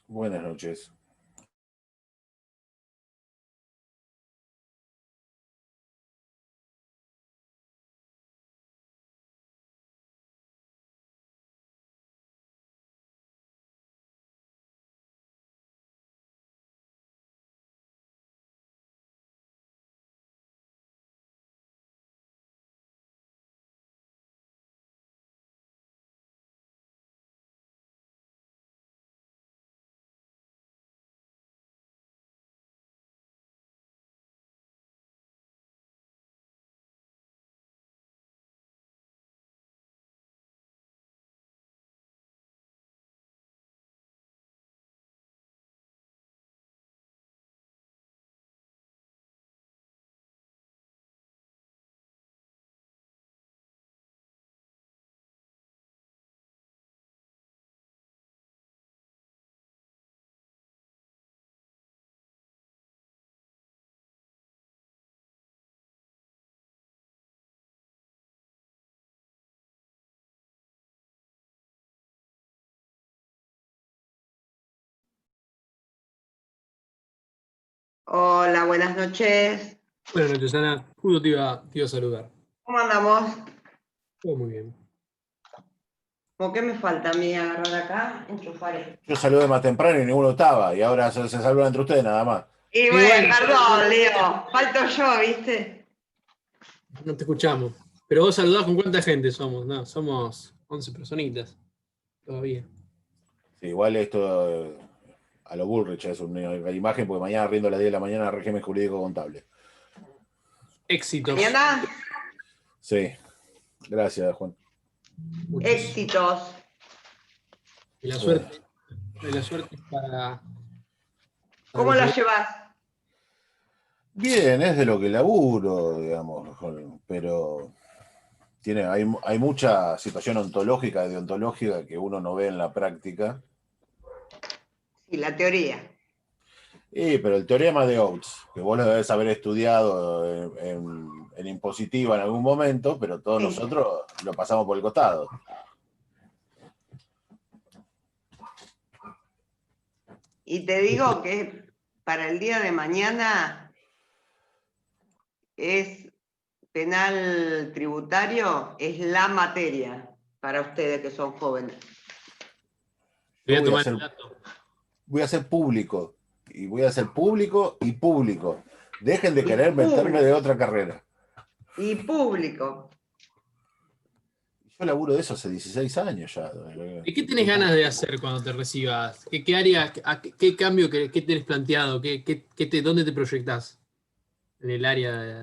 Buenas noches. Hola, buenas noches. Buenas noches, Ana. Justo te iba a saludar. ¿Cómo andamos? Todo muy bien. ¿Cómo que me falta a mí agarrar acá? Enchufaré. Yo saludé más temprano y ninguno estaba, y ahora se saludan entre ustedes nada más. Y Y bueno, bueno, perdón, Leo. Falto yo, ¿viste? no te escuchamos. Pero vos saludás con cuánta gente somos, ¿no? Somos 11 personitas todavía. Sí, igual esto a lo Bullrich es una imagen, porque mañana rindo a las 10 de la mañana régimen jurídico contable. Éxitos. ¿Mañana? Sí, gracias, Juan. Muchos. Éxitos. Y la Sí. suerte es para ¿Cómo el la que... llevas? Bien, es de lo que laburo, digamos, pero hay mucha situación ontológica, deontológica que uno no ve en la práctica. Sí, la teoría. Pero el teorema de Oates, que vos lo debes haber estudiado en impositiva en algún momento, pero todos Sí. nosotros lo pasamos por el costado. Y te digo que para el día de mañana es penal tributario, es la materia para ustedes que son jóvenes. Voy Yo a tomar el dato. voy a ser público, y voy a ser público y público. Dejen de Y querer meterme de otra carrera. Y público. Yo laburo de eso hace 16 años ya. ¿Y qué tenés ganas de hacer cuando te recibas? ¿Qué área, qué cambio, qué tenés planteado? ¿Dónde te proyectás? ¿En el área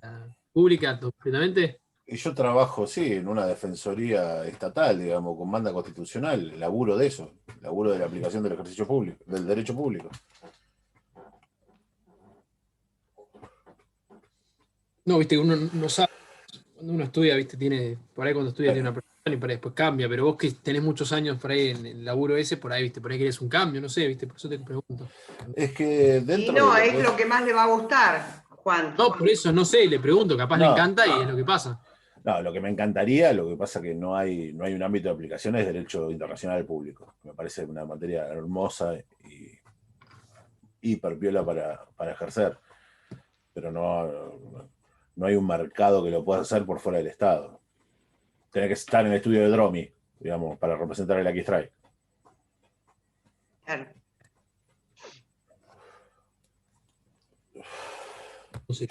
pública completamente? Y yo trabajo, sí, en una defensoría estatal, digamos, con manda constitucional. Laburo de eso. Laburo de la aplicación del ejercicio público, del derecho público. No, viste, uno no sabe. Cuando uno estudia, viste, por ahí cuando estudia tiene una profesión y por ahí después cambia, pero vos que tenés muchos años por ahí en el laburo ese, por ahí, viste, por ahí querés un cambio, no sé, viste, por eso te pregunto. Es que Y dentro de no, lo es que es. lo que más le va a gustar, Juan. No, por eso, no sé, le pregunto, capaz le No, encanta y es lo que pasa. no, lo que me encantaría, lo que pasa que no hay un ámbito de aplicación, es derecho internacional público. Me parece una materia hermosa y hiper piola para ejercer. Pero no hay un mercado que lo pueda hacer por fuera del Estado. Tiene que estar en el estudio de Dromi, digamos, para representar el X-Strike. Claro. No sé,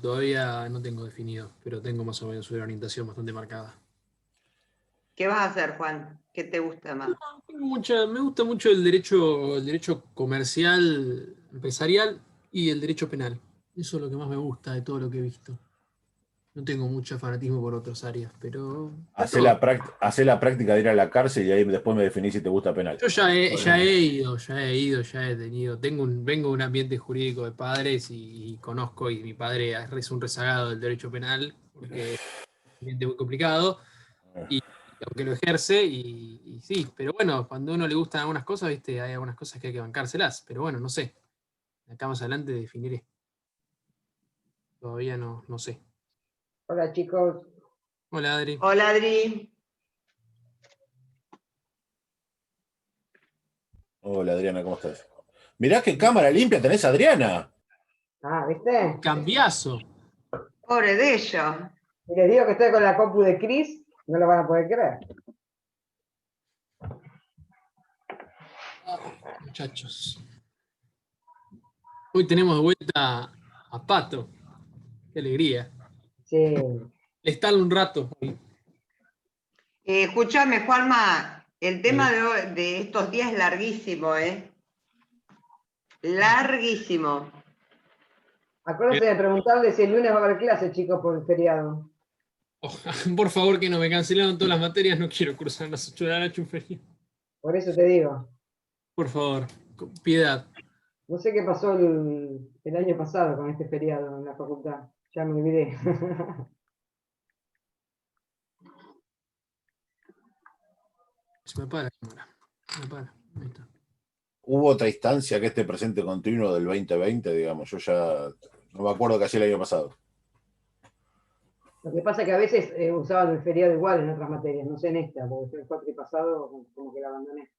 todavía no tengo definido, pero tengo más o menos una orientación bastante marcada. ¿Qué vas a hacer, Juan? ¿Qué te gusta más? Me gusta mucho el derecho comercial, empresarial y el derecho penal. Eso es lo que más me gusta de todo lo que he visto. No tengo mucho fanatismo por otras áreas, pero de Hacé todo. la práctica de ir a la cárcel y ahí después me definís si te gusta penal. Yo ya he tenido, vengo de un ambiente jurídico de padres y conozco, y mi padre es un rezagado del derecho penal, porque es un ambiente muy complicado, y aunque lo ejerce, y sí, pero bueno, cuando a uno le gustan algunas cosas, viste, hay algunas cosas que hay que bancárselas, pero bueno, no sé, acá más adelante definiré, todavía no sé. Hola, chicos. Hola, Adri. Hola, Adri. Hola Adriana, ¿cómo estás? Mirá qué cámara limpia tenés, Adriana. Ah, ¿viste? Cambiazo. Pobre de ellos. Y les digo que estoy con la compu de Chris, no lo van a poder creer. Muchachos. Hoy tenemos de vuelta a Pato. Qué alegría. Sí. Estar un rato. Escúchame, Juanma, el tema Sí. de estos días es larguísimo, ¿eh? Larguísimo. Acuérdense de preguntarle si el lunes va a haber clase, chicos, por el feriado. Oh, por favor, que no me cancelaron todas las materias. No quiero cursar las 8 de la noche un feriado. Por eso te digo. Por favor, con piedad. No sé qué pasó el año pasado con este feriado en la facultad. Ya me olvidé. Se me para la cámara. Se me para. Ahí está. Hubo otra instancia que este presente continuo del 2020, digamos. Yo ya no me acuerdo qué hacía el año pasado. Lo que pasa es que a veces usaban el feriado igual en otras materias, no sé en esta, porque el cuatri pasado como que la abandoné.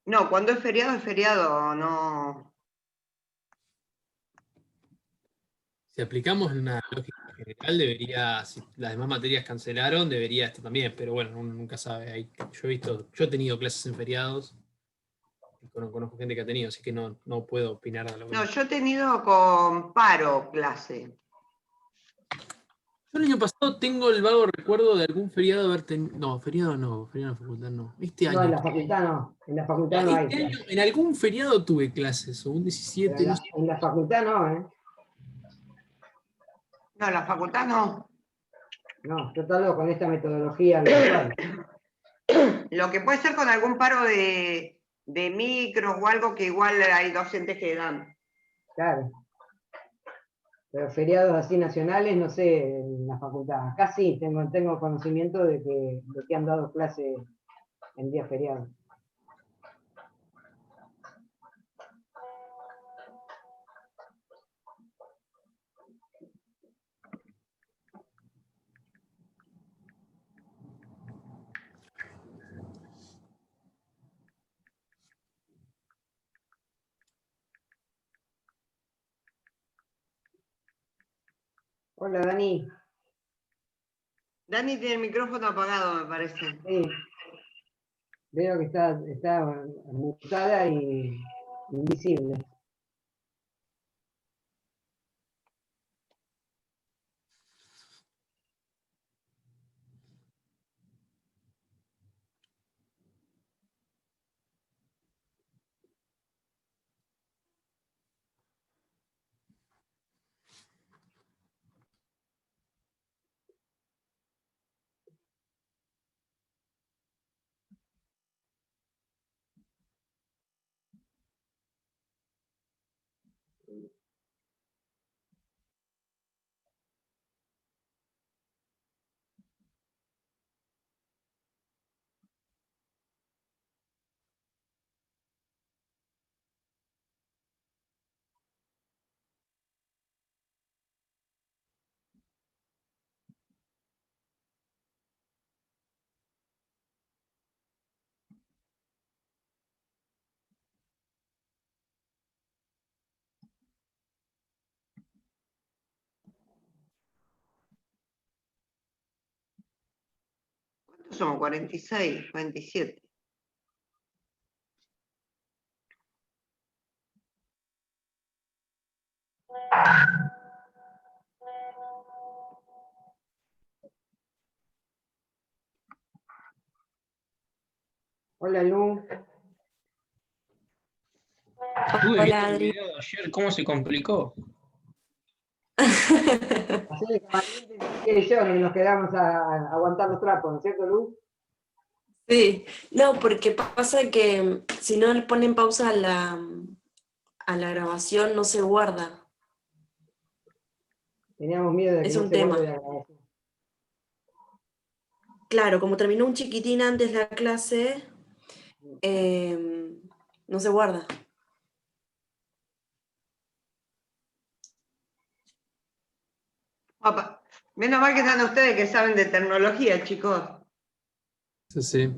No, cuando es feriado, no. Si aplicamos una lógica general, debería, si las demás materias cancelaron, debería esto también, pero bueno, uno nunca sabe. Yo he tenido clases en feriados, y conozco gente que ha tenido, así que no puedo opinar de lo que No, yo he tenido con paro clase. Yo el año pasado tengo el vago recuerdo de algún feriado haber tenido. No, feriado en la facultad no. Este No, en año. la facultad no. En la facultad no hay. Este año en algún feriado tuve clases, o un Pero 17, no sé. en la facultad no, ¿eh? No, en la facultad no. No, yo hablo con esta metodología virtual. Lo que puede ser con algún paro de micros o algo que igual hay docentes que dan. Claro. Pero feriados así nacionales, no sé, en la facultad. Acá sí, tengo conocimiento de que han dado clases en días feriados. Hola, Dani. Dani tiene el micrófono apagado, me parece. Sí. Veo que está mutada y invisible. ¿Cuántos somos? 46, 47. Hola, Lu. Estuve Hola, viendo el Adri. video de ayer, cómo se complicó. Así de valiente que yo nos quedamos a aguantar los trapos, ¿no es cierto, Lu? Sí, no, porque pasa que si no le ponen pausa a la grabación, no se guarda. Teníamos miedo de que Es no un se tema. guarde la grabación. claro, como terminó un chiquitín antes la clase, no se guarda. Menos mal que están ustedes que saben de tecnología, chicos. Sí, sí.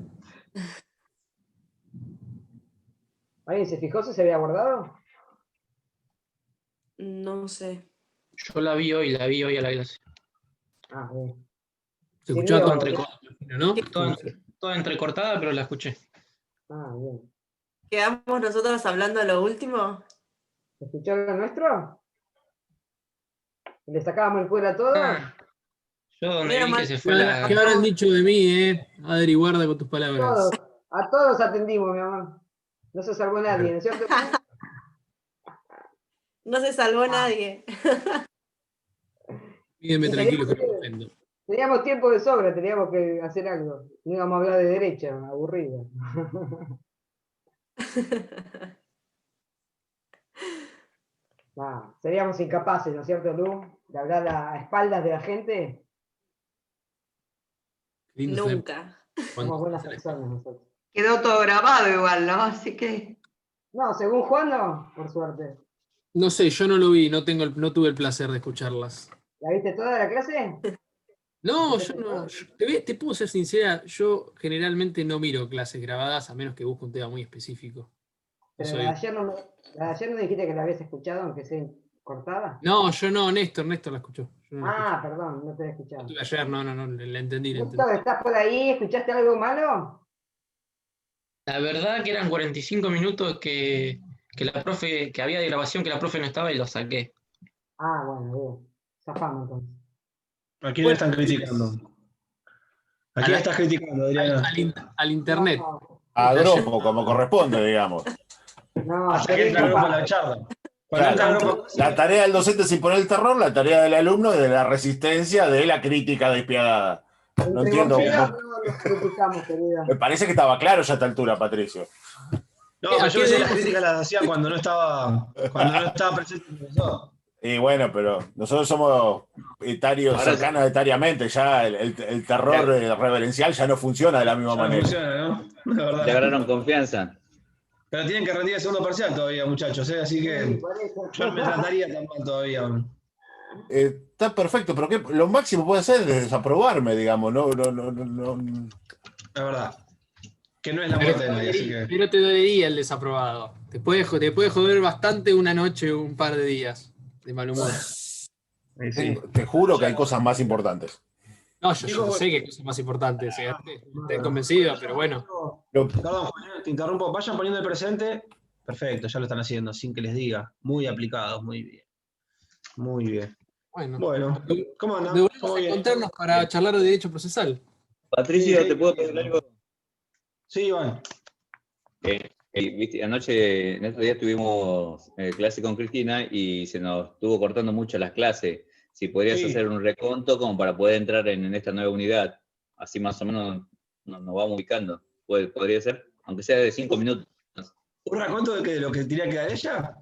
¿Alguien se fijó si se había guardado? No sé. Yo la vi hoy a la clase. Ah, bien. Se Sí, escuchaba todo veo. entrecortado, ¿no? Toda entrecortada, pero la escuché. Ah, bien. ¿Quedamos nosotros hablando de lo último? ¿Escuchó lo nuestro? ¿Le sacábamos el cuero a todo? Ah, yo donde Menos vi que mal. se fue ¿Qué la... habrán dicho de mí, Adri? Guarda con tus palabras. Todos. A todos atendimos, mi amor. No se salvó nadie, ¿no es cierto? No se salvó nadie. Pídeme Y tranquilo que no me ofendo. teníamos tiempo de sobra, teníamos que hacer algo. No íbamos a hablar de derecha, aburrido. Seríamos incapaces, ¿no es cierto, Lu? De hablar a espaldas de la gente. Lindo saber Nunca. cuándo Somos buenas se hace. personas nosotros. Quedó todo grabado igual, ¿no? Así que. No, según Juan, no, por suerte. No sé, yo no lo vi, no tuve el placer de escucharlas. ¿La viste toda la clase? No, yo no. Te puedo ser sincera, yo generalmente no miro clases grabadas a menos que busque un tema muy específico. Pero Soy- la de ayer no, la de ayer no dijiste que la habías escuchado, aunque sea cortada. No, yo no, Néstor la escuchó. Yo no la escuché. Perdón, no te había No escuchado. tuve ayer, no, la entendí. Néstor, ¿estás por ahí? ¿Escuchaste algo malo? La verdad que eran 45 minutos que la profe, que había de grabación que la profe no estaba y lo saqué. Bueno, bien. Zafamos entonces. ¿A quién le están criticando? ¿A quién estás criticando, Adriana? Al internet. A Dropo, como corresponde, digamos. No, Hasta que entra Dropo en la charla. Cuando entra Claro, Dropo- la tarea del docente es imponer el terror, la tarea del alumno es de la resistencia de la crítica despiadada. No entre entiendo. bomberos no nos criticamos, querida. Me parece que estaba claro ya a esta altura, Patricio. No, pero ¿A yo qué pensé que las debemos- críticas las hacía cuando no estaba presente el profesor. Y bueno, pero nosotros somos etarios, Ahora cercanos etariamente, ya el terror reverencial ya no funciona de la misma Ya no manera. funciona, ¿no? La verdad. te agarraron confianza. Pero tienen que rendir el segundo parcial todavía, muchachos, ¿eh? Así Sí, que por eso. yo no me trataría tan mal todavía. Está perfecto, pero lo máximo puede hacer es desaprobarme, digamos, no. La verdad. Que no es la muerte de nadie, así que. Pero te dolería el desaprobado. Te puede joder bastante una noche o un par de días de mal humor. Sí. Te juro que hay cosas más importantes. No, yo sé que hay cosas más importantes. Estoy convencido, pero bueno. Perdón, Juan, te interrumpo. Vayan poniendo el presente. Perfecto, ya lo están haciendo, sin que les diga. Muy aplicados, muy bien. Muy bien. Bueno, Bueno, ¿cómo andan? volvemos ¿Todo a bien? encontrarnos para charlar de derecho procesal. Patricio, Sí, ¿te puedo pedir algo? Sí, Iván. Viste, anoche, en estos días tuvimos clase con Cristina y se nos estuvo cortando mucho las clases. Si podrías Sí. hacer un reconto como para poder entrar en esta nueva unidad. Así más o menos nos vamos ubicando. ¿Podría ser? Aunque sea de 5 minutos. ¿Un raconto de lo que tenía que dar ella?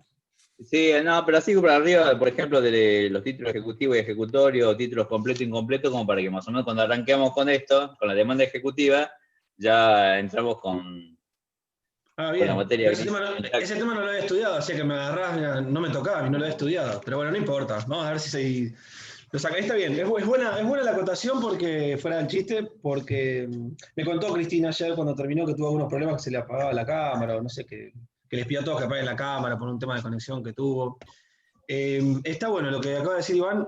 Sí, no, pero así para arriba, por ejemplo, de los títulos ejecutivos y ejecutorios, títulos completo e incompleto, como para que más o menos cuando arranqueamos con esto, con la demanda ejecutiva, ya entramos con Bien. la materia. Pero ese tema no lo había estudiado, así que me agarrás, no me tocaba y no lo había estudiado. Pero bueno, no importa. Vamos a ver si lo saca. Está bien. Es buena la acotación porque, fuera del chiste, porque me contó Cristina ayer cuando terminó que tuvo algunos problemas que se le apagaba la cámara, o no sé, que les pidió a todos que apaguen la cámara por un tema de conexión que tuvo. Está bueno lo que acaba de decir Iván.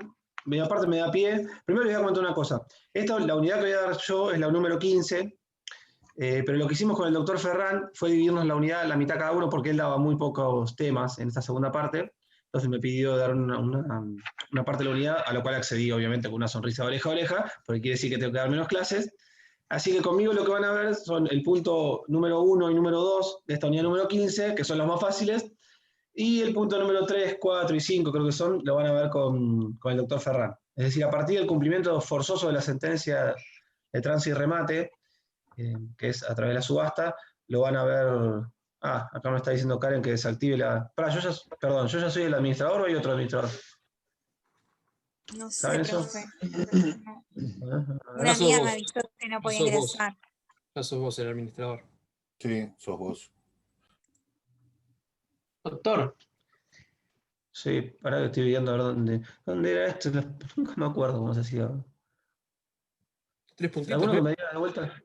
Aparte me da pie. Primero les voy a comentar una cosa. La unidad que voy a dar yo es la número 15. Pero lo que hicimos con el doctor Ferran fue dividirnos la unidad a la mitad cada uno porque él daba muy pocos temas en esta segunda parte. Entonces me pidió dar una parte de la unidad, a lo cual accedí obviamente con una sonrisa de oreja a oreja, porque quiere decir que tengo que dar menos clases. Así que conmigo lo que van a ver son el punto número 1 y número 2 de esta unidad número 15, que son los más fáciles, y el punto número 3, 4 y 5 creo que son, lo van a ver con el doctor Ferran. Es decir, a partir del cumplimiento forzoso de la sentencia de trance y remate, que es a través de la subasta, lo van a ver. Acá me está diciendo Karen que desactive la. Perdón, yo ya soy el administrador o hay otro administrador. No sé, ¿Saben eso? profe. No. Ajá. Una sos amiga vos. me avisó que no podía sos vos. ingresar. Ya sos vos el administrador. Sí, sos vos. Doctor, Sí, pará que estoy viendo a ver dónde era esto. Nunca me acuerdo cómo se hacía. 3 puntitos, ¿Alguno que ¿no? me diga de vuelta?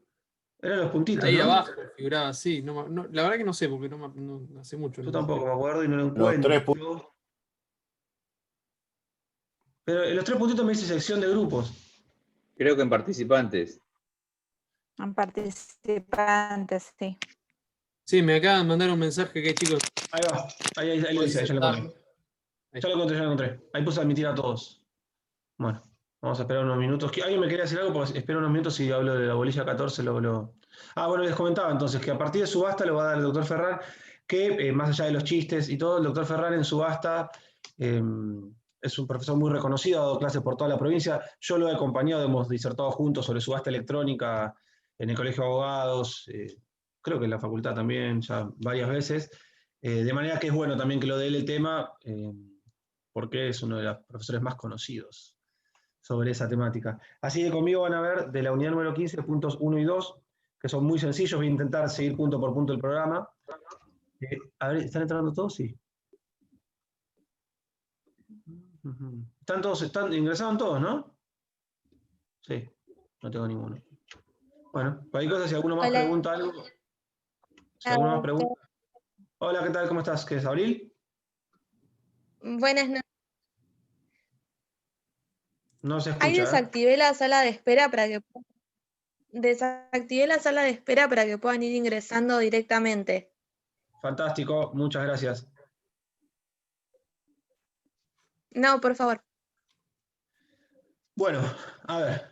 Eran los puntitos, Ahí ¿no? abajo configuraba así. La verdad que no sé, porque no hace mucho. Yo no tampoco me acuerdo y no lo Los 3 puntos. encuentro. Pero en los 3 puntitos me dice sección de grupos. Creo que en participantes. En participantes, sí. Sí, me acaban de mandar un mensaje que hay chicos. Ahí va, ahí lo dice, ahí ya lo encontré. Ya lo encontré. Ahí puse admitir a todos. Bueno, vamos a esperar unos minutos. ¿Alguien me quería decir algo? Porque espero unos minutos y hablo de la bolilla 14. Ah, bueno, les comentaba entonces que a partir de subasta lo va a dar el doctor Ferran, que más allá de los chistes y todo, el doctor Ferran en subasta es un profesor muy reconocido, ha dado clases por toda la provincia. Yo lo he acompañado, hemos disertado juntos sobre subasta electrónica en el Colegio de Abogados, creo que en la facultad también, ya varias veces. De manera que es bueno también que lo dé él el tema, porque es uno de los profesores más conocidos sobre esa temática. Así que conmigo van a ver de la unidad número 15, puntos 1 y 2, que son muy sencillos. Voy a intentar seguir punto por punto el programa. A ver, ¿están entrando todos? Sí. ¿Ingresaron todos, no? Sí, no tengo ninguno. Bueno, cualquier cosa, si alguno más Hola. pregunta algo. Si alguno más pregunta. Hola, ¿qué tal? ¿Cómo estás? ¿Qué es, Abril? Buenas noches. No se escucha. Ahí desactivé la sala de espera para que puedan ir ingresando directamente. Fantástico, muchas gracias. No, por favor. Bueno, a ver.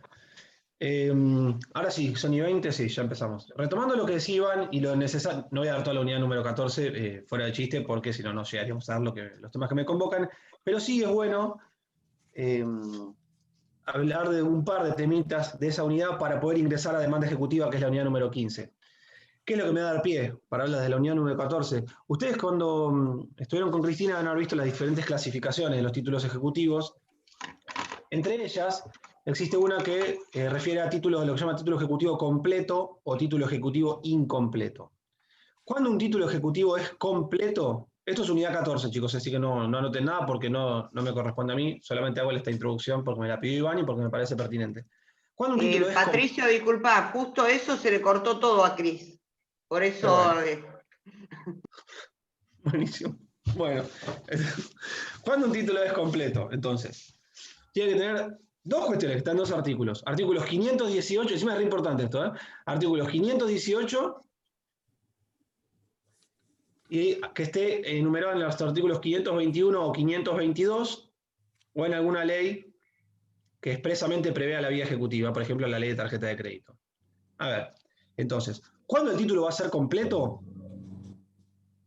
Ahora sí, son y 20, sí, ya empezamos. Retomando lo que decía Iván y lo necesario, no voy a dar toda la unidad número 14 fuera de chiste, porque si no, no llegaríamos a dar los temas que me convocan, pero sí es bueno hablar de un par de temitas de esa unidad para poder ingresar a demanda ejecutiva, que es la unidad número 15. ¿Qué es lo que me da el pie para hablar de la unidad número 14? Ustedes cuando estuvieron con Cristina van a haber visto las diferentes clasificaciones de los títulos ejecutivos. Entre ellas, existe una que refiere a títulos de lo que se llama título ejecutivo completo o título ejecutivo incompleto. Cuando un título ejecutivo es completo, esto es unidad 14, chicos, así que no anoten nada porque no me corresponde a mí, solamente hago esta introducción porque me la pidió Iván y porque me parece pertinente. Cuando un título es Patricio, disculpa, justo eso se le cortó todo a Cris. Por eso... Buenísimo. Bueno, cuando un título es completo, entonces, tiene que tener dos cuestiones, que están en dos artículos. Artículos 518, encima es re importante esto, ¿eh? Artículos 518 y que esté enumerado en los artículos 521 o 522 o en alguna ley que expresamente prevea la vía ejecutiva, por ejemplo, la ley de tarjeta de crédito. A ver, entonces, ¿cuándo el título va a ser completo?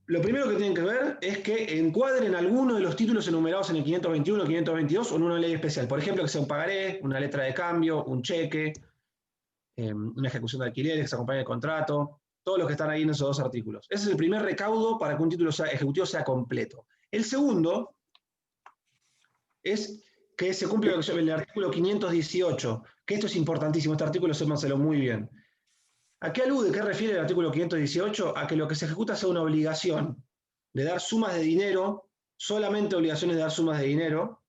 Lo primero que tienen que ver es que encuadren alguno de los títulos enumerados en el 521, 522 o en una ley especial. Por ejemplo, que sea un pagaré, una letra de cambio, un cheque, una ejecución de alquiler que se acompañe del contrato, todos los que están ahí en esos dos artículos. Ese es el primer recaudo para que un título ejecutivo sea completo. El segundo es que se cumple lo que se llama el artículo 518, que esto es importantísimo, este artículo sépanselo muy bien. ¿A qué alude? ¿Qué refiere el artículo 518? A que lo que se ejecuta sea una obligación de dar sumas de dinero, solamente obligaciones de dar sumas de dinero,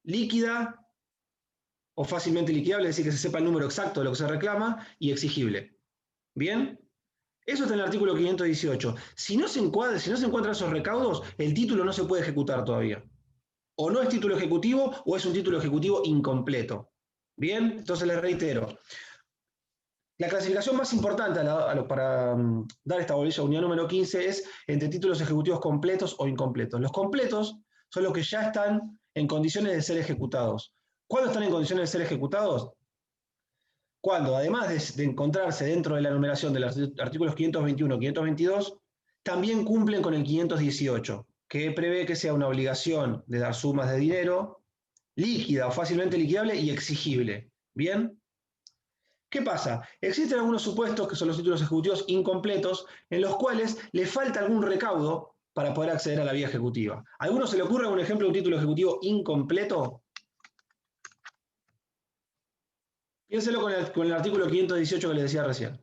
líquida o fácilmente liquidable, es decir, que se sepa el número exacto de lo que se reclama, y exigible. ¿Bien? Eso está en el artículo 518. Si no se encuentran esos recaudos, el título no se puede ejecutar todavía. O no es título ejecutivo o es un título ejecutivo incompleto. ¿Bien? Entonces les reitero. La clasificación más importante para dar esta bolilla unidad número 15 es entre títulos ejecutivos completos o incompletos. Los completos son los que ya están en condiciones de ser ejecutados. ¿Cuándo están en condiciones de ser ejecutados? Cuando, además de encontrarse dentro de la numeración de los artículos 521 y 522, también cumplen con el 518, que prevé que sea una obligación de dar sumas de dinero, líquida o fácilmente liquidable y exigible. ¿Bien? ¿Qué pasa? Existen algunos supuestos, que son los títulos ejecutivos incompletos, en los cuales le falta algún recaudo para poder acceder a la vía ejecutiva. ¿A alguno se le ocurre un ejemplo de un título ejecutivo incompleto? Piénselo con el artículo 518 que les decía recién.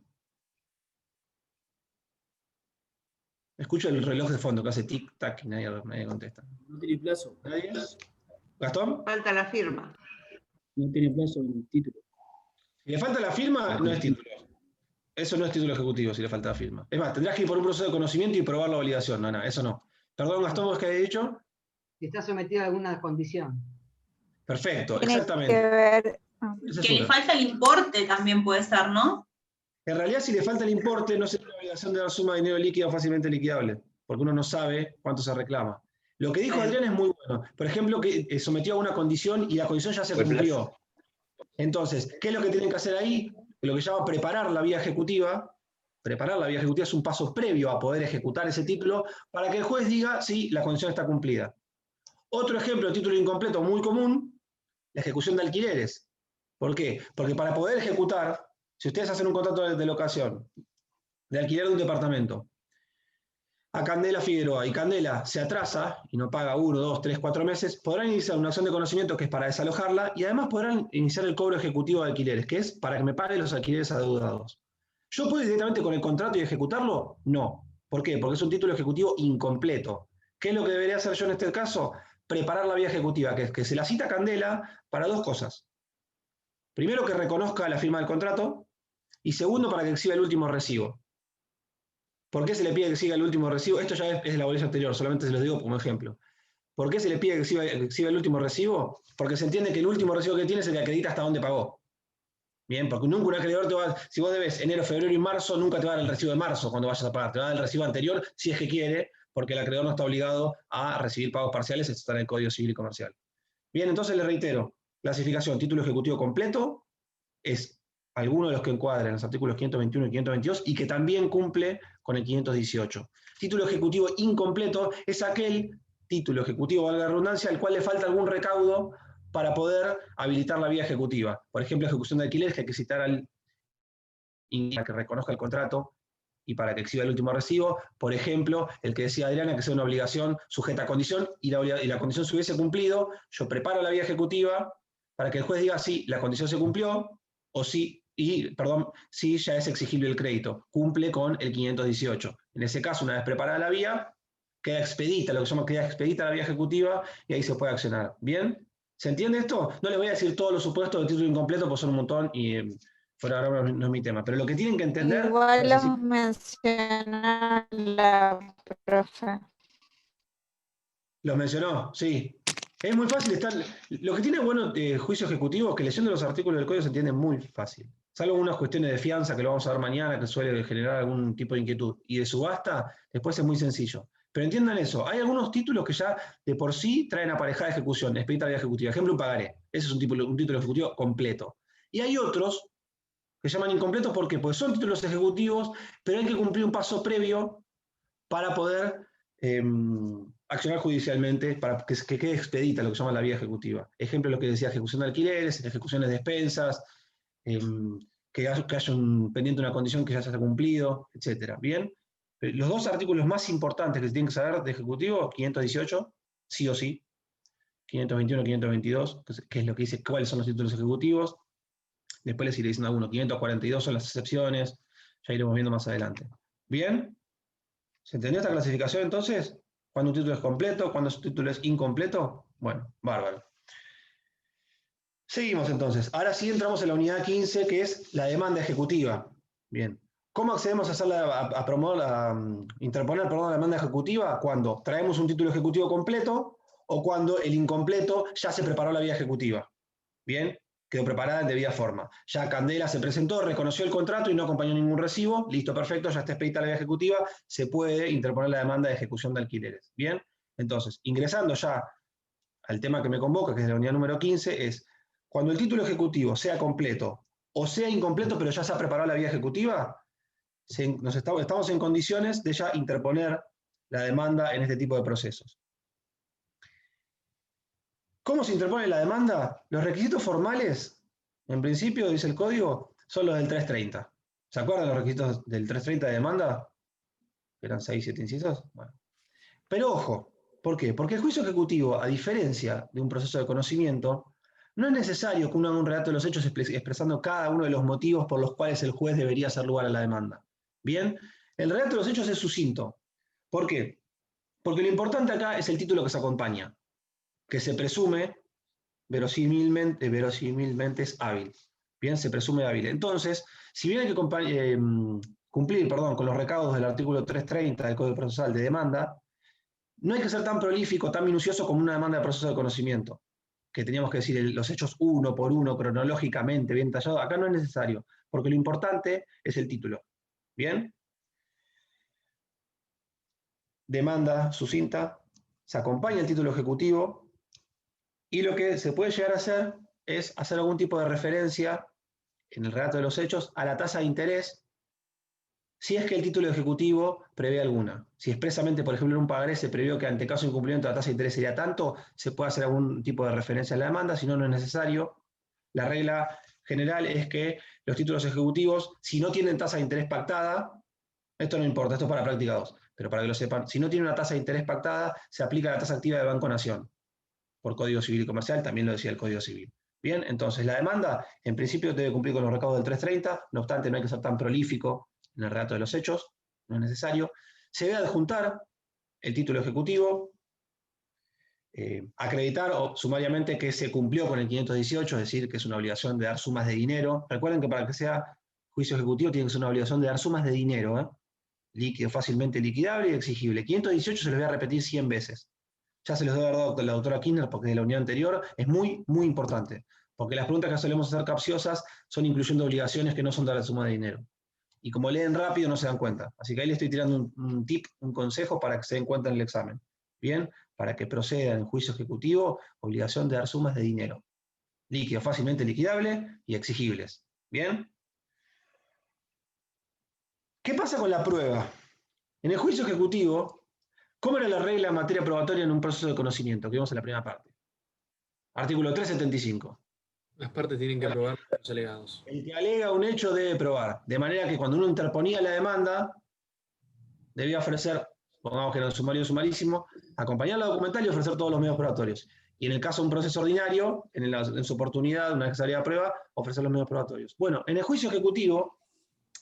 Escucho el reloj de fondo que hace tic-tac y nadie contesta. No tiene plazo. ¿Nadie? ¿Gastón? Falta la firma. No tiene plazo en el título. Si le falta la firma, no es título. Eso no es título ejecutivo si le falta la firma. Es más, tendrás que ir por un proceso de conocimiento y probar la validación. No, eso no. Perdón, Gastón, ¿vos qué habías dicho? Si está sometido a alguna condición. Perfecto, Tiene exactamente. que ver. Esa es Que le una. falta el importe también puede ser, ¿no? En realidad, si le falta el importe, no sería una obligación de dar suma de dinero líquido fácilmente liquidable, porque uno no sabe cuánto se reclama. Lo que dijo Adrián es muy bueno. Por ejemplo, que sometió a una condición y la condición ya se cumplió. Entonces, ¿qué es lo que tienen que hacer ahí? Lo que se llama preparar la vía ejecutiva. Preparar la vía ejecutiva es un paso previo a poder ejecutar ese título para que el juez diga si la condición está cumplida. Otro ejemplo de título incompleto muy común, la ejecución de alquileres. ¿Por qué? Porque para poder ejecutar, si ustedes hacen un contrato de locación, de alquiler de un departamento, a Candela Figueroa, y Candela se atrasa y no paga 1, 2, 3, 4 meses, podrán iniciar una acción de conocimiento que es para desalojarla y además podrán iniciar el cobro ejecutivo de alquileres, que es para que me pague los alquileres adeudados. ¿Yo puedo ir directamente con el contrato y ejecutarlo? No. ¿Por qué? Porque es un título ejecutivo incompleto. ¿Qué es lo que debería hacer yo en este caso? Preparar la vía ejecutiva, que es que se la cita a Candela para dos cosas. Primero, que reconozca la firma del contrato, y segundo, para que exhiba el último recibo. ¿Por qué se le pide que exhiba el último recibo? Esto ya es de la bolilla anterior, solamente se los digo como ejemplo. ¿Por qué se le pide que exhiba el último recibo? Porque se entiende que el último recibo que tiene es el que acredita hasta dónde pagó. Bien, porque nunca un acreedor te va, si vos debes enero, febrero y marzo, nunca te va a dar el recibo de marzo cuando vayas a pagar, te va a dar el recibo anterior si es que quiere, porque el acreedor no está obligado a recibir pagos parciales, esto está en el Código Civil y Comercial. Bien, entonces le reitero, clasificación, título ejecutivo completo, es alguno de los que encuadran los artículos 521 y 522 y que también cumple con el 518. Título ejecutivo incompleto es aquel título ejecutivo, valga la redundancia, al cual le falta algún recaudo para poder habilitar la vía ejecutiva. Por ejemplo, ejecución de alquileres, que hay que citar al para que reconozca el contrato y para que exhiba el último recibo. Por ejemplo, el que decía Adriana, que sea una obligación sujeta a condición y la condición se hubiese cumplido, yo preparo la vía ejecutiva para que el juez diga si la condición se cumplió o si ya es exigible el crédito. Cumple con el 518. En ese caso, una vez preparada la vía, queda expedita, lo que se llama queda expedita la vía ejecutiva y ahí se puede accionar. ¿Bien? ¿Se entiende esto? No les voy a decir todos los supuestos del título incompleto, porque son un montón y por ahora no es mi tema. Pero lo que tienen que entender... Igual los menciona la profe. ¿Los mencionó? Sí. Es muy fácil estar... Lo que tiene bueno juicio ejecutivo es que leyendo los artículos del código se entiende muy fácil. Salvo unas cuestiones de fianza que lo vamos a ver mañana, que suele generar algún tipo de inquietud. Y de subasta, después es muy sencillo. Pero entiendan eso, hay algunos títulos que ya de por sí traen aparejada ejecución, expedita vía ejecutiva. Ejemplo, un pagaré. Ese es un título ejecutivo completo. Y hay otros que se llaman incompletos, ¿por qué? Porque son títulos ejecutivos, pero hay que cumplir un paso previo para poder accionar judicialmente, para que quede expedita lo que se llama la vía ejecutiva. Ejemplo, lo que decía, ejecución de alquileres, ejecuciones de despensas, que haya un pendiente una condición que ya se haya cumplido, etc. ¿Bien? Los dos artículos más importantes que se tienen que saber de ejecutivo, 518, sí o sí, 521, 522, que es lo que dice cuáles son los títulos ejecutivos. Después les iré diciendo alguno, 542 son las excepciones, ya iremos viendo más adelante. ¿Bien? ¿Se entendió esta clasificación entonces? ¿Cuándo un título es completo? ¿Cuándo un título es incompleto? Bueno, bárbaro. Seguimos entonces. Ahora sí entramos en la unidad 15, que es la demanda ejecutiva. Bien. ¿Cómo accedemos a interponer la demanda ejecutiva? Cuando traemos un título ejecutivo completo o cuando el incompleto ya se preparó la vía ejecutiva. Bien, quedó preparada en debida forma. Ya Candela se presentó, reconoció el contrato y no acompañó ningún recibo. Listo, perfecto, ya está expedita la vía ejecutiva. Se puede interponer la demanda de ejecución de alquileres. Bien, entonces, ingresando ya al tema que me convoca, que es la unidad número 15, es cuando el título ejecutivo sea completo o sea incompleto, pero ya se ha preparado la vía ejecutiva, estamos en condiciones de ya interponer la demanda en este tipo de procesos. ¿Cómo se interpone la demanda? Los requisitos formales, en principio, dice el código, son los del 330. ¿Se acuerdan los requisitos del 330 de demanda? ¿Eran 6, 7 incisos? Bueno. Pero ojo, ¿por qué? Porque el juicio ejecutivo, a diferencia de un proceso de conocimiento, no es necesario que uno haga un relato de los hechos expresando cada uno de los motivos por los cuales el juez debería hacer lugar a la demanda. Bien, el relato de los hechos es sucinto. ¿Por qué? Porque lo importante acá es el título que se acompaña, que se presume verosímilmente es hábil. Bien, se presume hábil. Entonces, si bien hay que cumplir con los recaudos del artículo 330 del Código Procesal de demanda, no hay que ser tan prolífico, tan minucioso como una demanda de proceso de conocimiento, que teníamos que decir los hechos uno por uno, cronológicamente, bien detallado. Acá no es necesario, porque lo importante es el título. ¿Bien? Demanda sucinta, se acompaña el título ejecutivo, y lo que se puede llegar a hacer es hacer algún tipo de referencia en el relato de los hechos a la tasa de interés, si es que el título ejecutivo prevé alguna. Si expresamente, por ejemplo, en un pagaré se previó que ante caso de incumplimiento la tasa de interés sería tanto, se puede hacer algún tipo de referencia en la demanda, si no, no es necesario. La regla general es que los títulos ejecutivos, si no tienen tasa de interés pactada, esto no importa, esto es para práctica 2, pero para que lo sepan, si no tiene una tasa de interés pactada, se aplica la tasa activa de Banco Nación. Por Código Civil y Comercial, también lo decía el Código Civil. Bien, entonces la demanda, en principio, debe cumplir con los recaudos del 330, no obstante, no hay que ser tan prolífico en el relato de los hechos, no es necesario. Se debe adjuntar el título ejecutivo, acreditar sumariamente que se cumplió con el 518, es decir, que es una obligación de dar sumas de dinero. Recuerden que para que sea juicio ejecutivo tiene que ser una obligación de dar sumas de dinero, líquido, fácilmente liquidable y exigible. 518 se los voy a repetir 100 veces. Ya se los debe haber dado la doctora Kirchner porque de la unidad anterior es muy, muy importante. Porque las preguntas que solemos hacer capciosas son incluyendo obligaciones que no son dar la suma de dinero. Y como leen rápido no se dan cuenta. Así que ahí le estoy tirando un tip, un consejo para que se den cuenta en el examen. Bien, para que proceda en juicio ejecutivo, obligación de dar sumas de dinero. Líquido, fácilmente liquidable y exigibles. Bien. ¿Qué pasa con la prueba? En el juicio ejecutivo, ¿cómo era la regla en materia probatoria en un proceso de conocimiento? Que vimos en la primera parte. Artículo 375. Las partes tienen que probar los alegados. El que alega un hecho debe probar. De manera que cuando uno interponía la demanda, debía ofrecer, pongamos que era un sumario sumarísimo, acompañar la documental y ofrecer todos los medios probatorios. Y en el caso de un proceso ordinario, en su oportunidad, una vez que salía a prueba, ofrecer los medios probatorios. Bueno, en el juicio ejecutivo,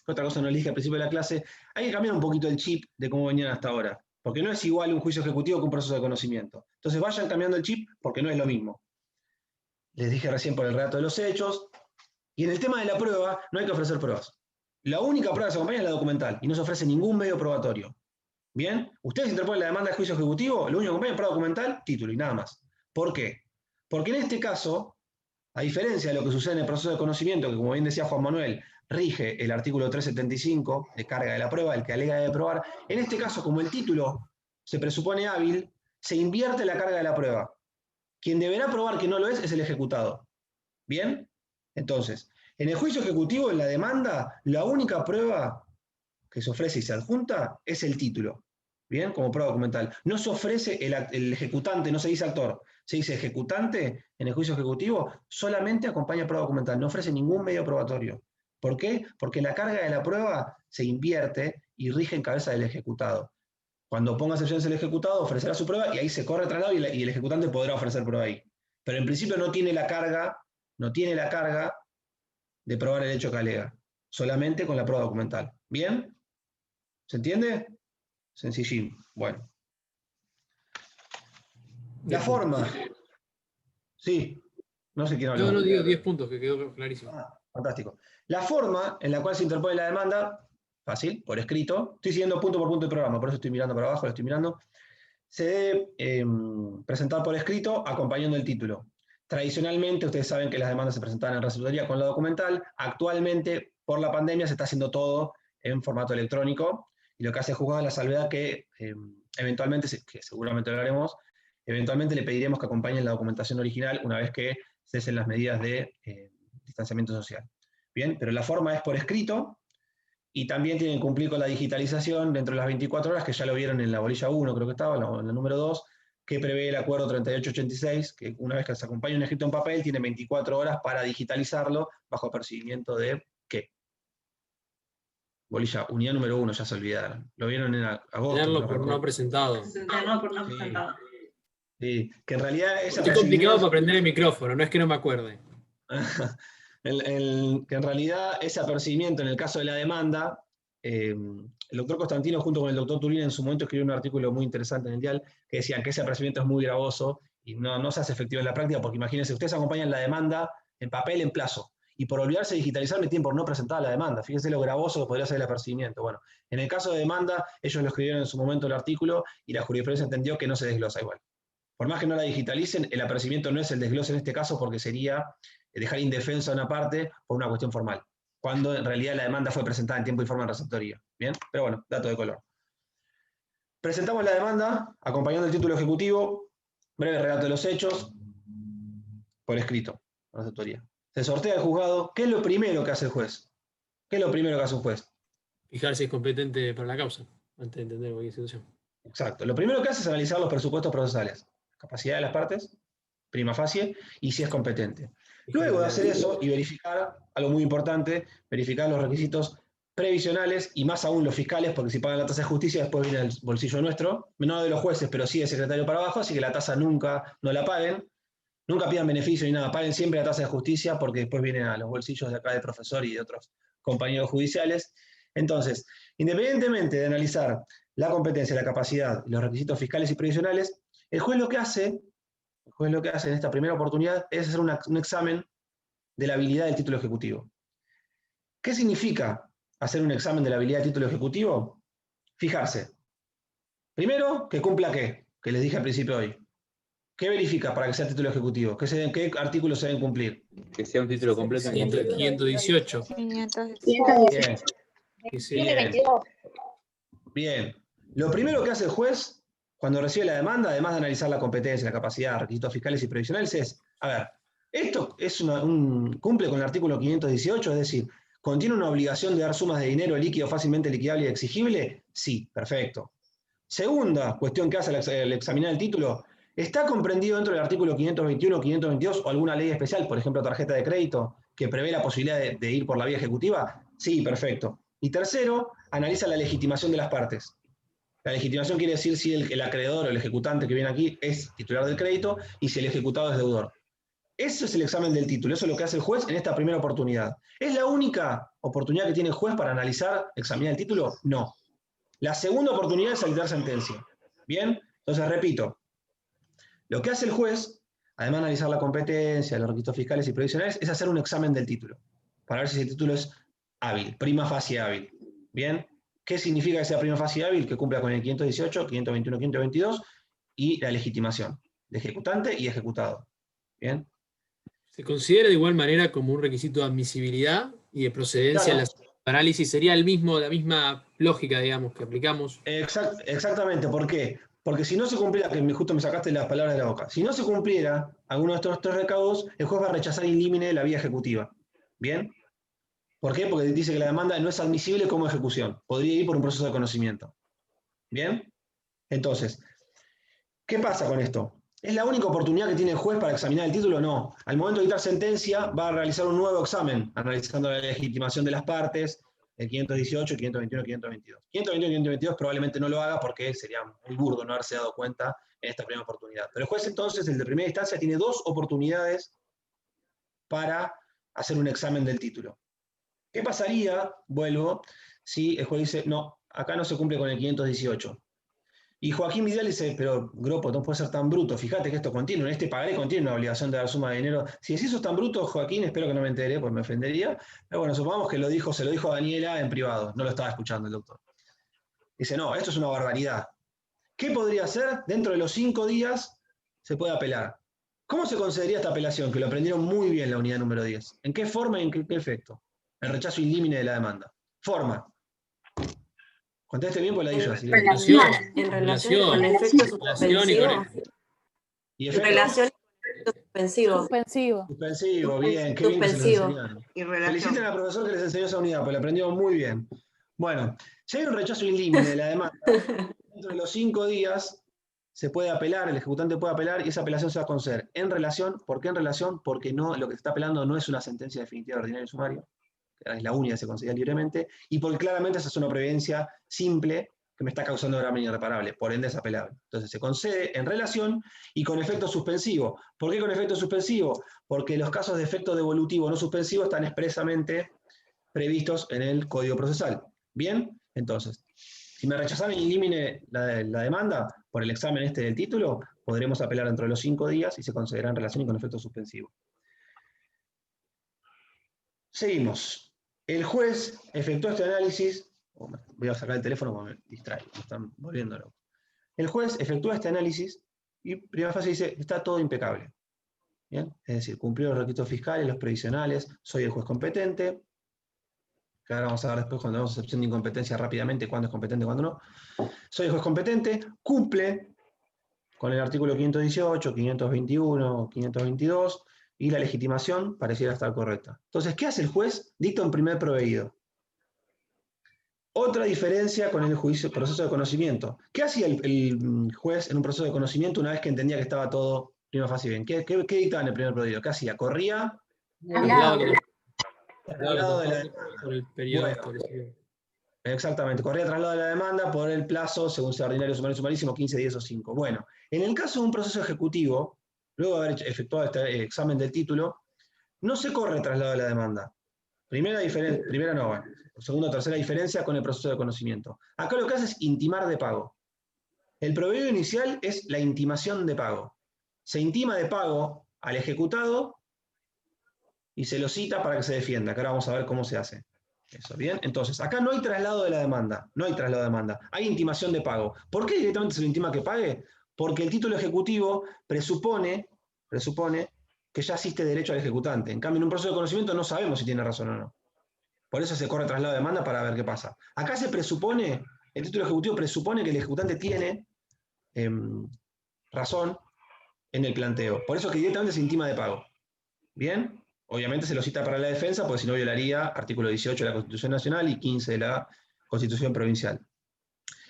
otra cosa no le dije al principio de la clase, hay que cambiar un poquito el chip de cómo venían hasta ahora. Porque no es igual un juicio ejecutivo que un proceso de conocimiento. Entonces vayan cambiando el chip porque no es lo mismo. Les dije recién por el relato de los hechos. Y en el tema de la prueba, no hay que ofrecer pruebas. La única prueba que se acompaña es la documental y no se ofrece ningún medio probatorio. ¿Bien? Ustedes interponen la demanda de juicio ejecutivo, lo único que acompaña es prueba documental, título y nada más. ¿Por qué? Porque en este caso, a diferencia de lo que sucede en el proceso de conocimiento, que como bien decía Juan Manuel, rige el artículo 375 de carga de la prueba, el que alega debe probar, en este caso, como el título se presupone hábil, se invierte la carga de la prueba. Quien deberá probar que no lo es el ejecutado. ¿Bien? Entonces, en el juicio ejecutivo, en la demanda, la única prueba que se ofrece y se adjunta es el título. ¿Bien? Como prueba documental. No se ofrece el ejecutante, no se dice actor, se dice ejecutante en el juicio ejecutivo, solamente acompaña prueba documental, no ofrece ningún medio probatorio. ¿Por qué? Porque la carga de la prueba se invierte y rige en cabeza del ejecutado. Cuando ponga excepciones el ejecutado, ofrecerá su prueba y ahí se corre traslado y el ejecutante podrá ofrecer prueba ahí. Pero en principio no tiene la carga de probar el hecho que alega, solamente con la prueba documental. ¿Bien? ¿Se entiende? Sencillín. Bueno. La forma. Sí. No sé quién habló. No, digo 10 puntos, que quedó clarísimo. Fantástico. La forma en la cual se interpone la demanda, fácil, por escrito. Estoy siguiendo punto por punto el programa, por eso estoy mirando para abajo, lo estoy mirando. Se debe presentar por escrito acompañando el título. Tradicionalmente, ustedes saben que las demandas se presentaban en receptoría con la documental. Actualmente, por la pandemia, se está haciendo todo en formato electrónico. Y lo que hace el juzgado es la salvedad que eventualmente, que seguramente lo haremos, eventualmente le pediremos que acompañen la documentación original una vez que cesen las medidas de distanciamiento social. Bien, pero la forma es por escrito y también tienen que cumplir con la digitalización dentro de las 24 horas, que ya lo vieron en la bolilla 1, creo que estaba, en la número 2, que prevé el acuerdo 3886, que una vez que se acompaña un escrito en papel, tiene 24 horas para digitalizarlo bajo apercibimiento de ¿qué? Bolilla, unidad número 1, ya se olvidaron. Lo vieron en agosto. Tenerlo no por recuerdo. no presentado. No, por no Sí. presentado. Sí, que en realidad esa Estoy complicado para prender el micrófono, no es que no me acuerde. que en realidad ese apercibimiento en el caso de la demanda, el doctor Constantino junto con el doctor Turín en su momento escribió un artículo muy interesante en el Dial que decían que ese apercibimiento es muy gravoso y no se hace efectivo en la práctica porque imagínense, ustedes acompañan la demanda en papel en plazo y por olvidarse de digitalizar me tienen por no presentar la demanda. Fíjense lo gravoso que podría ser el apercibimiento. Bueno, en el caso de demanda, ellos lo escribieron en su momento el artículo y la jurisprudencia entendió que no se desglosa igual. Por más que no la digitalicen, el apercibimiento no es el desglose en este caso porque sería dejar indefensa una parte por una cuestión formal, cuando en realidad la demanda fue presentada en tiempo y forma en receptoría. ¿Bien? Pero bueno, dato de color. Presentamos la demanda, acompañando el título ejecutivo, breve relato de los hechos, por escrito, en receptoría. Se sortea el juzgado. ¿Qué es lo primero que hace el juez? ¿Qué es lo primero que hace un juez? Fijar si es competente para la causa, antes de entender cualquier situación. Exacto. Lo primero que hace es analizar los presupuestos procesales, capacidad de las partes, prima facie, y si es competente. Luego de hacer eso y verificar, algo muy importante, verificar los requisitos previsionales y más aún los fiscales, porque si pagan la tasa de justicia después viene el bolsillo nuestro, no de los jueces, pero sí del secretario para abajo, así que la tasa nunca no la paguen, nunca pidan beneficio ni nada, paguen siempre la tasa de justicia porque después vienen a los bolsillos de acá del profesor y de otros compañeros judiciales. Entonces, independientemente de analizar la competencia, la capacidad y los requisitos fiscales y previsionales, el juez lo que hace en esta primera oportunidad es hacer un examen de la habilidad del título ejecutivo. ¿Qué significa hacer un examen de la habilidad del título ejecutivo? Fijarse. Primero, que cumpla qué, que les dije al principio hoy. ¿Qué verifica para que sea título ejecutivo? ¿Qué artículos se deben cumplir? Que sea un título completo. 518. 518. Bien. Bien. Lo primero que hace el juez cuando recibe la demanda, además de analizar la competencia, la capacidad, requisitos fiscales y previsionales, es, a ver, esto es cumple con el artículo 518, es decir, ¿contiene una obligación de dar sumas de dinero líquido fácilmente liquidable y exigible? Sí, perfecto. Segunda cuestión que hace al examinar el título, ¿está comprendido dentro del artículo 521, 522 o alguna ley especial, por ejemplo, tarjeta de crédito, que prevé la posibilidad de ir por la vía ejecutiva? Sí, perfecto. Y tercero, analiza la legitimación de las partes. La legitimación quiere decir si el acreedor o el ejecutante que viene aquí es titular del crédito y si el ejecutado es deudor. Eso es el examen del título, eso es lo que hace el juez en esta primera oportunidad. ¿Es la única oportunidad que tiene el juez para analizar, examinar el título? No. La segunda oportunidad es dictar sentencia. ¿Bien? Entonces, repito, lo que hace el juez, además de analizar la competencia, los requisitos fiscales y previsionales, es hacer un examen del título, para ver si ese título es hábil, prima facie hábil. ¿Bien? ¿Qué significa que sea prima facie hábil? Que cumpla con el 518, 521, 522 y la legitimación de ejecutante y ejecutado. ¿Bien? ¿Se considera de igual manera como un requisito de admisibilidad y de procedencia Claro. en la análisis? ¿Sería la misma lógica, digamos, que aplicamos? Exactamente, ¿por qué? Porque si no se cumpliera, que justo me sacaste las palabras de la boca, si no se cumpliera alguno de estos tres recaudos, el juez va a rechazar in limine la vía ejecutiva. ¿Bien? ¿Por qué? Porque dice que la demanda no es admisible como ejecución. Podría ir por un proceso de conocimiento. ¿Bien? Entonces, ¿qué pasa con esto? ¿Es la única oportunidad que tiene el juez para examinar el título? No. Al momento de dictar sentencia, va a realizar un nuevo examen, analizando la legitimación de las partes, el 518, 521, 522. 521 y 522 probablemente no lo haga porque sería muy burdo no haberse dado cuenta en esta primera oportunidad. Pero el juez entonces, el de primera instancia, tiene dos oportunidades para hacer un examen del título. ¿Qué pasaría, vuelvo, si el juez dice, no, acá no se cumple con el 518? Y Joaquín Vidal dice, pero Gropo, no puede ser tan bruto, fíjate que esto contiene, en este pagaré contiene una obligación de dar suma de dinero. Si decís eso tan bruto, Joaquín, espero que no me enteré, pues me ofendería. Pero bueno, supongamos que se lo dijo a Daniela en privado, no lo estaba escuchando el doctor. Dice, no, esto es una barbaridad. ¿Qué podría hacer? Dentro de los 5 días se puede apelar. ¿Cómo se concedería esta apelación? Que lo aprendieron muy bien la unidad número 10. ¿En qué forma y en qué efecto? El rechazo in limine de la demanda. Forma. Conteste bien por la isla. En relación con efecto suspensivo. ¿Y En efecto? relación con efecto suspensivo. Suspensivo, bien. Qué bien que se lo enseñaron. Feliciten al profesor que les enseñó esa unidad, porque la aprendió muy bien. Bueno, si hay un rechazo in limine de la demanda, dentro de los 5 días se puede apelar, el ejecutante puede apelar y esa apelación se va a conceder en relación. ¿Por qué en relación? Porque no, lo que se está apelando no es una sentencia definitiva de ordinario sumario, que es la única que se concedía libremente, y porque claramente esa es una providencia simple que me está causando gravamen irreparable, por ende es apelable. Entonces se concede en relación y con efecto suspensivo. ¿Por qué con efecto suspensivo? Porque los casos de efecto devolutivo no suspensivo están expresamente previstos en el Código Procesal. ¿Bien? Entonces, si me rechazaran in limine la demanda por el examen este del título, podremos apelar dentro de los 5 días y se concederá en relación y con efecto suspensivo. Seguimos. El juez efectuó este análisis. Voy a sacar el teléfono porque me distrae, me están volviendo loco. El juez efectúa este análisis y primera fase dice, está todo impecable. ¿Bien? Es decir, cumplió los requisitos fiscales, los previsionales, soy el juez competente. Que ahora vamos a ver después cuando damos excepción de incompetencia rápidamente, cuándo es competente y cuándo no. Soy el juez competente, cumple con el artículo 518, 521, 522, y la legitimación pareciera estar correcta. Entonces, ¿qué hace el juez? Dicta un primer proveído. Otra diferencia con el proceso de conocimiento. ¿Qué hacía el juez en un proceso de conocimiento una vez que entendía que estaba todo prima facie bien? ¿Qué dictaba en el primer proveído? ¿Qué hacía? ¿Corría? Traslado de la... Por el periodo Bueno, establecido. exactamente, corría traslado de la demanda por el plazo, según sea ordinario, sumario y sumarísimo, 15 días o 5. Bueno, en el caso de un proceso ejecutivo, luego de haber efectuado este examen del título, no se corre traslado de la demanda. Segunda o tercera diferencia con el proceso de conocimiento. Acá lo que hace es intimar de pago. El proveído inicial es la intimación de pago. Se intima de pago al ejecutado y se lo cita para que se defienda, que ahora vamos a ver cómo se hace. Eso, ¿bien? Entonces, acá no hay traslado de la demanda, hay intimación de pago. ¿Por qué directamente se lo intima que pague? Porque el título ejecutivo presupone que ya existe derecho al ejecutante. En cambio, en un proceso de conocimiento no sabemos si tiene razón o no. Por eso se corre traslado de demanda para ver qué pasa. Acá se presupone, el título ejecutivo presupone que el ejecutante tiene razón en el planteo. Por eso que directamente se intima de pago. ¿Bien? Obviamente se lo cita para la defensa, porque si no violaría artículo 18 de la Constitución Nacional y 15 de la Constitución Provincial.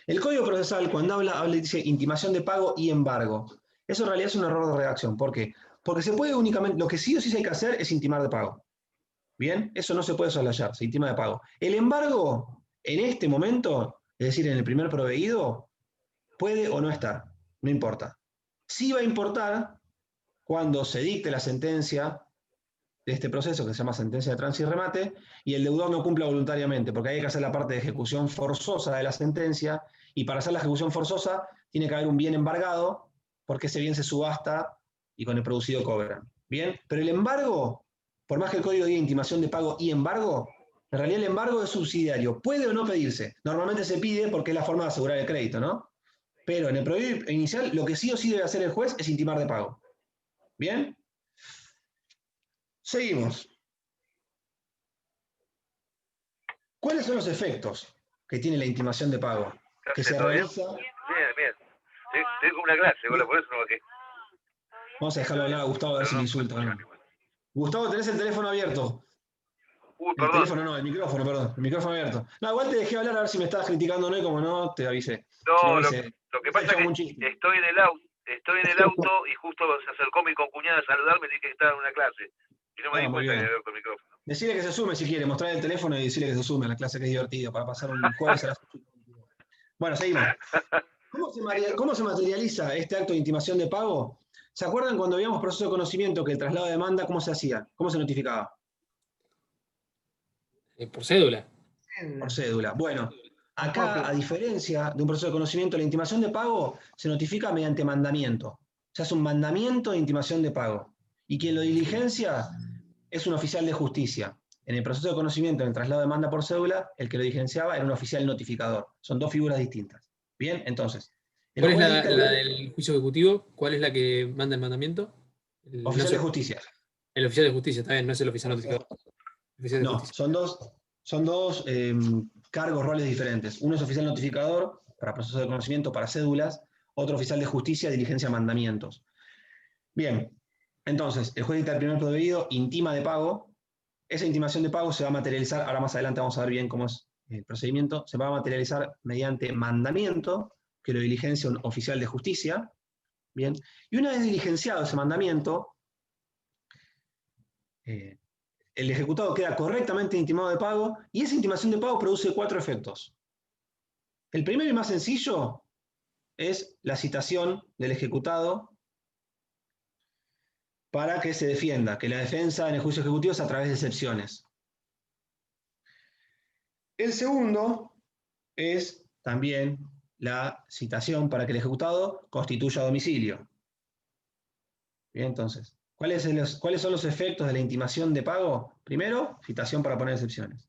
El Código Procesal, cuando habla dice intimación de pago y embargo. Eso en realidad es un error de redacción. ¿Por qué? Porque se puede únicamente, lo que sí o sí hay que hacer es intimar de pago. ¿Bien? Eso no se puede soslayar, se intima de pago. El embargo, en este momento, es decir, en el primer proveído, puede o no estar, no importa. Sí va a importar cuando se dicte la sentencia de este proceso, que se llama sentencia de tránsito y remate, y el deudor no cumpla voluntariamente, porque hay que hacer la parte de ejecución forzosa de la sentencia, y para hacer la ejecución forzosa tiene que haber un bien embargado, porque ese bien se subasta y con el producido cobran. ¿Bien? Pero el embargo, por más que el código diga intimación de pago y embargo, en realidad el embargo es subsidiario. Puede o no pedirse. Normalmente se pide porque es la forma de asegurar el crédito, ¿no? Pero en el proveído inicial, lo que sí o sí debe hacer el juez es intimar de pago. ¿Bien? Seguimos. ¿Cuáles son los efectos que tiene la intimación de pago? Que se realiza... Bien. Estoy con una clase, por eso no bajé. Vamos a dejarlo hablar a Gustavo a ver si le insulta. ¿No? Gustavo, tenés el teléfono abierto. El teléfono no, el micrófono, perdón. El micrófono abierto. No, igual te dejé hablar a ver si me estabas criticando o no, y como no, te avisé. No, lo que pasa es que estoy en el auto y justo se acercó mi concuñada a saludarme y dije que estaba en una clase. Y no me di cuenta que había abierto el micrófono. Decirle que se sume si quiere, mostrar el teléfono y decirle que se sume a la clase, que es divertido, para pasar un jueves a las 8. Bueno, seguimos. ¿Cómo se materializa este acto de intimación de pago? ¿Se acuerdan cuando veíamos proceso de conocimiento que el traslado de demanda, cómo se hacía? ¿Cómo se notificaba? Por cédula. Por cédula. Bueno, acá, a diferencia de un proceso de conocimiento, la intimación de pago se notifica mediante mandamiento. Se hace un mandamiento de intimación de pago. Y quien lo diligencia es un oficial de justicia. En el proceso de conocimiento, en el traslado de demanda por cédula, el que lo diligenciaba era un oficial notificador. Son dos figuras distintas. Bien, entonces. ¿Cuál es la del juicio ejecutivo? ¿Cuál es la que manda el mandamiento? Oficial de justicia. El oficial de justicia, está bien, no es el oficial notificador. No, son dos cargos, roles diferentes. Uno es oficial notificador para procesos de conocimiento, para cédulas. Otro oficial de justicia, diligencia mandamientos. Bien, entonces, el juez dicta el primer proveído, intima de pago. Esa intimación de pago se va a materializar, ahora más adelante vamos a ver bien cómo es el procedimiento, se va a materializar mediante mandamiento, que lo diligencia un oficial de justicia. Bien, y una vez diligenciado ese mandamiento, el ejecutado queda correctamente intimado de pago y esa intimación de pago produce 4 efectos. El primero y más sencillo es la citación del ejecutado para que se defienda, que la defensa en el juicio ejecutivo es a través de excepciones. El segundo es también la citación para que el ejecutado constituya domicilio. Bien, entonces, ¿cuáles son los efectos de la intimación de pago? Primero, citación para poner excepciones.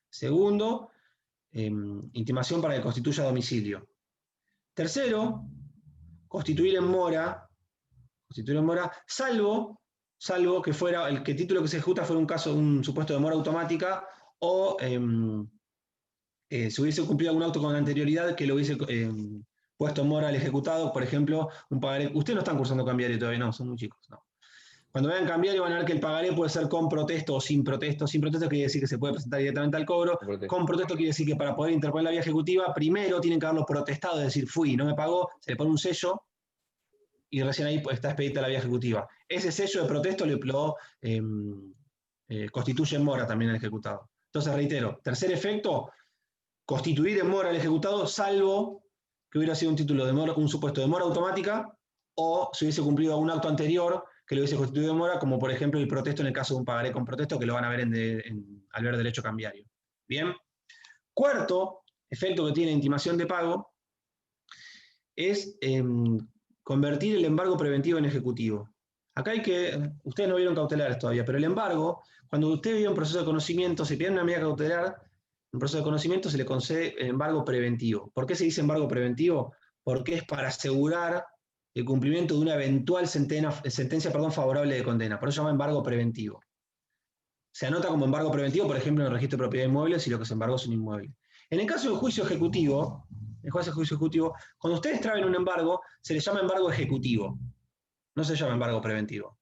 Segundo, intimación para que constituya domicilio. Tercero, constituir en mora, salvo que fuera el título que se ejecuta fuera un supuesto de mora automática o si hubiese cumplido algún auto con anterioridad que lo hubiese puesto en mora al ejecutado, por ejemplo, un pagaré. Ustedes no están cursando cambiario todavía, no, son muy chicos, no. Cuando vean cambiario van a ver que el pagaré puede ser con protesto o sin protesto. Sin protesto quiere decir que se puede presentar directamente al cobro. Con protesto quiere decir que para poder interponer la vía ejecutiva, primero tienen que haberlo protestado, es decir, fui, no me pagó, se le pone un sello y recién ahí está expedita la vía ejecutiva. Ese sello de protesto lo constituye en mora también al ejecutado. Entonces, reitero, tercer efecto, constituir en mora al ejecutado, salvo que hubiera sido un título de mora, un supuesto de mora automática, o si hubiese cumplido algún acto anterior que lo hubiese constituido en mora, como por ejemplo el protesto en el caso de un pagaré con protesto, que lo van a ver al ver derecho cambiario. Bien. Cuarto efecto que tiene intimación de pago es convertir el embargo preventivo en ejecutivo. Acá ustedes no vieron cautelares todavía, pero el embargo, cuando usted vive un proceso de conocimiento, se pide una medida cautelar, en proceso de conocimiento se le concede el embargo preventivo. ¿Por qué se dice embargo preventivo? Porque es para asegurar el cumplimiento de una eventual sentencia favorable de condena. Por eso se llama embargo preventivo. Se anota como embargo preventivo, por ejemplo, en el registro de propiedad inmueble, si lo que se embargó es un inmueble. En el caso del juicio ejecutivo, cuando ustedes traen un embargo, se le llama embargo ejecutivo. No se llama embargo preventivo.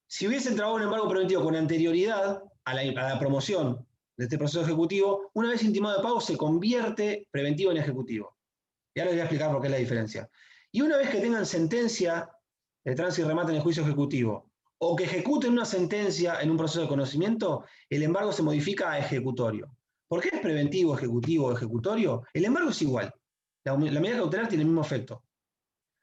Si hubiesen trabado un embargo preventivo con anterioridad a la promoción de este proceso ejecutivo, una vez intimado de pago se convierte preventivo en ejecutivo. Ya les voy a explicar por qué es la diferencia. Y una vez que tengan sentencia de tránsito y remate en el juicio ejecutivo, o que ejecuten una sentencia en un proceso de conocimiento, el embargo se modifica a ejecutorio. ¿Por qué es preventivo, ejecutivo o ejecutorio? El embargo es igual. La medida cautelar tiene el mismo efecto.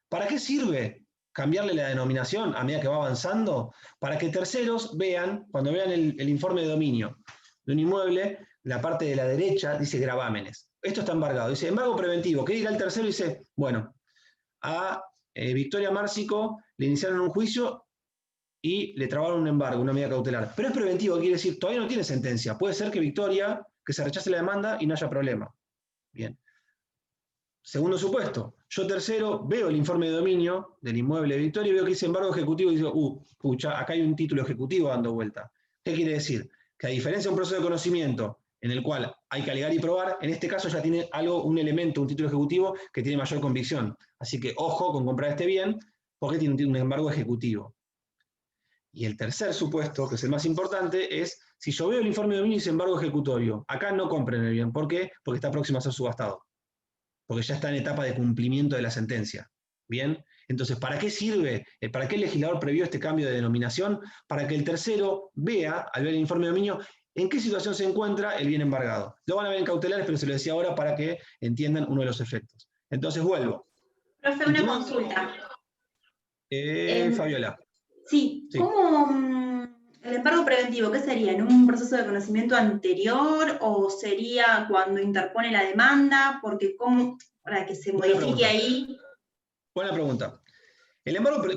¿Para qué sirve cambiarle la denominación a medida que va avanzando? Para que terceros vean, cuando vean el informe de dominio de un inmueble, la parte de la derecha dice gravámenes. Esto está embargado. Dice embargo preventivo. ¿Qué dirá el tercero? Dice, bueno, a Victoria Márcico le iniciaron un juicio y le trabaron un embargo, una medida cautelar. Pero es preventivo, quiere decir, todavía no tiene sentencia. Puede ser que Victoria, que se rechace la demanda y no haya problema. Bien. Segundo supuesto, yo tercero veo el informe de dominio del inmueble de Victoria y veo que dice embargo ejecutivo y digo, pucha, acá hay un título ejecutivo dando vuelta. ¿Qué quiere decir? Que a diferencia de un proceso de conocimiento en el cual hay que alegar y probar, en este caso ya tiene un elemento, un título ejecutivo que tiene mayor convicción. Así que ojo con comprar este bien, porque tiene un embargo ejecutivo. Y el tercer supuesto, que es el más importante, es si yo veo el informe de dominio y dice embargo ejecutorio, acá no compren el bien. ¿Por qué? Porque está próximo a ser subastado. Porque ya está en etapa de cumplimiento de la sentencia. ¿Bien? Entonces, ¿para qué sirve? ¿Para qué el legislador previó este cambio de denominación? Para que el tercero vea, al ver el informe de dominio, en qué situación se encuentra el bien embargado. Lo van a ver en cautelares, pero se lo decía ahora para que entiendan uno de los efectos. Entonces, vuelvo. Profe, una consulta. Fabiola. Sí, ¿cómo el embargo preventivo, qué sería? ¿En un proceso de conocimiento anterior o sería cuando interpone la demanda? Porque ¿cómo, para que se modifique ahí? Buena pregunta.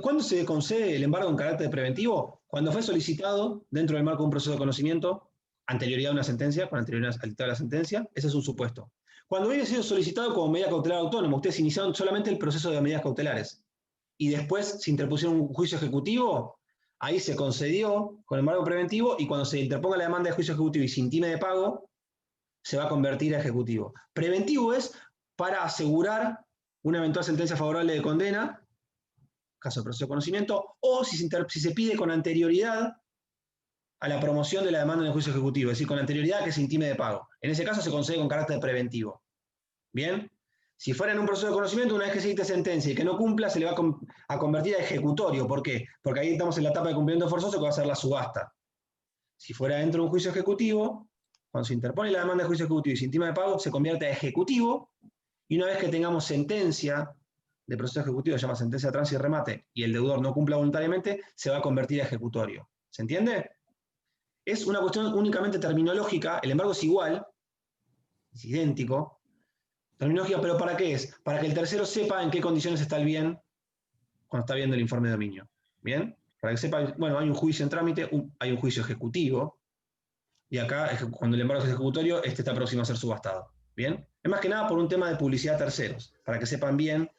¿Cuándo se concede el embargo en carácter preventivo? Cuando fue solicitado dentro del marco de un proceso de conocimiento, anterioridad a una sentencia, con anterioridad al dictado de la sentencia, ese es un supuesto. Cuando hubiera sido solicitado como medida cautelar autónoma, ustedes iniciaron solamente el proceso de medidas cautelares y después se interpusieron un juicio ejecutivo, ahí se concedió con embargo preventivo y cuando se interponga la demanda de juicio ejecutivo y se intime de pago, se va a convertir a ejecutivo. Preventivo es para asegurar una eventual sentencia favorable de condena, caso de proceso de conocimiento, o si se pide con anterioridad a la promoción de la demanda en el juicio ejecutivo, es decir, con anterioridad a que se intime de pago. En ese caso se concede con carácter preventivo. ¿Bien? Si fuera en un proceso de conocimiento, una vez que se dicte sentencia y que no cumpla, se le va a convertir a ejecutorio. ¿Por qué? Porque ahí estamos en la etapa de cumplimiento forzoso que va a ser la subasta. Si fuera dentro de un juicio ejecutivo, cuando se interpone la demanda de juicio ejecutivo y se intima de pago, se convierte a ejecutivo, y una vez que tengamos sentencia de proceso ejecutivo, se llama sentencia de tránsito y remate, y el deudor no cumpla voluntariamente, se va a convertir a ejecutorio. ¿Se entiende? Es una cuestión únicamente terminológica, el embargo es igual, es idéntico, terminológica, pero ¿para qué es? Para que el tercero sepa en qué condiciones está el bien cuando está viendo el informe de dominio. ¿Bien? Para que sepa, bueno, hay un juicio en trámite, hay un juicio ejecutivo, y acá, cuando el embargo es ejecutorio, este está próximo a ser subastado. ¿Bien? Es más que nada por un tema de publicidad a terceros, para que sepan bien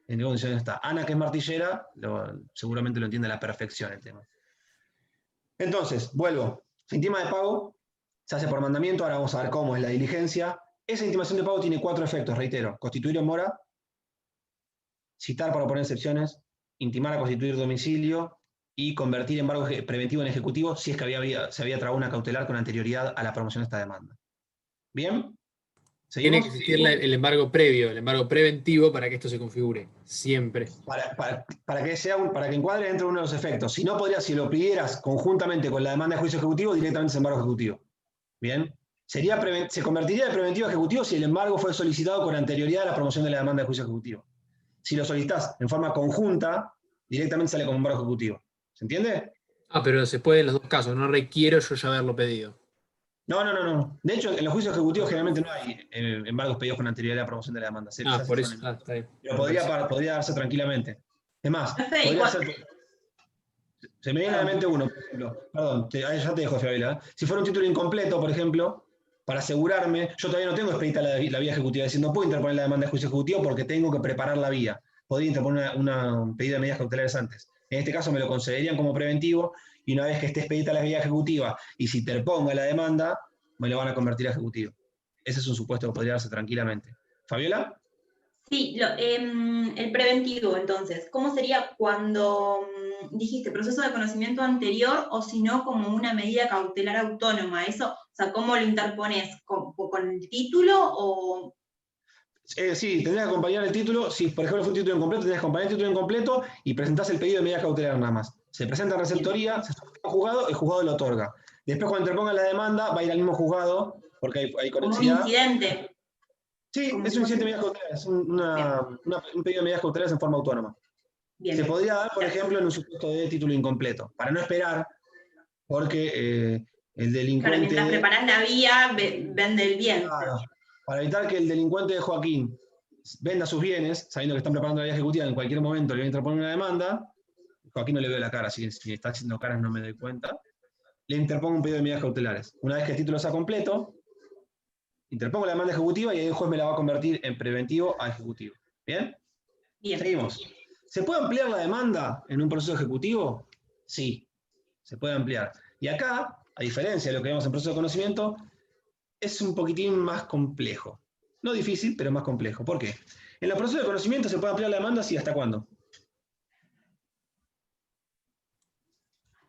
en qué condiciones está. Ana, que es martillera, seguramente lo entiende a la perfección el tema. Entonces, vuelvo. Se intima de pago, se hace por mandamiento, ahora vamos a ver cómo es la diligencia. Esa intimación de pago tiene 4 efectos, reitero. Constituir en mora, citar para oponer excepciones, intimar a constituir domicilio y convertir embargo preventivo en ejecutivo si es que se había trabado una cautelar con anterioridad a la promoción de esta demanda. ¿Bien? Tiene que existir el embargo previo, el embargo preventivo para que esto se configure, siempre. Para que encuadre dentro de uno de los efectos. Si no podrías, si lo pidieras conjuntamente con la demanda de juicio ejecutivo, directamente es embargo ejecutivo. ¿Bien? Se convertiría de preventivo a ejecutivo si el embargo fue solicitado con anterioridad a la promoción de la demanda de juicio ejecutivo. Si lo solicitas en forma conjunta, directamente sale como embargo ejecutivo. ¿Se entiende? Ah, pero se puede en los dos casos, no requiero yo ya haberlo pedido. No. De hecho, en los juicios ejecutivos generalmente no hay embargos pedidos con anterioridad a la promoción de la demanda. Por eso. Está bien. Pero podría darse tranquilamente. Es más, podría ser... Se me viene a la mente uno, por ejemplo. Perdón, ya te dejo, Fabiola. Si fuera un título incompleto, por ejemplo, para asegurarme, yo todavía no tengo expedita la vía ejecutiva, es decir, no puedo interponer la demanda de juicio ejecutivo porque tengo que preparar la vía. Podría interponer un pedido de medidas cautelares antes. En este caso me lo concederían como preventivo, y una vez que esté expedita la vía ejecutiva y si interponga la demanda, me lo van a convertir a ejecutivo. Ese es un supuesto que podría darse tranquilamente. ¿Fabiola? Sí, el preventivo, entonces, ¿cómo sería cuando dijiste proceso de conocimiento anterior o si no como una medida cautelar autónoma? Eso, o sea, ¿cómo lo interpones? ¿Con el título o...? Sí, tendrías que acompañar el título. Si, por ejemplo, fue un título incompleto, tendrías que acompañar el título incompleto y presentás el pedido de medida cautelar nada más. Se presenta en receptoría, se solicita al juzgado, el juzgado lo otorga. Después, cuando interponga la demanda, va a ir al mismo juzgado, porque hay conexidad. Como un incidente. Sí, es un incidente de medidas cautelares, un pedido de medidas cautelares en forma autónoma. Bien. Se podría dar, por ejemplo, en un supuesto de título incompleto, para no esperar, porque el delincuente... Claro, mientras preparás la vía, vende el bien. Claro, para evitar que el delincuente de Joaquín venda sus bienes, sabiendo que están preparando la vía ejecutiva, en cualquier momento le van a interponer una demanda, Joaquín no le veo la cara, así que si está haciendo caras no me doy cuenta, le interpongo un pedido de medidas cautelares. Una vez que el título sea completo, interpongo la demanda ejecutiva y ahí el juez me la va a convertir en preventivo a ejecutivo. ¿Bien? Bien. Seguimos. ¿Se puede ampliar la demanda en un proceso ejecutivo? Sí, se puede ampliar. Y acá, a diferencia de lo que vemos en proceso de conocimiento, es un poquitín más complejo. No difícil, pero más complejo. ¿Por qué? En los procesos de conocimiento se puede ampliar la demanda, sí, ¿hasta cuándo?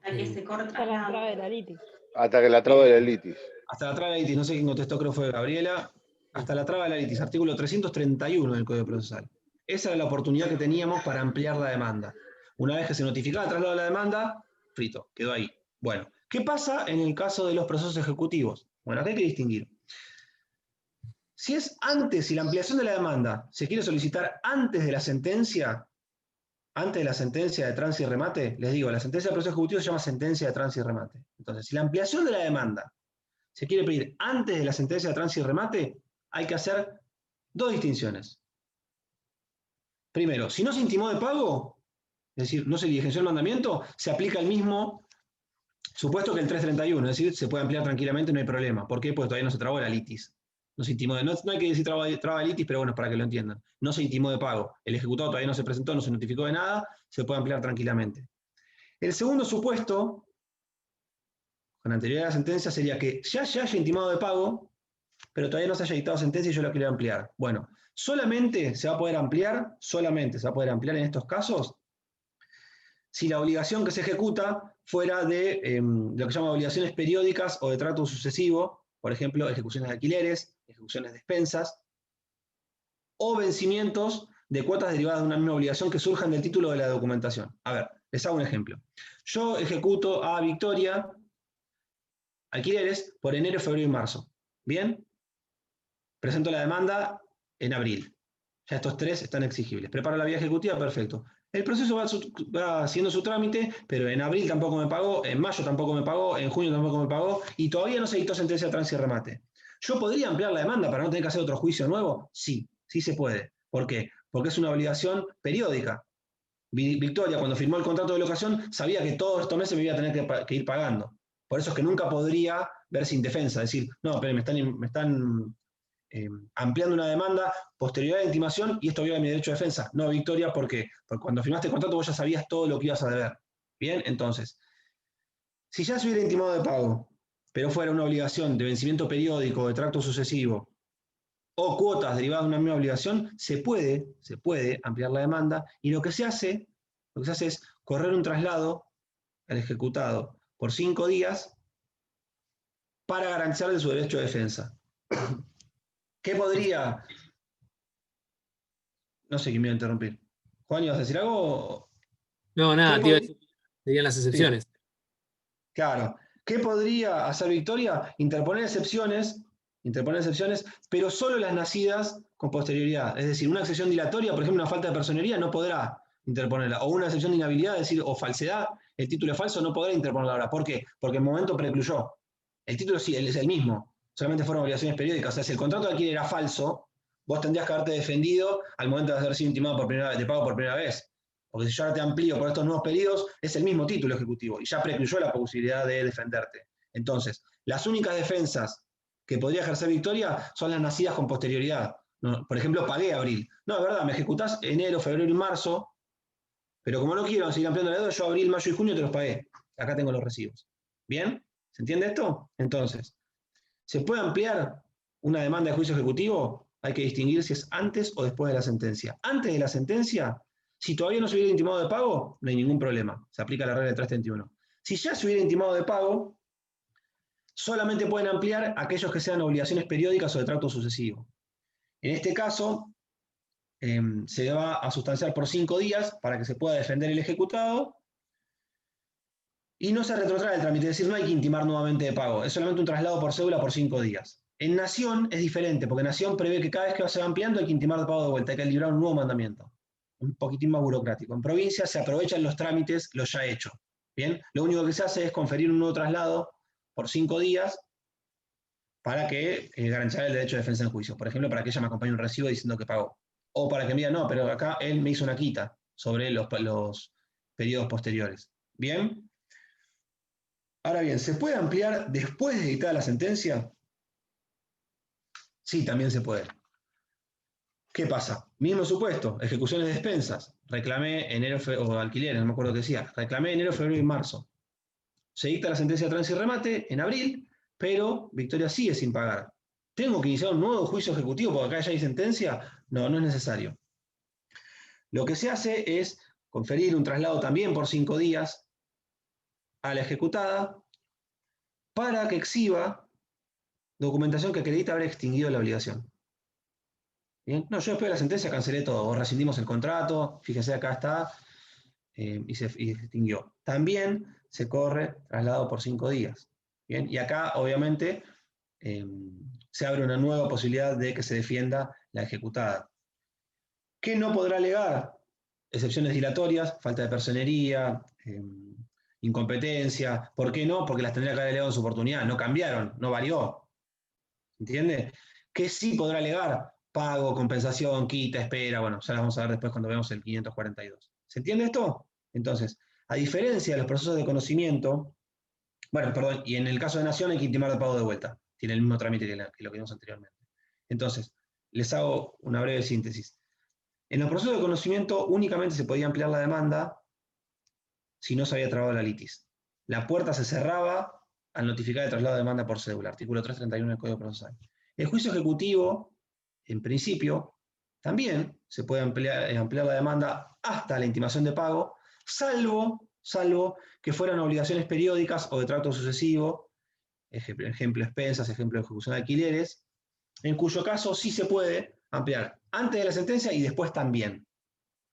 Hasta que se corta Hasta la traba de la litis. Hasta que la traba de la litis. Hasta la traba de la litis, no sé quién contestó, creo que fue Gabriela. Hasta la traba de la litis, artículo 331 del Código Procesal. Esa era la oportunidad que teníamos para ampliar la demanda. Una vez que se notificaba el traslado de la demanda, frito, quedó ahí. Bueno, ¿qué pasa en el caso de los procesos ejecutivos? Bueno, acá hay que distinguir. Si es antes, si la ampliación de la demanda se quiere solicitar antes de la sentencia de tránsito y remate, les digo, la sentencia de proceso ejecutivo se llama sentencia de tránsito y remate. Entonces, si la ampliación de la demanda se quiere pedir antes de la sentencia de tránsito y remate, hay que hacer dos distinciones. Primero, si no se intimó de pago, es decir, no se diligenció el mandamiento, se aplica el mismo supuesto que el 331, es decir, se puede ampliar tranquilamente, no hay problema. ¿Por qué? Porque todavía no se trabó la litis. No se intimó no hay que decir traba de litis, pero bueno, para que lo entiendan. No se intimó de pago. El ejecutado todavía no se presentó, no se notificó de nada, se puede ampliar tranquilamente. El segundo supuesto, con anterioridad a la sentencia, sería que ya se haya intimado de pago, pero todavía no se haya dictado sentencia y yo la quiero ampliar. Bueno, solamente se va a poder ampliar en estos casos si la obligación que se ejecuta fuera de lo que se llama obligaciones periódicas o de trato sucesivo, por ejemplo, ejecuciones de alquileres, ejecuciones de expensas, o vencimientos de cuotas derivadas de una misma obligación que surjan del título de la documentación. A ver, les hago un ejemplo. Yo ejecuto a Victoria alquileres por enero, febrero y marzo. ¿Bien? Presento la demanda en abril. Ya estos 3 están exigibles. Preparo la vía ejecutiva, perfecto. El proceso va haciendo su trámite, pero en abril tampoco me pagó, en mayo tampoco me pagó, en junio tampoco me pagó, y todavía no se dictó sentencia de tránsito y remate. ¿Yo podría ampliar la demanda para no tener que hacer otro juicio nuevo? Sí, sí se puede. ¿Por qué? Porque es una obligación periódica. Victoria, cuando firmó el contrato de locación, sabía que todos estos meses me iba a tener que ir pagando. Por eso es que nunca podría verse indefensa, decir, no, pero me están ampliando una demanda posterior a la intimación y esto viola mi derecho de defensa. No, Victoria, ¿por qué? Porque cuando firmaste el contrato vos ya sabías todo lo que ibas a deber. Bien, entonces, si ya se hubiera intimado de pago, pero fuera una obligación de vencimiento periódico, de tracto sucesivo, o cuotas derivadas de una misma obligación, se puede ampliar la demanda, y lo que se hace es correr un traslado al ejecutado por 5 días para garantizarle su derecho de defensa. ¿Qué podría? No sé quién me iba a interrumpir. Juan, ¿ibas a decir algo? No, nada, tío, serían las excepciones. Sí. Claro. ¿Qué podría hacer Victoria? Interponer excepciones, pero solo las nacidas con posterioridad. Es decir, una excepción dilatoria, por ejemplo, una falta de personería, no podrá interponerla. O una excepción de inhabilidad, es decir, o falsedad, el título es falso, no podrá interponerla ahora. ¿Por qué? Porque el momento precluyó. El título sí, es el mismo. Solamente fueron obligaciones periódicas. O sea, si el contrato de alquiler era falso, vos tendrías que haberte defendido al momento de haber sido intimado de pago por primera vez. Porque si yo ahora te amplío por estos nuevos periodos, es el mismo título ejecutivo y ya precluyó la posibilidad de defenderte. Entonces, las únicas defensas que podría ejercer Victoria son las nacidas con posterioridad. No, por ejemplo, pagué abril. No, es verdad, me ejecutás enero, febrero y marzo, pero como no quiero seguir ampliando la deuda, yo abril, mayo y junio te los pagué. Acá tengo los recibos. ¿Bien? ¿Se entiende esto? Entonces, ¿se puede ampliar una demanda de juicio ejecutivo? Hay que distinguir si es antes o después de la sentencia. Antes de la sentencia, si todavía no se hubiera intimado de pago, no hay ningún problema. Se aplica la regla de 331. Si ya se hubiera intimado de pago, solamente pueden ampliar aquellos que sean obligaciones periódicas o de tracto sucesivo. En este caso, se va a sustanciar por 5 días para que se pueda defender el ejecutado y no se retrotrae el trámite, es decir, no hay que intimar nuevamente de pago, es solamente un traslado por cédula por 5 días. En Nación es diferente, porque Nación prevé que cada vez que se va ampliando hay que intimar de pago de vuelta, hay que librar un nuevo mandamiento. Un poquitín más burocrático. En provincia se aprovechan los trámites, los ya hechos. ¿Bien? Lo único que se hace es conferir un nuevo traslado por 5 días para que garantizar el derecho de defensa en juicio. Por ejemplo, para que ella me acompañe un recibo diciendo que pagó. O para que me diga, no, pero acá él me hizo una quita sobre los periodos posteriores. ¿Bien? Ahora bien, ¿se puede ampliar después de dictada la sentencia? Sí, también se puede. ¿Qué pasa? Mismo supuesto, ejecuciones de despensas. Reclamé enero o alquileres, no me acuerdo qué decía. Reclamé enero, febrero y marzo. Se dicta la sentencia de tránsito y remate en abril, pero Victoria sigue sin pagar. ¿Tengo que iniciar un nuevo juicio ejecutivo porque acá ya hay sentencia? No, no es necesario. Lo que se hace es conferir un traslado también por 5 días a la ejecutada para que exhiba documentación que acredita haber extinguido la obligación. ¿Bien? No, yo después de la sentencia cancelé todo, o rescindimos el contrato, fíjese acá está, y se extinguió. También se corre traslado por 5 días. ¿Bien? Y acá, obviamente, se abre una nueva posibilidad de que se defienda la ejecutada. ¿Qué no podrá alegar? Excepciones dilatorias, falta de personería, incompetencia. ¿Por qué no? Porque las tendría que haber alegado en su oportunidad, no cambiaron, no varió. ¿Entiende? ¿Qué sí podrá alegar? Pago, compensación, quita, espera, bueno, ya las vamos a ver después cuando veamos el 542. ¿Se entiende esto? Entonces, a diferencia de los procesos de conocimiento, bueno, perdón, y en el caso de Nación hay que intimar de pago de vuelta, tiene el mismo trámite que lo que vimos anteriormente. Entonces, les hago una breve síntesis. En los procesos de conocimiento únicamente se podía ampliar la demanda si no se había trabado la litis. La puerta se cerraba al notificar el traslado de demanda por cédula, artículo 331 del Código Procesal. El juicio ejecutivo, en principio, también se puede ampliar la demanda hasta la intimación de pago, salvo que fueran obligaciones periódicas o de tracto sucesivo, ejemplo expensas, ejemplo de ejecución de alquileres, en cuyo caso sí se puede ampliar antes de la sentencia y después también,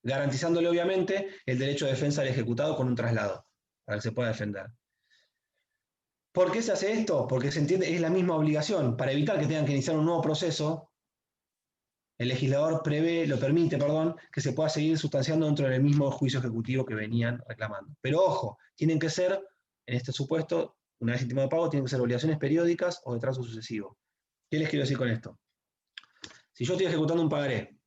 garantizándole obviamente el derecho de defensa del ejecutado con un traslado, para que se pueda defender. ¿Por qué se hace esto? Porque se entiende, es la misma obligación. Para evitar que tengan que iniciar un nuevo proceso, el legislador permite, que se pueda seguir sustanciando dentro del mismo juicio ejecutivo que venían reclamando. Pero ojo, tienen que ser, en este supuesto, una vez intimado de pago, tienen que ser obligaciones periódicas o de trazo sucesivo. ¿Qué les quiero decir con esto? Si yo estoy ejecutando un pagaré,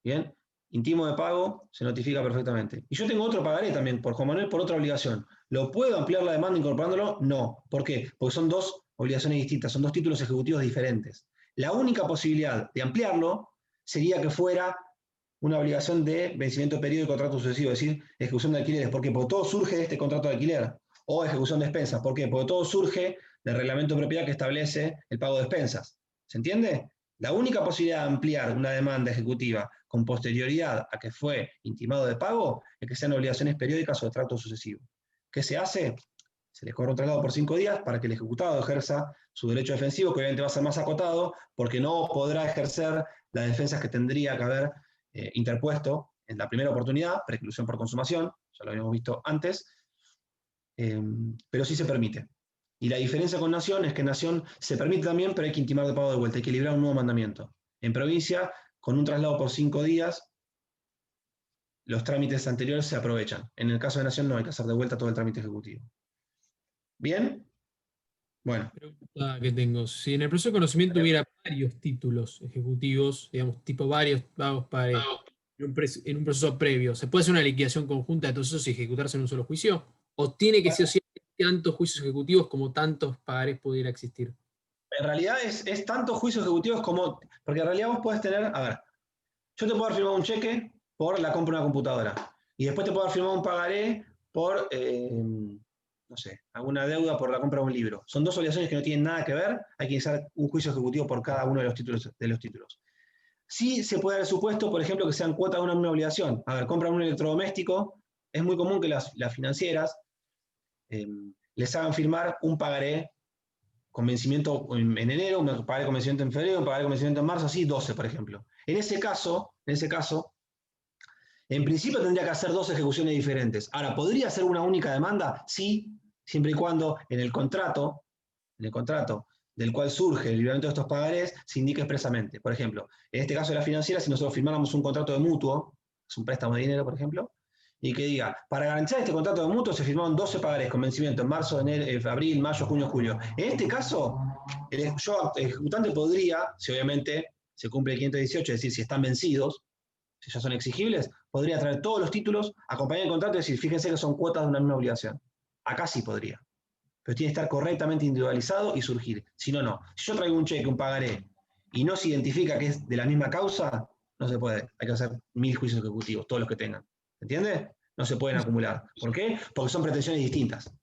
¿bien? Intimo de pago, se notifica perfectamente. Y yo tengo otro pagaré también, por Juan Manuel, por otra obligación. ¿Lo puedo ampliar la demanda incorporándolo? No. ¿Por qué? Porque son dos obligaciones distintas, son dos títulos ejecutivos diferentes. La única posibilidad de ampliarlo sería que fuera una obligación de vencimiento periódico de contrato sucesivo, es decir, ejecución de alquileres. ¿Por qué? Porque todo surge de este contrato de alquiler. O ejecución de expensas. ¿Por qué? Porque todo surge del reglamento de propiedad que establece el pago de expensas. ¿Se entiende? La única posibilidad de ampliar una demanda ejecutiva con posterioridad a que fue intimado de pago es que sean obligaciones periódicas o de trato sucesivo. ¿Qué se hace? Se le cobra un traslado por 5 días para que el ejecutado ejerza su derecho defensivo, que obviamente va a ser más acotado, porque no podrá ejercer las defensas que tendría que haber interpuesto en la primera oportunidad, preclusión por consumación, ya lo habíamos visto antes, pero sí se permite. Y la diferencia con Nación es que en Nación se permite también, pero hay que intimar de pago de vuelta, hay que librar un nuevo mandamiento. En provincia, con un traslado por 5 días, los trámites anteriores se aprovechan. En el caso de Nación no, hay que hacer de vuelta todo el trámite ejecutivo. ¿Bien? Bueno. Pregunta que tengo. Si en el proceso de conocimiento hubiera varios títulos ejecutivos, digamos, tipo varios pagos para en un proceso previo, ¿se puede hacer una liquidación conjunta de todos esos y ejecutarse en un solo juicio? ¿O tiene que ser tantos juicios ejecutivos como tantos pagarés pudiera existir? En realidad es tantos juicios ejecutivos como... Porque en realidad vos podés tener... A ver, yo te puedo dar firmado un cheque por la compra de una computadora. Y después te puedo dar firmado un pagaré por... no sé, alguna deuda por la compra de un libro. Son dos obligaciones que no tienen nada que ver, hay que iniciar un juicio ejecutivo por cada uno de los títulos. Sí se puede dar el supuesto, por ejemplo, que sean cuotas de una misma obligación. A ver, compran un electrodoméstico, es muy común que las financieras les hagan firmar un pagaré con vencimiento en enero, un pagaré con vencimiento en febrero, un pagaré con vencimiento en marzo, así 12, por ejemplo. En ese caso, en principio tendría que hacer dos ejecuciones diferentes. Ahora, ¿podría ser una única demanda? Sí, siempre y cuando en el contrato del cual surge el libramiento de estos pagarés se indique expresamente. Por ejemplo, en este caso de la financiera, si nosotros firmáramos un contrato de mutuo, es un préstamo de dinero, por ejemplo, y que diga, para garantizar este contrato de mutuo se firmaron 12 pagarés con vencimiento en marzo, enero, abril, mayo, junio, julio. En este caso, el ejecutante podría, si obviamente se cumple el 518, es decir, si están vencidos, si ya son exigibles, podría traer todos los títulos, acompañar el contrato y decir, fíjense que son cuotas de una misma obligación. Acá sí podría. Pero tiene que estar correctamente individualizado y surgir. Si no, no. Si yo traigo un cheque, un pagaré, y no se identifica que es de la misma causa, no se puede. Hay que hacer 1000 juicios ejecutivos, todos los que tengan. ¿Entiende? No se pueden acumular. ¿Por qué? Porque son pretensiones distintas.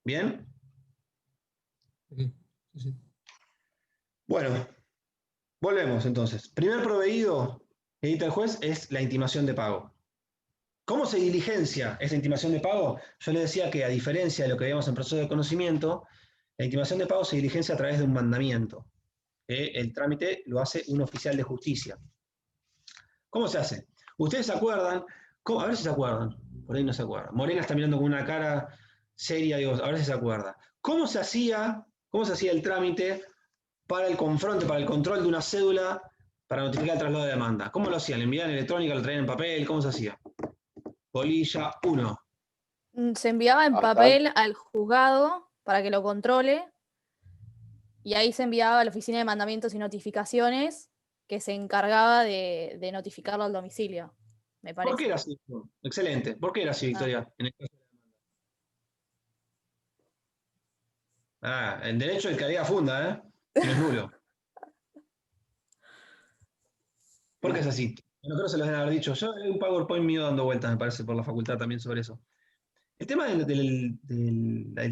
¿Bien? Sí. Bueno, volvemos entonces. Primer proveído que edita el juez es la intimación de pago. ¿Cómo se diligencia esa intimación de pago? Yo le decía que a diferencia de lo que veíamos en proceso de conocimiento, la intimación de pago se diligencia a través de un mandamiento. El trámite lo hace un oficial de justicia. ¿Cómo se hace? ¿Ustedes se acuerdan? A ver si se acuerdan. Por ahí no se acuerdan. Morena está mirando con una cara seria, digo, a ver si se acuerda. ¿Cómo se hacía el trámite para el confronte, para el control de una cédula para notificar el traslado de demanda? ¿Cómo lo hacían? ¿Le enviaban electrónica, lo traían en papel? ¿Cómo se hacía? Polilla 1. Se enviaba en papel al juzgado para que lo controle y ahí se enviaba a la oficina de mandamientos y notificaciones que se encargaba de notificarlo al domicilio, me parece. ¿Por qué era así? Excelente. ¿Por qué era así, Victoria? En el caso de la demanda. En derecho el que haría funda, ¿eh? Es nulo. ¿Por qué es así? No creo que se los deben haber dicho. Yo hay un PowerPoint mío dando vueltas, me parece, por la facultad también sobre eso. El tema del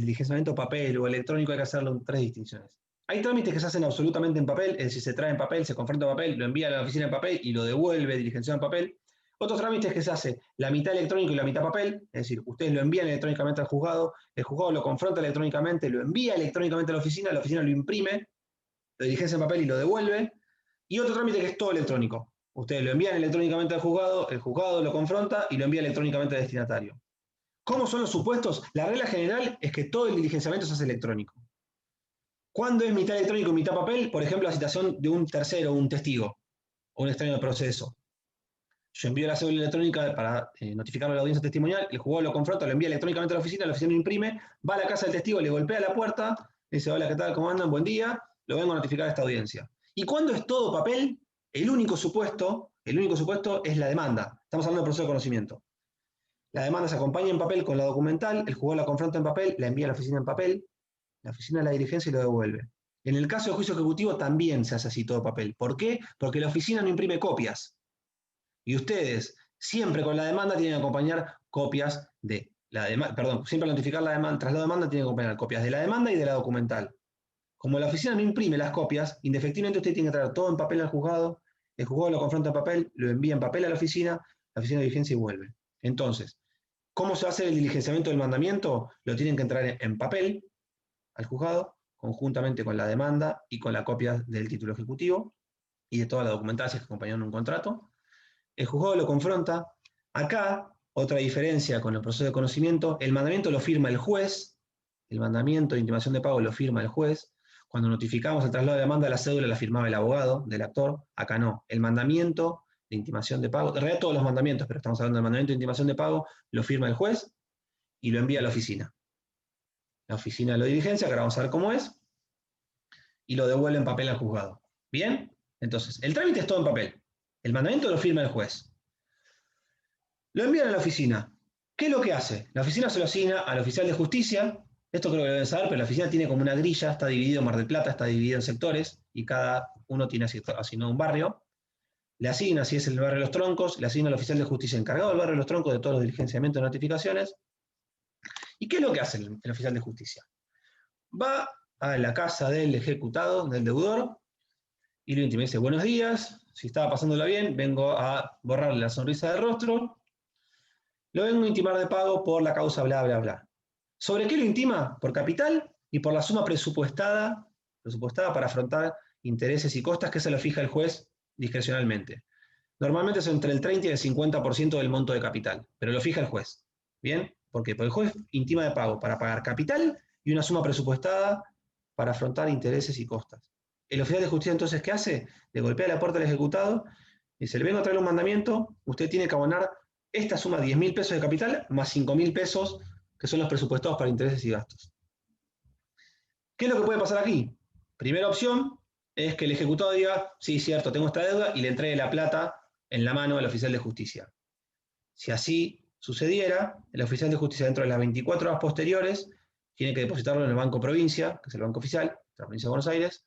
diligenciamiento papel o electrónico hay que hacerlo en 3 distinciones. Hay trámites que se hacen absolutamente en papel, es decir, se trae en papel, se confronta en papel, lo envía a la oficina en papel y lo devuelve diligenciado en papel. Otros trámites que se hace la mitad electrónico y la mitad papel, es decir, ustedes lo envían electrónicamente al juzgado, el juzgado lo confronta electrónicamente, lo envía electrónicamente a la oficina lo imprime, lo diligencia en papel y lo devuelve. Y otro trámite que es todo electrónico. Ustedes lo envían electrónicamente al juzgado, el juzgado lo confronta y lo envía electrónicamente al destinatario. ¿Cómo son los supuestos? La regla general es que todo el diligenciamiento se hace electrónico. ¿Cuándo es mitad electrónico y mitad papel? Por ejemplo, la citación de un tercero, un testigo, o un extraño del proceso. Yo envío la cédula electrónica para notificarle a la audiencia testimonial, el juzgado lo confronta, lo envía electrónicamente a la oficina lo imprime, va a la casa del testigo, le golpea la puerta, le dice, hola, ¿qué tal? ¿Cómo andan? Buen día, lo vengo a notificar a esta audiencia. ¿Y cuándo es todo papel? El único supuesto es la demanda. Estamos hablando del proceso de conocimiento. La demanda se acompaña en papel con la documental, el juzgado la confronta en papel, la envía a la oficina en papel, la oficina la diligencia y lo devuelve. En el caso de juicio ejecutivo también se hace así todo papel. ¿Por qué? Porque la oficina no imprime copias. Y ustedes, siempre con la demanda, tienen que acompañar copias de la demanda, perdón, siempre al notificar la demanda, tras la demanda, tienen que acompañar copias de la demanda y de la documental. Como la oficina no imprime las copias, indefectiblemente usted tiene que traer todo en papel al juzgado, el juzgado lo confronta en papel, lo envía en papel a la oficina de diligencia y vuelve. Entonces, ¿cómo se hace el diligenciamiento del mandamiento? Lo tienen que entrar en papel al juzgado, conjuntamente con la demanda y con la copia del título ejecutivo y de toda la documentación que acompañaron un contrato. El juzgado lo confronta. Acá, otra diferencia con el proceso de conocimiento, el mandamiento lo firma el juez, el mandamiento de intimación de pago lo firma el juez. Cuando notificamos el traslado de demanda, la cédula la firmaba el abogado del actor. Acá no. El mandamiento de intimación de pago, en realidad todos los mandamientos, pero estamos hablando del mandamiento de intimación de pago, lo firma el juez y lo envía a la oficina. La oficina lo diligencia, que ahora vamos a ver cómo es, y lo devuelve en papel al juzgado. ¿Bien? Entonces, el trámite es todo en papel. El mandamiento lo firma el juez. Lo envían a la oficina. ¿Qué es lo que hace? La oficina se lo asigna al oficial de justicia. Esto creo que lo deben saber, pero la oficina tiene como una grilla, está dividido en Mar del Plata, está dividido en sectores, y cada uno tiene asignado un barrio. Le asigna, si es el barrio de Los Troncos, le asigna al oficial de justicia encargado del barrio de Los Troncos de todos los diligenciamientos de notificaciones. ¿Y qué es lo que hace el oficial de justicia? Va a la casa del ejecutado, del deudor, y lo intima y dice, buenos días, si estaba pasándola bien, vengo a borrarle la sonrisa del rostro, lo vengo a intimar de pago por la causa bla, bla, bla. ¿Sobre qué lo intima? Por capital y por la suma presupuestada para afrontar intereses y costas, que se lo fija el juez discrecionalmente. Normalmente es entre el 30 y el 50% del monto de capital, pero lo fija el juez. ¿Bien? ¿Por qué? Porque el juez intima de pago para pagar capital y una suma presupuestada para afrontar intereses y costas. El oficial de justicia entonces, ¿qué hace? Le golpea la puerta al ejecutado y dice, le vengo a traer un mandamiento, usted tiene que abonar esta suma, 10.000 pesos de capital, más 5.000 pesos, que son los presupuestados para intereses y gastos. ¿Qué es lo que puede pasar aquí? Primera opción es que el ejecutado diga, sí, cierto, tengo esta deuda, y le entregue la plata en la mano al oficial de justicia. Si así sucediera, el oficial de justicia dentro de las 24 horas posteriores tiene que depositarlo en el Banco Provincia, que es el banco oficial de la provincia de Buenos Aires,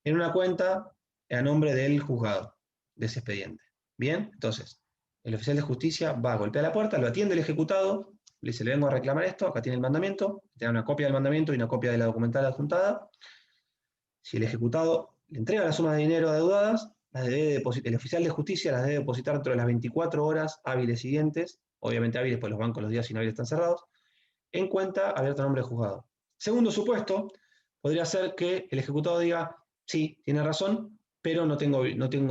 en una cuenta a nombre del juzgado de ese expediente. Bien, entonces, el oficial de justicia va a golpear la puerta, lo atiende el ejecutado, le dice, le vengo a reclamar esto, acá tiene el mandamiento, tiene una copia del mandamiento y una copia de la documental adjuntada. Si el ejecutado le entrega la suma de dinero adeudadas, el oficial de justicia las debe depositar dentro de las 24 horas hábiles siguientes, obviamente hábiles, pues los bancos los días inhábiles están cerrados, en cuenta abierta a nombre del juzgado. Segundo supuesto, podría ser que el ejecutado diga, sí, tiene razón, pero no tengo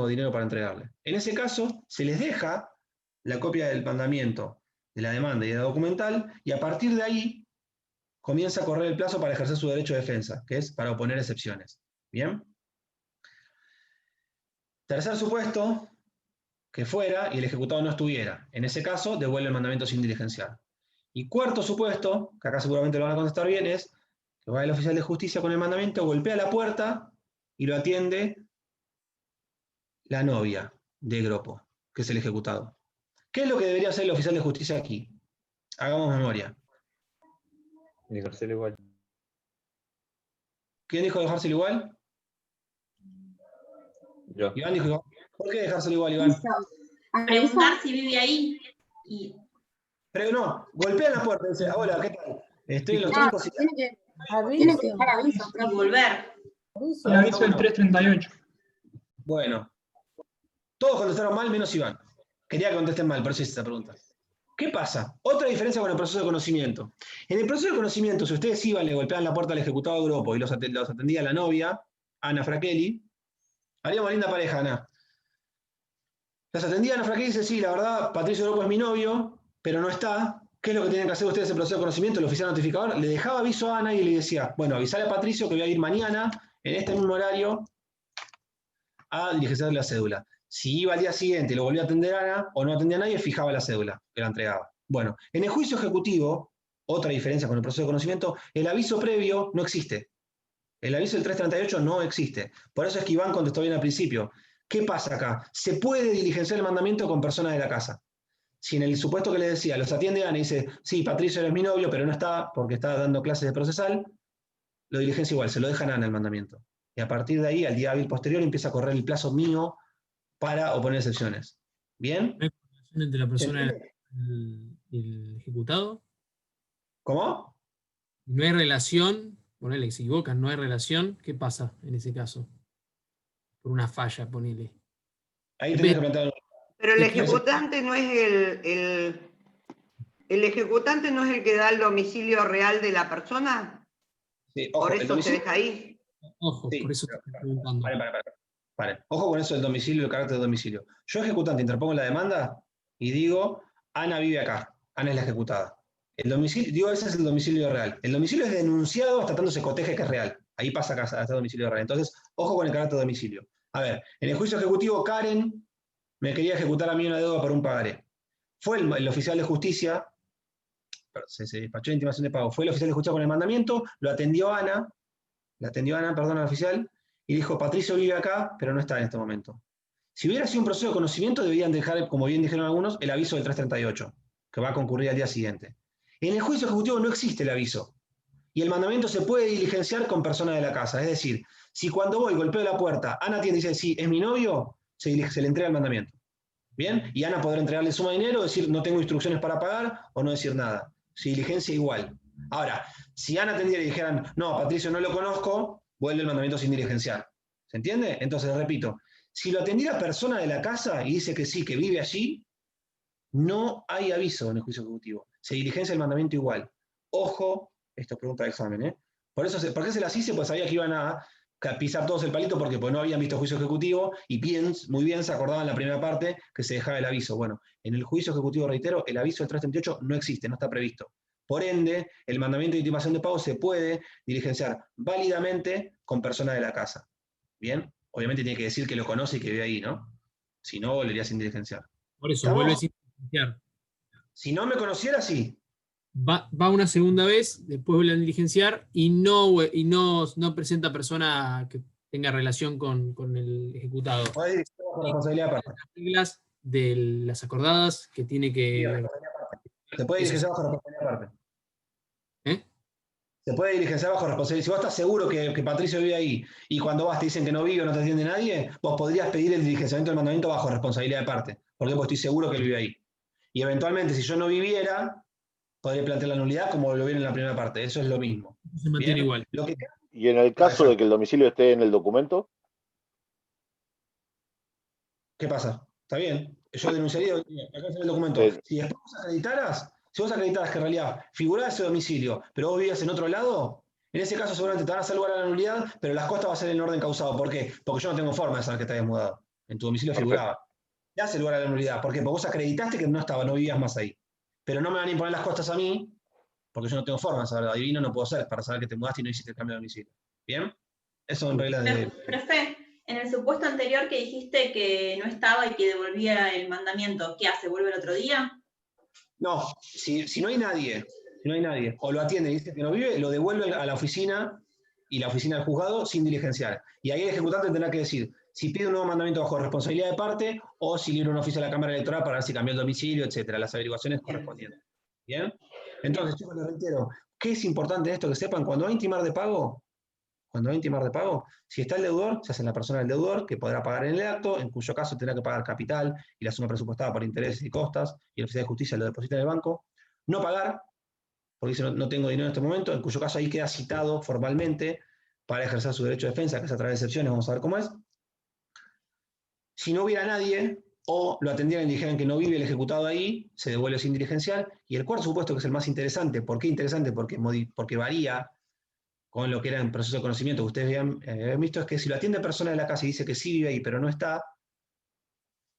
dinero para entregarle. En ese caso, se les deja la copia del mandamiento, de la demanda y de la documental, y a partir de ahí comienza a correr el plazo para ejercer su derecho de defensa, que es para oponer excepciones. ¿Bien? Tercer supuesto, que fuera y el ejecutado no estuviera. En ese caso, devuelve el mandamiento sin diligenciar. Y cuarto supuesto, que acá seguramente lo van a contestar bien, es que va el oficial de justicia con el mandamiento, golpea la puerta y lo atiende la novia de Gropo, que es el ejecutado. ¿Qué es lo que debería hacer el oficial de justicia aquí? Hagamos memoria. Dejárselo igual. ¿Quién dijo dejárselo igual? Yo. Iván dijo igual. ¿Por qué dejárselo igual, Iván? Preguntar si vive ahí. Pero no, golpea la puerta y dice, hola, ¿qué tal? Estoy en Los Troncos y... Tiene que dejar aviso y volver. El aviso del 338. Bueno. Todos contestaron mal, menos Iván. Quería que contesten mal, por eso hice esta pregunta. ¿Qué pasa? Otra diferencia con el proceso de conocimiento. En el proceso de conocimiento, si ustedes iban, le golpeaban la puerta al ejecutado de Gropo y los atendía la novia, Ana Fraquelli, haríamos linda pareja, Ana. Las atendía Ana Fraquelli y dice, sí, la verdad, Patricio Gropo es mi novio, pero no está, ¿Qué es lo que tienen que hacer ustedes en el proceso de conocimiento? El oficial notificador le dejaba aviso a Ana y le decía, bueno, avisale a Patricio que voy a ir mañana, en este mismo horario, a diligenciar la cédula. Si iba al día siguiente y lo volvía a atender Ana, o no atendía a nadie, fijaba la cédula, que la entregaba. Bueno, en el juicio ejecutivo, otra diferencia con el proceso de conocimiento, el aviso previo no existe. El aviso del 338 no existe. Por eso es que Iván contestó bien al principio. ¿Qué pasa acá? Se puede diligenciar el mandamiento con personas de la casa. Si en el supuesto que le decía, los atiende Ana y dice, sí, Patricio eres mi novio, pero no está porque está dando clases de procesal, lo diligencia igual, se lo dejan a Ana el mandamiento. Y a partir de ahí, al día hábil posterior, empieza a correr el plazo mío para oponer excepciones. ¿Bien? ¿No hay relación entre la persona y el ejecutado? ¿Cómo? No hay relación, ponele, se equivocan, no hay relación, ¿qué pasa en ese caso? Por una falla, ponele. Ahí tenés que plantear. Pero el ejecutante no es el ejecutante no es el que da el domicilio real de la persona. Sí, ojo, por eso se deja ahí. Ojo, sí, por eso te estoy preguntando. Vale. Ojo con eso del domicilio y el carácter del domicilio. Yo, ejecutante, interpongo la demanda y digo, Ana vive acá, Ana es la ejecutada. El domicilio, digo, ese es el domicilio real. El domicilio es denunciado hasta tanto se coteje que es real. Ahí pasa acá hasta el domicilio real. Entonces, ojo con el carácter de domicilio. A ver, en el juicio ejecutivo, Karen me quería ejecutar a mí una deuda por un pagaré. Fue el oficial de justicia, se despachó de intimación de pago, fue el oficial de justicia con el mandamiento, lo atendió Ana, al oficial, y dijo, Patricio vive acá, pero no está en este momento. Si hubiera sido un proceso de conocimiento, deberían dejar, como bien dijeron algunos, el aviso del 338, que va a concurrir al día siguiente. En el juicio ejecutivo no existe el aviso, y el mandamiento se puede diligenciar con personas de la casa. Es decir, si cuando voy, golpeo la puerta, Ana atiende y dice, sí, es mi novio, se le entrega el mandamiento. ¿Bien? Y Ana podrá entregarle suma de dinero, decir, no tengo instrucciones para pagar, o no decir nada. Se diligencia igual. Ahora, si Ana atendiera y dijeran, no, Patricio no lo conozco, vuelve el mandamiento sin diligenciar. ¿Se entiende? Entonces, repito, si lo atendiera persona de la casa y dice que sí, que vive allí, no hay aviso en el juicio ejecutivo. Se diligencia el mandamiento igual. Ojo, esto es pregunta de examen, ¿eh? ¿Por qué se las hice? Pues sabía que iban a pisar todos el palito porque no habían visto juicio ejecutivo y muy bien se acordaban en la primera parte que se dejaba el aviso. Bueno, en el juicio ejecutivo, reitero, el aviso del 338 no existe, no está previsto. Por ende, el mandamiento de intimación de pago se puede diligenciar válidamente con personas de la casa. ¿Bien? Obviamente tiene que decir que lo conoce y que vive ahí, ¿no? Si no, volvería sin diligenciar. Por eso, vuelve sin diligenciar. Si no me conociera, sí. Va una segunda vez, después vuelve a diligenciar y no presenta persona que tenga relación con el ejecutado. Responsabilidad aparte. Las reglas de las acordadas que tiene que... Se puede diligenciar bajo responsabilidad aparte. Se puede diligenciar bajo responsabilidad. Si vos estás seguro que Patricio vive ahí y cuando vas te dicen que no vive o no te atiende nadie, vos podrías pedir el diligenciamiento del mandamiento bajo responsabilidad de parte. Porque vos estoy seguro que él vive ahí. Y eventualmente, si yo no viviera, podría plantear la nulidad como lo viene en la primera parte. Eso es lo mismo. Se mantiene igual. ¿Y en el caso de que el domicilio esté en el documento? ¿Qué pasa? Está bien. Yo denunciaría, acá está el documento. Si después vos acreditaras que en realidad figuraba ese domicilio, pero vos vivías en otro lado, en ese caso seguramente te van a hacer lugar a la nulidad, pero las costas va a ser en orden causado. ¿Por qué? Porque yo no tengo forma de saber que te habías mudado. En tu domicilio figuraba. Te hace lugar a la nulidad. ¿Por qué? Porque vos acreditaste que no vivías más ahí. Pero no me van a imponer las costas a mí, porque yo no tengo forma de saber. Adivino no puedo ser para saber que te mudaste y no hiciste el cambio de domicilio. ¿Bien? Eso en reglas de... Profe, en el supuesto anterior que dijiste que no estaba y que devolvía el mandamiento, ¿qué hace? ¿Vuelve el otro día? No, si no hay nadie, o lo atiende y dice que no vive, lo devuelve a la oficina y la oficina del juzgado sin diligenciar. Y ahí el ejecutante tendrá que decir si pide un nuevo mandamiento bajo responsabilidad de parte o si libra un oficio a la Cámara Electoral para ver si cambió el domicilio, etcétera, las averiguaciones correspondientes. ¿Bien? Entonces, chicos, les reitero, ¿qué es importante esto que sepan? Cuando va a intimar de pago, si está el deudor, se hace en la persona del deudor, que podrá pagar en el acto, en cuyo caso tendrá que pagar capital y la suma presupuestada por intereses y costas, y el oficial de justicia lo deposita en el banco. No pagar, porque dice no tengo dinero en este momento, en cuyo caso ahí queda citado formalmente para ejercer su derecho de defensa, que es a través de excepciones, vamos a ver cómo es. Si no hubiera nadie, o lo atendieran y dijeran que no vive el ejecutado ahí, se devuelve sin diligenciar. Y el cuarto supuesto, que es el más interesante. ¿Por qué interesante? Porque varía con lo que era en proceso de conocimiento que ustedes habían visto, es que si lo atiende persona de la casa y dice que sí vive ahí, pero no está,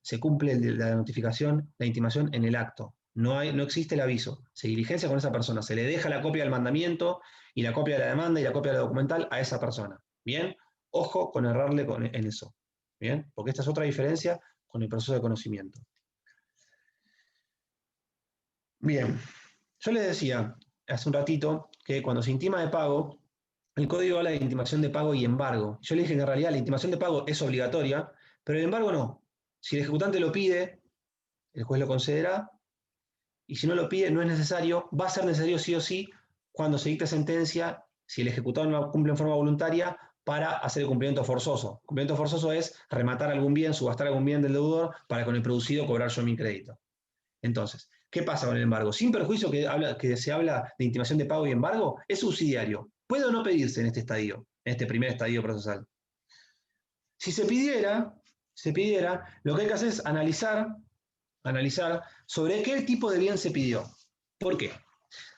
se cumple la notificación, la intimación en el acto. No existe el aviso. Se diligencia con esa persona. Se le deja la copia del mandamiento y la copia de la demanda y la copia de la documental a esa persona. ¿Bien? Ojo con errarle en eso. ¿Bien? Porque esta es otra diferencia con el proceso de conocimiento. Bien. Yo les decía hace un ratito que cuando se intima de pago, el código habla de intimación de pago y embargo. Yo les dije que en realidad la intimación de pago es obligatoria, pero el embargo no. Si el ejecutante lo pide, el juez lo concederá, y si no lo pide, no es necesario. Va a ser necesario sí o sí cuando se dicte sentencia, si el ejecutado no cumple en forma voluntaria, para hacer el cumplimiento forzoso. El cumplimiento forzoso es rematar algún bien, subastar algún bien del deudor, para con el producido cobrar yo mi crédito. Entonces, ¿qué pasa con el embargo? Sin perjuicio que se habla de intimación de pago y embargo, es subsidiario. ¿Puede o no pedirse en este estadio, en este primer estadio procesal? Si se pidiera, lo que hay que hacer es analizar sobre qué tipo de bien se pidió. ¿Por qué?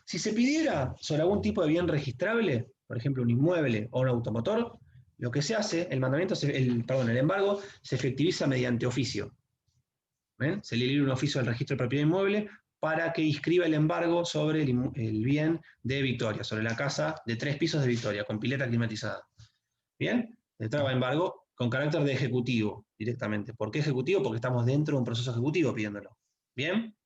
Si se pidiera sobre algún tipo de bien registrable, por ejemplo un inmueble o un automotor, lo que se hace, el embargo se efectiviza mediante oficio. ¿Ven? Se le libera un oficio al registro de propiedad inmueble para que inscriba el embargo sobre el bien de Victoria, sobre la casa de 3 pisos de Victoria, con pileta climatizada. ¿Bien? Se traba embargo con carácter de ejecutivo directamente. ¿Por qué ejecutivo? Porque estamos dentro de un proceso ejecutivo pidiéndolo. ¿Bien?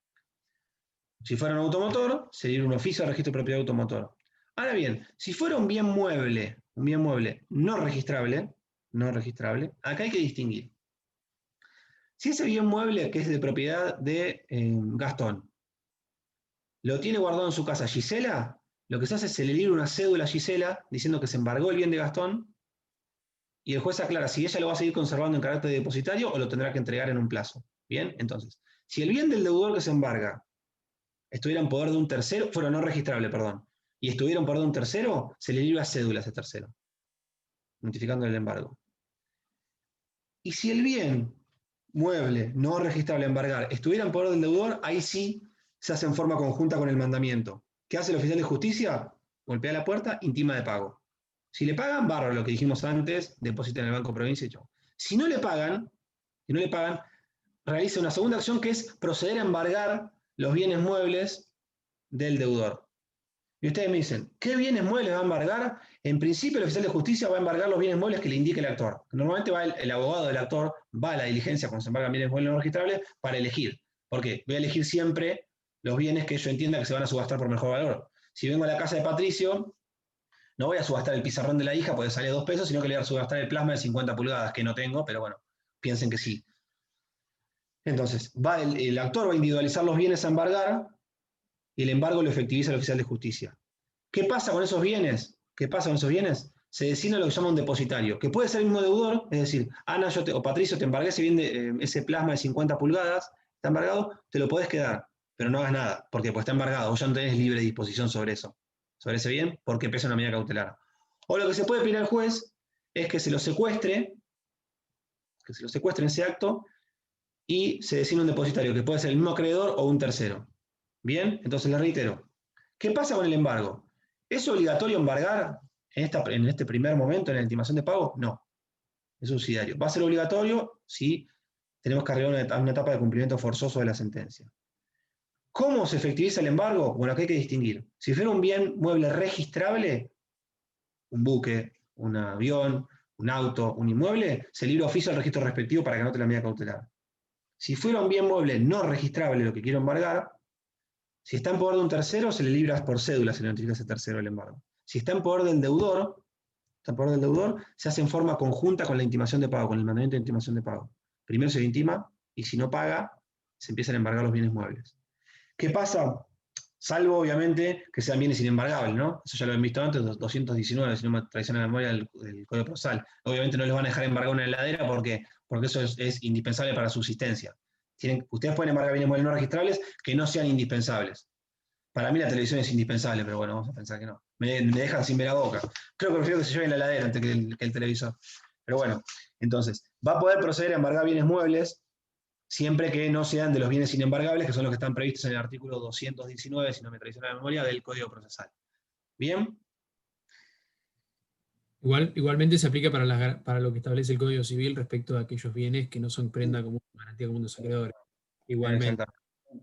Si fuera un automotor, sería un oficio de registro de propiedad de automotor. Ahora bien, si fuera un bien mueble no registrable, acá hay que distinguir. Si ese bien mueble que es de propiedad de Gastón, lo tiene guardado en su casa Gisela, lo que se hace es se le libra una cédula a Gisela diciendo que se embargó el bien de Gastón, y el juez aclara si ella lo va a seguir conservando en carácter de depositario o lo tendrá que entregar en un plazo. Bien, entonces, si el bien del deudor que se embarga estuviera en poder de un tercero, fuera no registrable, perdón, y estuviera en poder de un tercero, se le libra cédula a ese tercero, notificando el embargo. Y si el bien mueble no registrable a embargar estuviera en poder del deudor, ahí sí se hace en forma conjunta con el mandamiento. ¿Qué hace el oficial de justicia? Golpea la puerta, intima de pago. Si le pagan, bárbaro, lo que dijimos antes, deposita en el Banco Provincia y chau. Si no le pagan, realiza una segunda acción que es proceder a embargar los bienes muebles del deudor. Y ustedes me dicen, ¿qué bienes muebles va a embargar? En principio el oficial de justicia va a embargar los bienes muebles que le indique el actor. Normalmente va el abogado del actor, va a la diligencia cuando se embargan bienes muebles no registrables para elegir. ¿Por qué? Voy a elegir siempre los bienes que yo entienda que se van a subastar por mejor valor. Si vengo a la casa de Patricio, no voy a subastar el pizarrón de la hija porque sale 2 pesos, sino que le voy a subastar el plasma de 50 pulgadas, que no tengo, pero bueno, piensen que sí. Entonces, el actor va a individualizar los bienes a embargar y el embargo lo efectiviza el oficial de justicia. ¿Qué pasa con esos bienes? Se designa lo que se llama un depositario, que puede ser el mismo deudor, es decir, Ana o Patricio, te embargué ese plasma de 50 pulgadas, está embargado, te lo podés quedar, pero no hagas nada, porque pues está embargado, vos ya no tenés libre disposición sobre eso, sobre ese bien, porque pesa una medida cautelar. O lo que se puede pedir al juez es que se lo secuestre en ese acto, y se designa un depositario, que puede ser el mismo acreedor o un tercero. Bien, entonces les reitero. ¿Qué pasa con el embargo? ¿Es obligatorio embargar en este primer momento en la intimación de pago? No, es subsidiario. Va a ser obligatorio si tenemos que arribar a una etapa de cumplimiento forzoso de la sentencia. ¿Cómo se efectiviza el embargo? Bueno, aquí hay que distinguir. Si fuera un bien mueble registrable, un buque, un avión, un auto, un inmueble, se libra oficio al registro respectivo para que anote la medida cautelar. Si fuera un bien mueble no registrable lo que quiero embargar, si está en poder de un tercero, se le libra por cédula, se le notifica a ese tercero el embargo. Si está en poder del deudor, se hace en forma conjunta con la intimación de pago, con el mandamiento de intimación de pago. Primero se le intima, y si no paga, se empiezan a embargar los bienes muebles. ¿Qué pasa? Salvo, obviamente, que sean bienes inembargables, ¿no? Eso ya lo han visto antes, 219, si no me traiciona la memoria del Código Procesal. Obviamente no les van a dejar embargar una heladera porque eso es indispensable para la subsistencia. Ustedes pueden embargar bienes muebles no registrables que no sean indispensables. Para mí la televisión es indispensable, pero bueno, vamos a pensar que no. Me dejan sin ver a boca. Creo que prefiero que se lleven la heladera antes que el televisor. Pero bueno, entonces, va a poder proceder a embargar bienes muebles siempre que no sean de los bienes inembargables, que son los que están previstos en el artículo 219, si no me traiciona la memoria, del Código Procesal. ¿Bien? Igualmente se aplica para lo que establece el Código Civil respecto a aquellos bienes que no son prenda común, garantía común de los acreedores. Igualmente.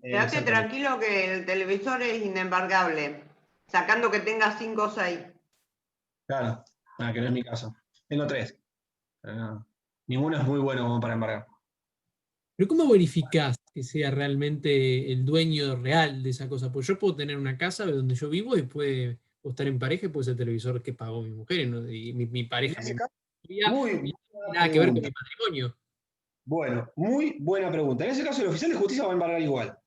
Quédate tranquilo que el televisor es inembargable, sacando que tenga 5 o 6. Claro, que no es mi caso. Tengo 3. Ninguno es muy bueno como para embargar. Pero ¿cómo verificás que sea realmente el dueño real de esa cosa? Pues yo puedo tener una casa donde yo vivo y puedo estar en pareja y puede ser el televisor que pagó mi mujer y mi pareja. En ese caso, No tiene nada que ver con mi matrimonio. Bueno, muy buena pregunta. En ese caso, el oficial de justicia va a embargar igual.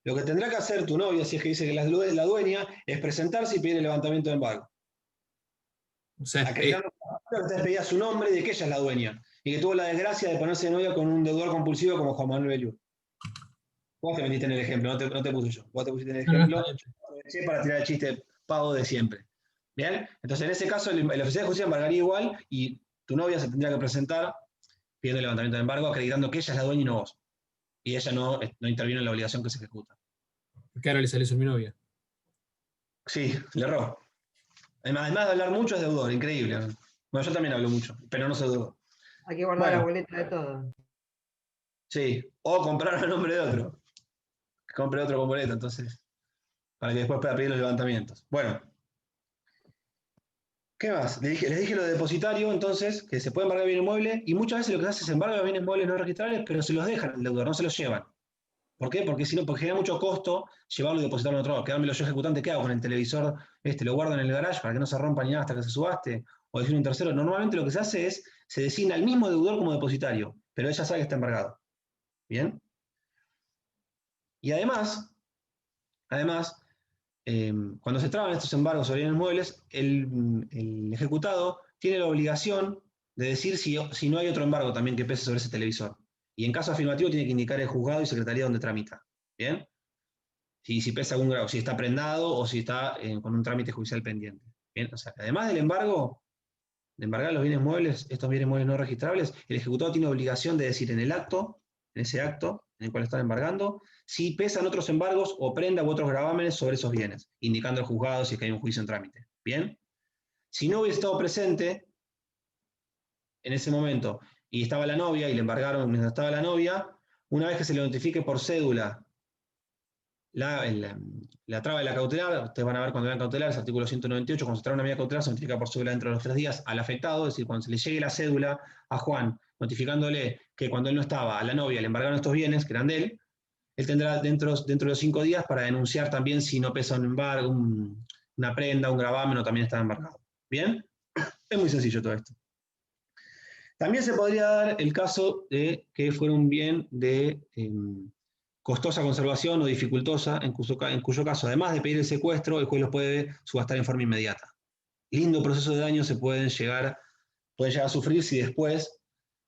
Lo que tendrá que hacer tu novia, si es que dice que es la dueña, es presentarse y pedir el levantamiento de embargo. O sea, acreditando que usted pedía su nombre y de que ella es la dueña. Y que tuvo la desgracia de ponerse de novia con un deudor compulsivo como Juan Manuel Beliú. Vos te metiste en el ejemplo, no te puse yo. Vos te pusiste en el ejemplo para tirar el chiste pavo de siempre. ¿Bien? Entonces, en ese caso, el oficial de justicia embargaría igual y tu novia se tendría que presentar pidiendo el levantamiento de embargo, acreditando que ella es la dueña y no vos. Y ella no interviene en la obligación que se ejecuta. Porque ahora le sale eso a mi novia. Sí, le erró. Además de hablar mucho, es deudor, increíble. Bueno, yo también hablo mucho, pero no soy deudor. Hay que guardar la boleta de todo. Sí, o comprar a nombre de otro. Que compre otro con boleta, entonces, para que después pueda pedir los levantamientos. Bueno. ¿Qué más? Les dije lo de depositario, entonces, que se puede embargar bien inmueble, y muchas veces lo que se hace es embargar los bienes inmuebles no registrables, pero se los dejan al deudor, no se los llevan. ¿Por qué? Porque si no, porque genera mucho costo llevarlo y depositarlo en otro lado. Quedármelo yo ejecutante, ¿qué hago con el televisor? Lo guardo en el garage para que no se rompa ni nada hasta que se subaste, o decir un tercero. Normalmente lo que se hace es, se designa al mismo deudor como depositario, pero ella sabe que está embargado. ¿Bien? Y además, cuando se traban estos embargos sobre bienes muebles, el ejecutado tiene la obligación de decir si no hay otro embargo también que pese sobre ese televisor. Y en caso afirmativo tiene que indicar el juzgado y secretaría donde tramita. ¿Bien? Si pesa algún grado, si está prendado o si está con un trámite judicial pendiente. ¿Bien? O sea, además del embargo, de embargar los bienes muebles, estos bienes muebles no registrables, el ejecutado tiene obligación de decir en ese acto en el cual están embargando, si pesan otros embargos o prenda u otros gravámenes sobre esos bienes, indicando al juzgado si es que hay un juicio en trámite. ¿Bien? Si no hubiese estado presente en ese momento y estaba la novia y le embargaron mientras estaba la novia, una vez que se le notifique por cédula la traba de la cautelar, ustedes van a ver cuando vean cautelar, es artículo 198, cuando se trae una medida cautelar se notifica por cédula dentro de los 3 días al afectado, es decir, cuando se le llegue la cédula a Juan, notificándole que cuando él no estaba, a la novia le embargaron estos bienes, que eran de él tendrá dentro de los 5 días para denunciar también si no pesa un embargo, una prenda, un gravamen o también está embargado. ¿Bien? Es muy sencillo todo esto. También se podría dar el caso de que fuera un bien de costosa conservación o dificultosa, en cuyo caso, además de pedir el secuestro, el juez los puede subastar en forma inmediata. Lindo proceso de daño se pueden llegar a sufrir si después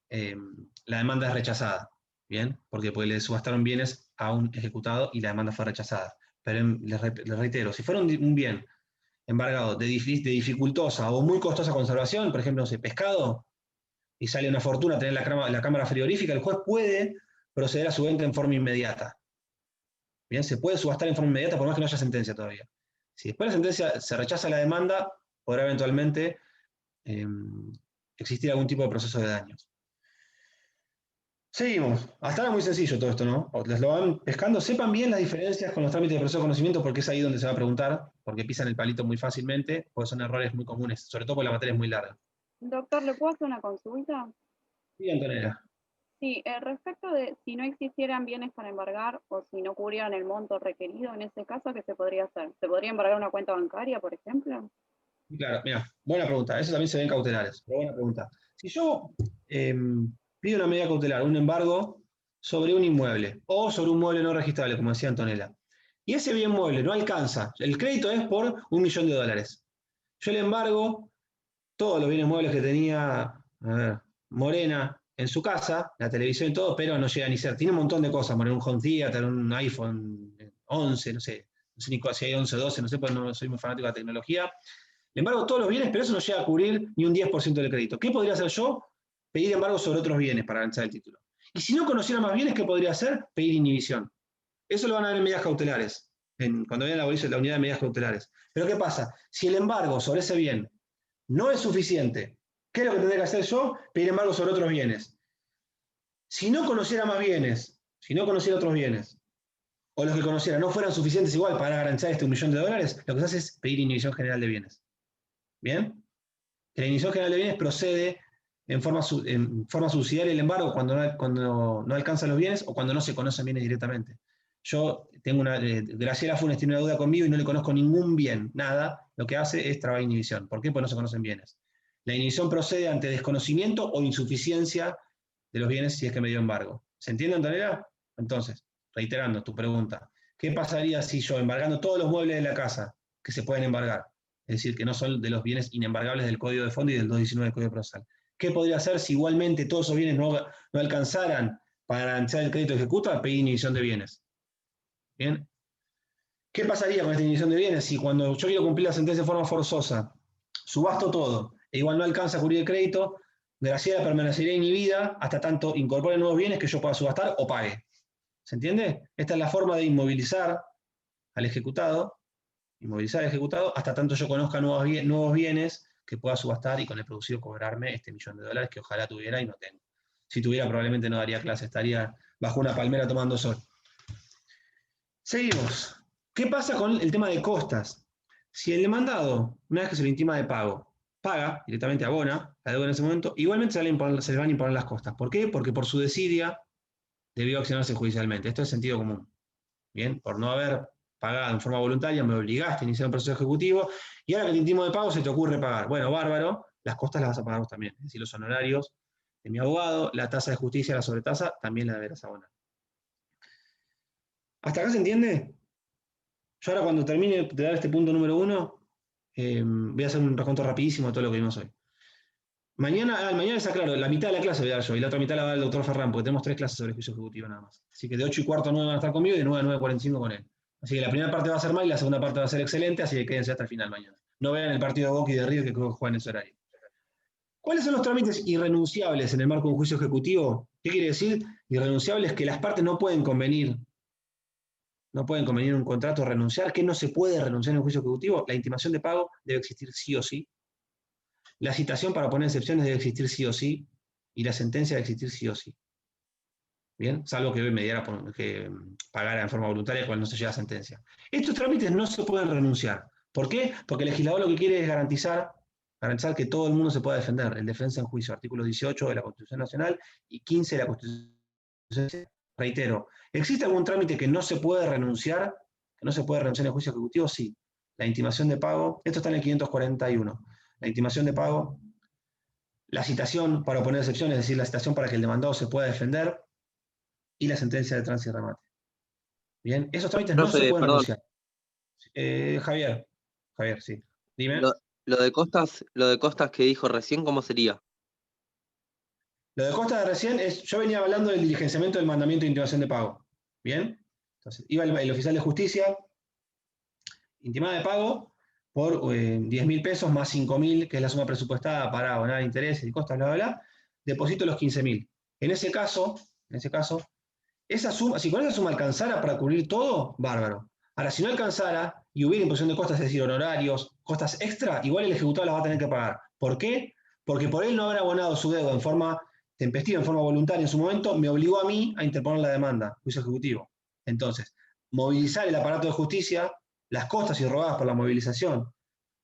la demanda es rechazada. ¿Bien? Porque le subastaron bienes a un ejecutado y la demanda fue rechazada. Pero les reitero, si fuera un bien embargado de dificultosa o muy costosa conservación, por ejemplo, no sé, pescado, y sale una fortuna tener la cámara frigorífica, el juez puede proceder a su venta en forma inmediata. Bien, se puede subastar en forma inmediata por más que no haya sentencia todavía. Si después de la sentencia se rechaza la demanda, podrá eventualmente existir algún tipo de proceso de daños. Seguimos. Hasta ahora muy sencillo todo esto, ¿no? Les lo van pescando. Sepan bien las diferencias con los trámites de proceso de conocimiento porque es ahí donde se va a preguntar, porque pisan el palito muy fácilmente, porque son errores muy comunes, sobre todo porque la materia es muy larga. Doctor, ¿le puedo hacer una consulta? Sí, Antonella. Sí, respecto de si no existieran bienes para embargar o si no cubrieran el monto requerido, en ese caso, ¿qué se podría hacer? ¿Se podría embargar una cuenta bancaria, por ejemplo? Claro, mira, buena pregunta. Eso también se ven cautelares, pero buena pregunta. Si yo pido una medida cautelar, un embargo sobre un inmueble o sobre un mueble no registrable, como decía Antonella, y ese bien mueble no alcanza, el crédito es por $1.000.000. Yo le embargo todos los bienes muebles que tenía Morena en su casa, la televisión y todo, pero no llega ni ser. Tiene un montón de cosas, Morena, un home theater, un iPhone 11, no sé ni si hay 11 o 12, no sé, pues no soy muy fanático de la tecnología. Le embargo todos los bienes, pero eso no llega a cubrir ni un 10% del crédito. ¿Qué podría hacer yo? Pedir embargo sobre otros bienes para garantizar el título. Y si no conociera más bienes, ¿qué podría hacer? Pedir inhibición. Eso lo van a ver en medidas cautelares, cuando vean la unidad de medidas cautelares. Pero ¿qué pasa? Si el embargo sobre ese bien no es suficiente, ¿qué es lo que tendré que hacer yo? Pedir embargo sobre otros bienes. Si no conociera más bienes, si no conociera otros bienes, o los que conociera no fueran suficientes igual para garantizar $1 millón, lo que se hace es pedir inhibición general de bienes. ¿Bien? La inhibición general de bienes procede en forma subsidiaria el embargo cuando no alcanzan los bienes o cuando no se conocen bienes directamente. Yo tengo Graciela Funes tiene una deuda conmigo y no le conozco ningún bien, nada, lo que hace es trabar inhibición. ¿Por qué? Porque no se conocen bienes. La inhibición procede ante desconocimiento o insuficiencia de los bienes si es que me dio embargo. ¿Se entiende, Antonella? Entonces, reiterando tu pregunta, ¿qué pasaría si yo, embargando todos los muebles de la casa que se pueden embargar, es decir, que no son de los bienes inembargables del Código de Fondo y del 219 del Código Procesal, qué podría hacer si igualmente todos esos bienes no alcanzaran para garantizar el crédito ejecuta? Pedir inhibición de bienes. ¿Bien? ¿Qué pasaría con esta inhibición de bienes si cuando yo quiero cumplir la sentencia de forma forzosa, subasto todo, e igual no alcanza a cubrir el crédito, Graciela permanecería inhibida hasta tanto incorpore nuevos bienes que yo pueda subastar o pague? ¿Se entiende? Esta es la forma de inmovilizar al ejecutado, hasta tanto yo conozca nuevos bienes que pueda subastar y con el producido cobrarme $1 millón que ojalá tuviera y no tengo. Si tuviera probablemente no daría clase, estaría bajo una palmera tomando sol. Seguimos. ¿Qué pasa con el tema de costas? Si el demandado, una vez que se le intima de pago, paga, directamente abona la deuda en ese momento, igualmente se le van a imponer las costas. ¿Por qué? Porque por su desidia debió accionarse judicialmente. Esto es sentido común. Bien, por no haber pagado en forma voluntaria, me obligaste a iniciar un proceso ejecutivo, y ahora que te intimo de pago se te ocurre pagar. Bueno, bárbaro, las costas las vas a pagar vos también. Es decir, los honorarios de mi abogado, la tasa de justicia, la sobretasa, también la deberás abonar. ¿Hasta acá se entiende? Yo ahora cuando termine de dar este punto número 1, voy a hacer un recuento rapidísimo de todo lo que vimos hoy. Mañana les aclaro, la mitad de la clase voy a dar yo, y la otra mitad la va a dar el doctor Ferran, porque tenemos 3 clases sobre juicio ejecutivo nada más. Así que de 8:15 a 9 van a estar conmigo y de 9 a 9:45 con él. Así que la primera parte va a ser mal y la segunda parte va a ser excelente, así que quédense hasta el final mañana. No vean el partido de Boca y de River que creo que juegan en ese horario. ¿Cuáles son los trámites irrenunciables en el marco de un juicio ejecutivo? ¿Qué quiere decir? Irrenunciables que las partes no pueden convenir. No pueden convenir en un contrato renunciar. ¿Qué no se puede renunciar en un juicio ejecutivo? La intimación de pago debe existir sí o sí. La citación para poner excepciones debe existir sí o sí. Y la sentencia debe existir sí o sí. Bien, salvo que que pagara en forma voluntaria cuando no se llega a sentencia. Estos trámites no se pueden renunciar. ¿Por qué? Porque el legislador lo que quiere es garantizar que todo el mundo se pueda defender. El defensa en juicio, artículo 18 de la Constitución Nacional y 15 de la Constitución. Reitero, ¿existe algún trámite que no se puede renunciar? ¿Que no se puede renunciar en el juicio ejecutivo? Sí. La intimación de pago, esto está en el 541. La intimación de pago, la citación para oponer excepción, es decir, la citación para que el demandado se pueda defender, y la sentencia de tránsito y remate. Bien, esos trámites no se pueden renunciar. Javier, sí. Dime. Lo de costas que dijo recién, ¿cómo sería? Lo de costas de recién es, yo venía hablando del diligenciamiento del mandamiento de intimación de pago. ¿Bien? Entonces, iba el oficial de justicia, intimada de pago por 10.000 pesos más 5.000, que es la suma presupuestada para abonar intereses y costas, bla, bla, bla, deposito los 15.000. En ese caso, esa suma, si con esa suma alcanzara para cubrir todo, bárbaro. Ahora, si no alcanzara y hubiera imposición de costas, es decir, honorarios, costas extra, igual el ejecutado las va a tener que pagar. ¿Por qué? Porque por él no haber abonado su deuda en forma tempestiva, en forma voluntaria en su momento, me obligó a mí a interponer la demanda, juicio ejecutivo. Entonces, movilizar el aparato de justicia, las costas irrogadas por la movilización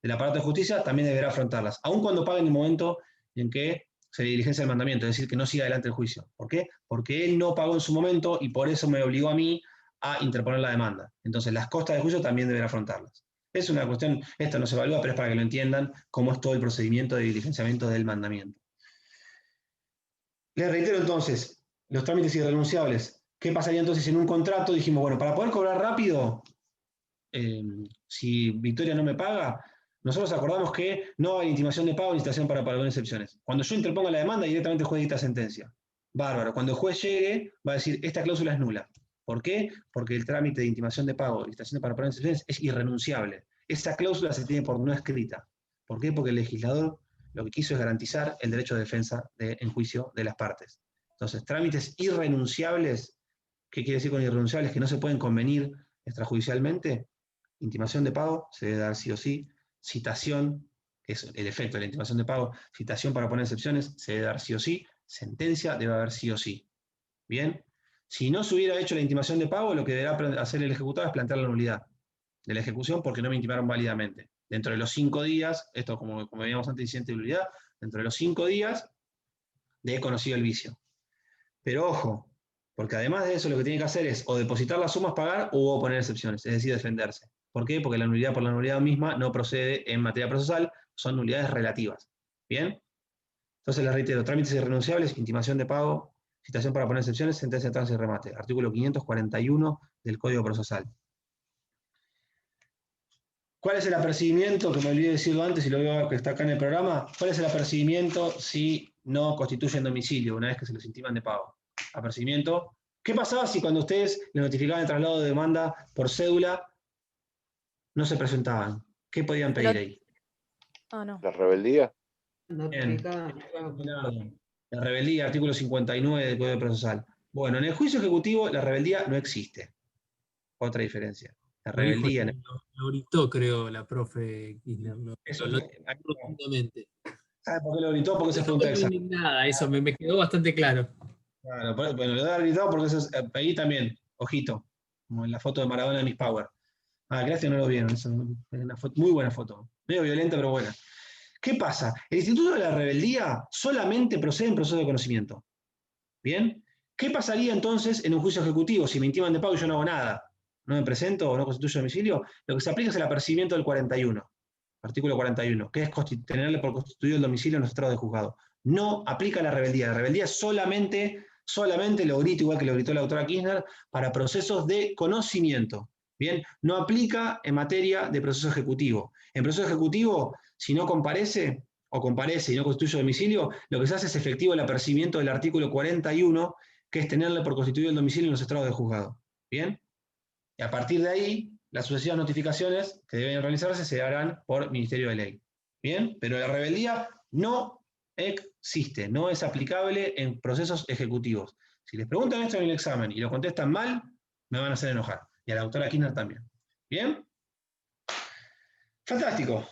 del aparato de justicia, también deberá afrontarlas, aun cuando pague en el momento en que se diligencia el mandamiento, es decir, que no siga adelante el juicio. ¿Por qué? Porque él no pagó en su momento y por eso me obligó a mí a interponer la demanda. Entonces, las costas de juicio también deberá afrontarlas. Es una cuestión, esto no se evalúa, pero es para que lo entiendan cómo es todo el procedimiento de diligenciamiento del mandamiento. Les reitero entonces, los trámites irrenunciables. ¿Qué pasaría entonces en un contrato? Dijimos, bueno, para poder cobrar rápido, si Victoria no me paga, nosotros acordamos que no hay intimación de pago ni citación para pagar excepciones. Cuando yo interponga la demanda, directamente el juez dicta sentencia. Bárbaro. Cuando el juez llegue, va a decir, esta cláusula es nula. ¿Por qué? Porque el trámite de intimación de pago y citación para pagar excepciones es irrenunciable. Esa cláusula se tiene por no escrita. ¿Por qué? Porque el legislador lo que quiso es garantizar el derecho de defensa en juicio de las partes. Entonces, trámites irrenunciables, ¿qué quiere decir con irrenunciables? Que no se pueden convenir extrajudicialmente. Intimación de pago se debe dar sí o sí. Citación, que es el efecto de la intimación de pago, citación para poner excepciones, se debe dar sí o sí. Sentencia debe haber sí o sí. Bien. Si no se hubiera hecho la intimación de pago, lo que deberá hacer el ejecutado es plantear la nulidad de la ejecución porque no me intimaron válidamente. Dentro de los 5 días, esto como veíamos antes, incidente de nulidad, dentro de los 5 días de conocido el vicio. Pero ojo, porque además de eso lo que tiene que hacer es o depositar las sumas, pagar, o oponer excepciones, es decir, defenderse. ¿Por qué? Porque la nulidad por la nulidad misma no procede en materia procesal, son nulidades relativas. ¿Bien? Entonces les reitero, trámites irrenunciables, intimación de pago, citación para poner excepciones, sentencia de trance y remate. Artículo 541 del Código Procesal. ¿Cuál es el apercibimiento? Que me olvidé decirlo antes y lo veo que está acá en el programa. ¿Cuál es el apercibimiento si no constituyen domicilio una vez que se los intiman de pago? Apercibimiento. ¿Qué pasaba si cuando ustedes le notificaban el traslado de demanda por cédula no se presentaban? ¿Qué podían pedir ahí? No. ¿La rebeldía? Bien. La rebeldía, artículo 59 del Código Procesal. Bueno, en el juicio ejecutivo la rebeldía no existe. Otra diferencia. La rebeldía. Lo gritó, creo, la profe Kirchner. Lo profundamente. ¿Sabe por qué lo gritó? Porque se fue un texto. Nada, eso me quedó bastante claro. Claro, bueno, lo he gritado porque eso es, ahí también, ojito, como en la foto de Maradona de Miss Power. Gracias, no lo vieron, es una foto, muy buena foto. Medio violenta, pero buena. ¿Qué pasa? El instituto de la rebeldía solamente procede en proceso de conocimiento. ¿Bien? ¿Qué pasaría entonces en un juicio ejecutivo si me intiman de pago y yo no hago nada? ¿No me presento o no constituyo domicilio? Lo que se aplica es el apercibimiento del 41, artículo 41, que es tenerle por constituido el domicilio en los estrados de juzgado. No aplica la rebeldía. La rebeldía solamente lo grito, igual que lo gritó la doctora Kirchner, para procesos de conocimiento. ¿Bien? No aplica en materia de proceso ejecutivo. En proceso ejecutivo, si no comparece, o comparece y no constituye domicilio, lo que se hace es efectivo el apercibimiento del artículo 41, que es tenerle por constituido el domicilio en los estrados de juzgado. ¿Bien? Y a partir de ahí, las sucesivas notificaciones que deben realizarse se harán por Ministerio de Ley. ¿Bien? Pero la rebeldía no existe, no es aplicable en procesos ejecutivos. Si les preguntan esto en el examen y lo contestan mal, me van a hacer enojar. Y a la doctora Kirchner también. ¿Bien? Fantástico.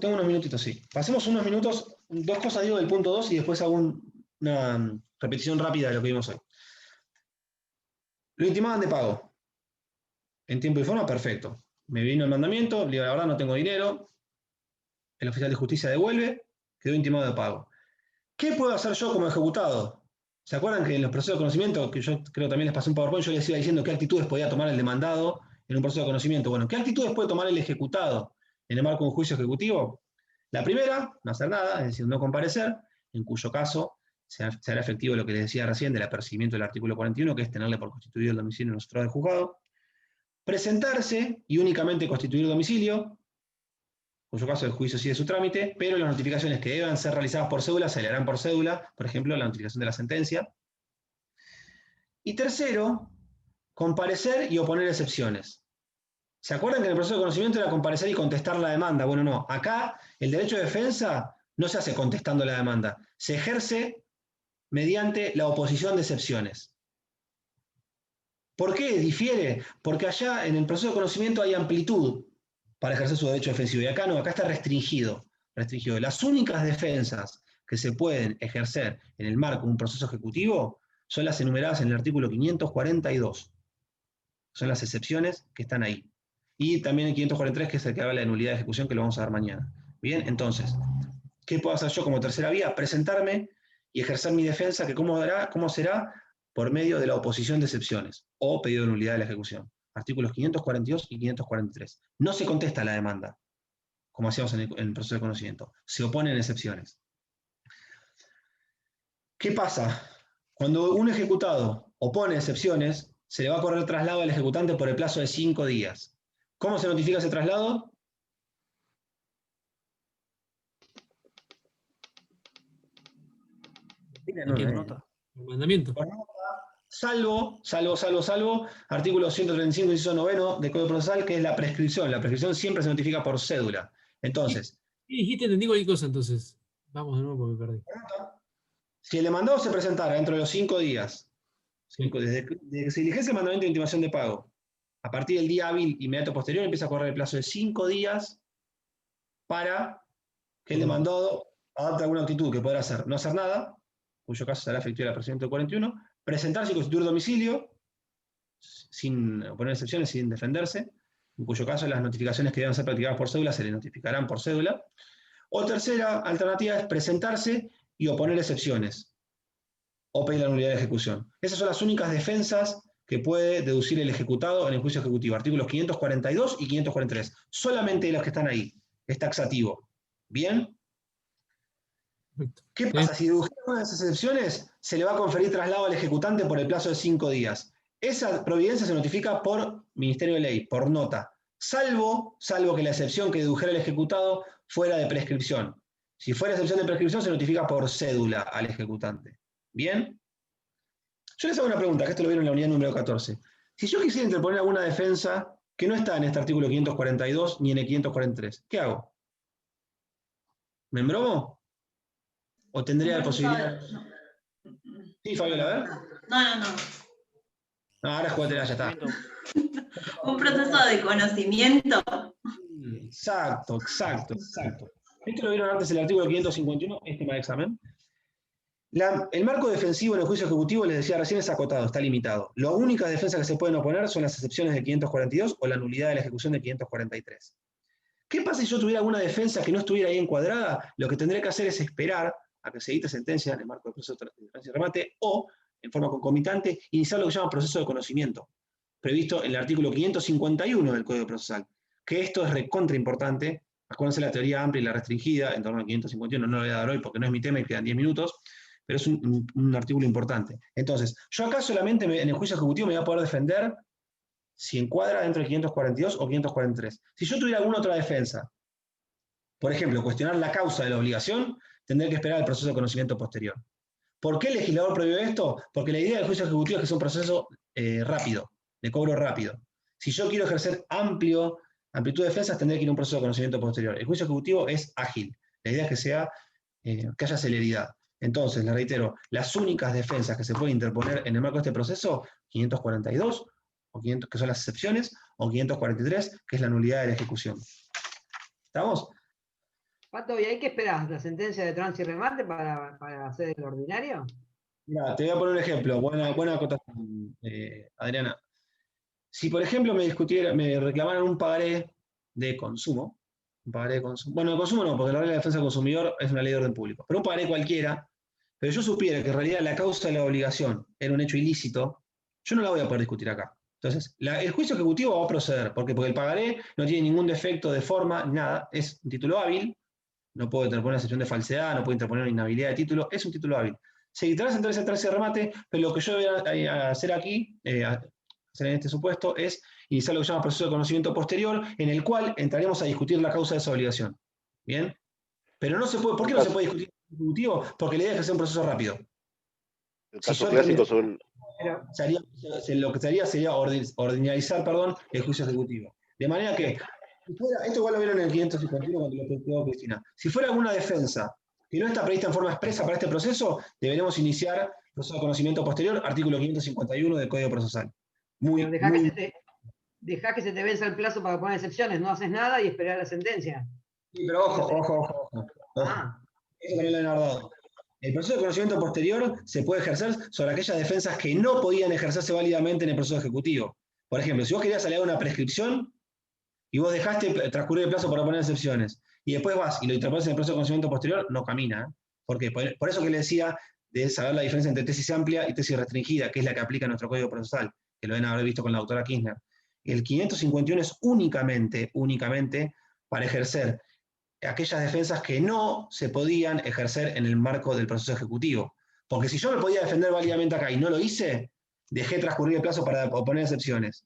Tengo unos minutitos, sí. Pasemos unos minutos, dos cosas digo del punto 2 y después hago una repetición rápida de lo que vimos hoy. Lo intimaban de pago. En tiempo y forma, perfecto. Me vino el mandamiento, le digo, la verdad no tengo dinero, el oficial de justicia devuelve, quedó intimado de pago. ¿Qué puedo hacer yo como ejecutado? ¿Se acuerdan que en los procesos de conocimiento, que yo creo también les pasé un PowerPoint, yo les iba diciendo qué actitudes podía tomar el demandado en un proceso de conocimiento? Bueno, ¿qué actitudes puede tomar el ejecutado en el marco de un juicio ejecutivo? La primera, no hacer nada, es decir, no comparecer, en cuyo caso se hará efectivo lo que les decía recién del apercibimiento del artículo 41, que es tenerle por constituido el domicilio en los estrados de juzgado. Presentarse y únicamente constituir domicilio, cuyo caso el juicio sigue su trámite, pero las notificaciones que deban ser realizadas por cédula se le harán por cédula, por ejemplo, la notificación de la sentencia. Y tercero, comparecer y oponer excepciones. ¿Se acuerdan que en el proceso de conocimiento era comparecer y contestar la demanda? Bueno, no. Acá el derecho de defensa no se hace contestando la demanda, se ejerce mediante la oposición de excepciones. ¿Por qué difiere? Porque allá en el proceso de conocimiento hay amplitud para ejercer su derecho defensivo. Y acá no, acá está restringido. Las únicas defensas que se pueden ejercer en el marco de un proceso ejecutivo son las enumeradas en el artículo 542. Son las excepciones que están ahí. Y también el 543, que es el que habla de la nulidad de ejecución, que lo vamos a ver mañana. Bien, entonces, ¿qué puedo hacer yo como tercera vía? Presentarme y ejercer mi defensa, que ¿cómo será? Por medio de la oposición de excepciones o pedido de nulidad de la ejecución. Artículos 542 y 543. No se contesta la demanda, como hacíamos en el proceso de conocimiento. Se oponen excepciones. ¿Qué pasa? Cuando un ejecutado opone excepciones, se le va a correr el traslado al ejecutante por el plazo de 5 días. ¿Cómo se notifica ese traslado? Mandamiento. Salvo, artículo 135, inciso 9 del Código Procesal, que es la prescripción. La prescripción siempre se notifica por cédula. Entonces. ¿Qué dijiste? Entendí cualquier cosa, entonces. Vamos de nuevo porque perdí. Si el demandado se presentara dentro de los 5 días, desde que se diligencia el mandamiento de intimación de pago, a partir del día hábil inmediato posterior, empieza a correr el plazo de 5 días para que el demandado adopte alguna actitud que podrá hacer no hacer nada, cuyo caso será efectiva la presentación del 41, presentarse y constituir domicilio, sin poner excepciones, sin defenderse, en cuyo caso las notificaciones que deban ser practicadas por cédula se le notificarán por cédula. O tercera alternativa es presentarse y oponer excepciones, o pedir la nulidad de ejecución. Esas son las únicas defensas que puede deducir el ejecutado en el juicio ejecutivo, artículos 542 y 543. Solamente los que están ahí, es taxativo. ¿Bien? ¿Qué pasa? Si dedujeron una de esas excepciones, se le va a conferir traslado al ejecutante por el plazo de 5 días. Esa providencia se notifica por Ministerio de Ley, por nota, salvo que la excepción que dedujera el ejecutado fuera de prescripción. Si fuera excepción de prescripción, se notifica por cédula al ejecutante. ¿Bien? Yo les hago una pregunta, que esto lo vieron en la unidad número 14. Si yo quisiera interponer alguna defensa que no está en este artículo 542 ni en el 543, ¿qué hago? ¿Me embromo? ¿O tendría la posibilidad? Sí, Fabiola, a ver. No. No, ahora jugátela, ya está. Un proceso de conocimiento. Exacto. Esto lo vieron antes en el artículo 551, este tema de examen. El marco defensivo en el juicio ejecutivo, les decía recién, es acotado, está limitado. Las únicas defensas que se pueden oponer son las excepciones de 542 o la nulidad de la ejecución de 543. ¿Qué pasa si yo tuviera alguna defensa que no estuviera ahí encuadrada? Lo que tendré que hacer es esperar a que se dicte sentencia en el marco del proceso de transferencia y remate o, en forma concomitante, iniciar lo que se llama proceso de conocimiento, previsto en el artículo 551 del Código Procesal. Que esto es recontra importante. Acuérdense la teoría amplia y la restringida, en torno al 551, no lo voy a dar hoy porque no es mi tema y quedan 10 minutos, pero es un artículo importante. Entonces, yo acá solamente en el juicio ejecutivo me voy a poder defender si encuadra dentro del 542 o 543. Si yo tuviera alguna otra defensa, por ejemplo, cuestionar la causa de la obligación, tendré que esperar el proceso de conocimiento posterior. ¿Por qué el legislador prohibió esto? Porque la idea del juicio ejecutivo es que es un proceso rápido, de cobro rápido. Si yo quiero ejercer amplitud de defensas, tendré que ir a un proceso de conocimiento posterior. El juicio ejecutivo es ágil. La idea es que haya celeridad. Entonces, les reitero, las únicas defensas que se pueden interponer en el marco de este proceso, 542, que son las excepciones, o 543, que es la nulidad de la ejecución. ¿Estamos? Pato, ¿y hay que esperar la sentencia de trance y remate para hacer el ordinario? Mira, te voy a poner un ejemplo, buena acotación, Adriana. Si, por ejemplo, me reclamaran un pagaré de consumo, bueno, de consumo no, porque la regla de defensa del consumidor es una ley de orden público, pero un pagaré cualquiera, pero yo supiera que en realidad la causa de la obligación era un hecho ilícito, yo no la voy a poder discutir acá. Entonces, el juicio ejecutivo va a proceder. ¿Por qué? Porque el pagaré no tiene ningún defecto de forma, nada, es un título hábil, no puedo interponer una excepción de falsedad, no puedo interponer una inhabilidad de título, es un título hábil. Se dictará sentencia de trance y remate, pero lo que yo voy a hacer aquí, hacer en este supuesto, es iniciar lo que se llama proceso de conocimiento posterior, en el cual entraremos a discutir la causa de esa obligación. ¿Bien? Pero no se puede, ¿por qué no se puede discutir el ejecutivo? Porque la idea es que sea un proceso rápido. El caso clásico son... Lo que se haría sería ordinarizar, el juicio ejecutivo. De manera que, esto igual lo vieron en el 551 cuando lo planteó Cristina. Si fuera alguna defensa que no está prevista en forma expresa para este proceso, deberemos iniciar el proceso de conocimiento posterior, artículo 551 del Código Procesal. Dejá que se te venza el plazo para poner excepciones, no haces nada y esperar la sentencia. Sí, pero ojo. Eso también lo han guardado. El proceso de conocimiento posterior se puede ejercer sobre aquellas defensas que no podían ejercerse válidamente en el proceso ejecutivo. Por ejemplo, si vos querías alegar una prescripción y vos dejaste transcurrir el plazo para poner excepciones, y después vas y lo interpones en el proceso de conocimiento posterior, no camina. ¿Por qué? Por eso que le decía de saber la diferencia entre tesis amplia y tesis restringida, que es la que aplica nuestro Código Procesal, que lo deben haber visto con la doctora Kirchner. El 551 es únicamente para ejercer aquellas defensas que no se podían ejercer en el marco del proceso ejecutivo. Porque si yo me podía defender válidamente acá y no lo hice, dejé transcurrir el plazo para oponer excepciones.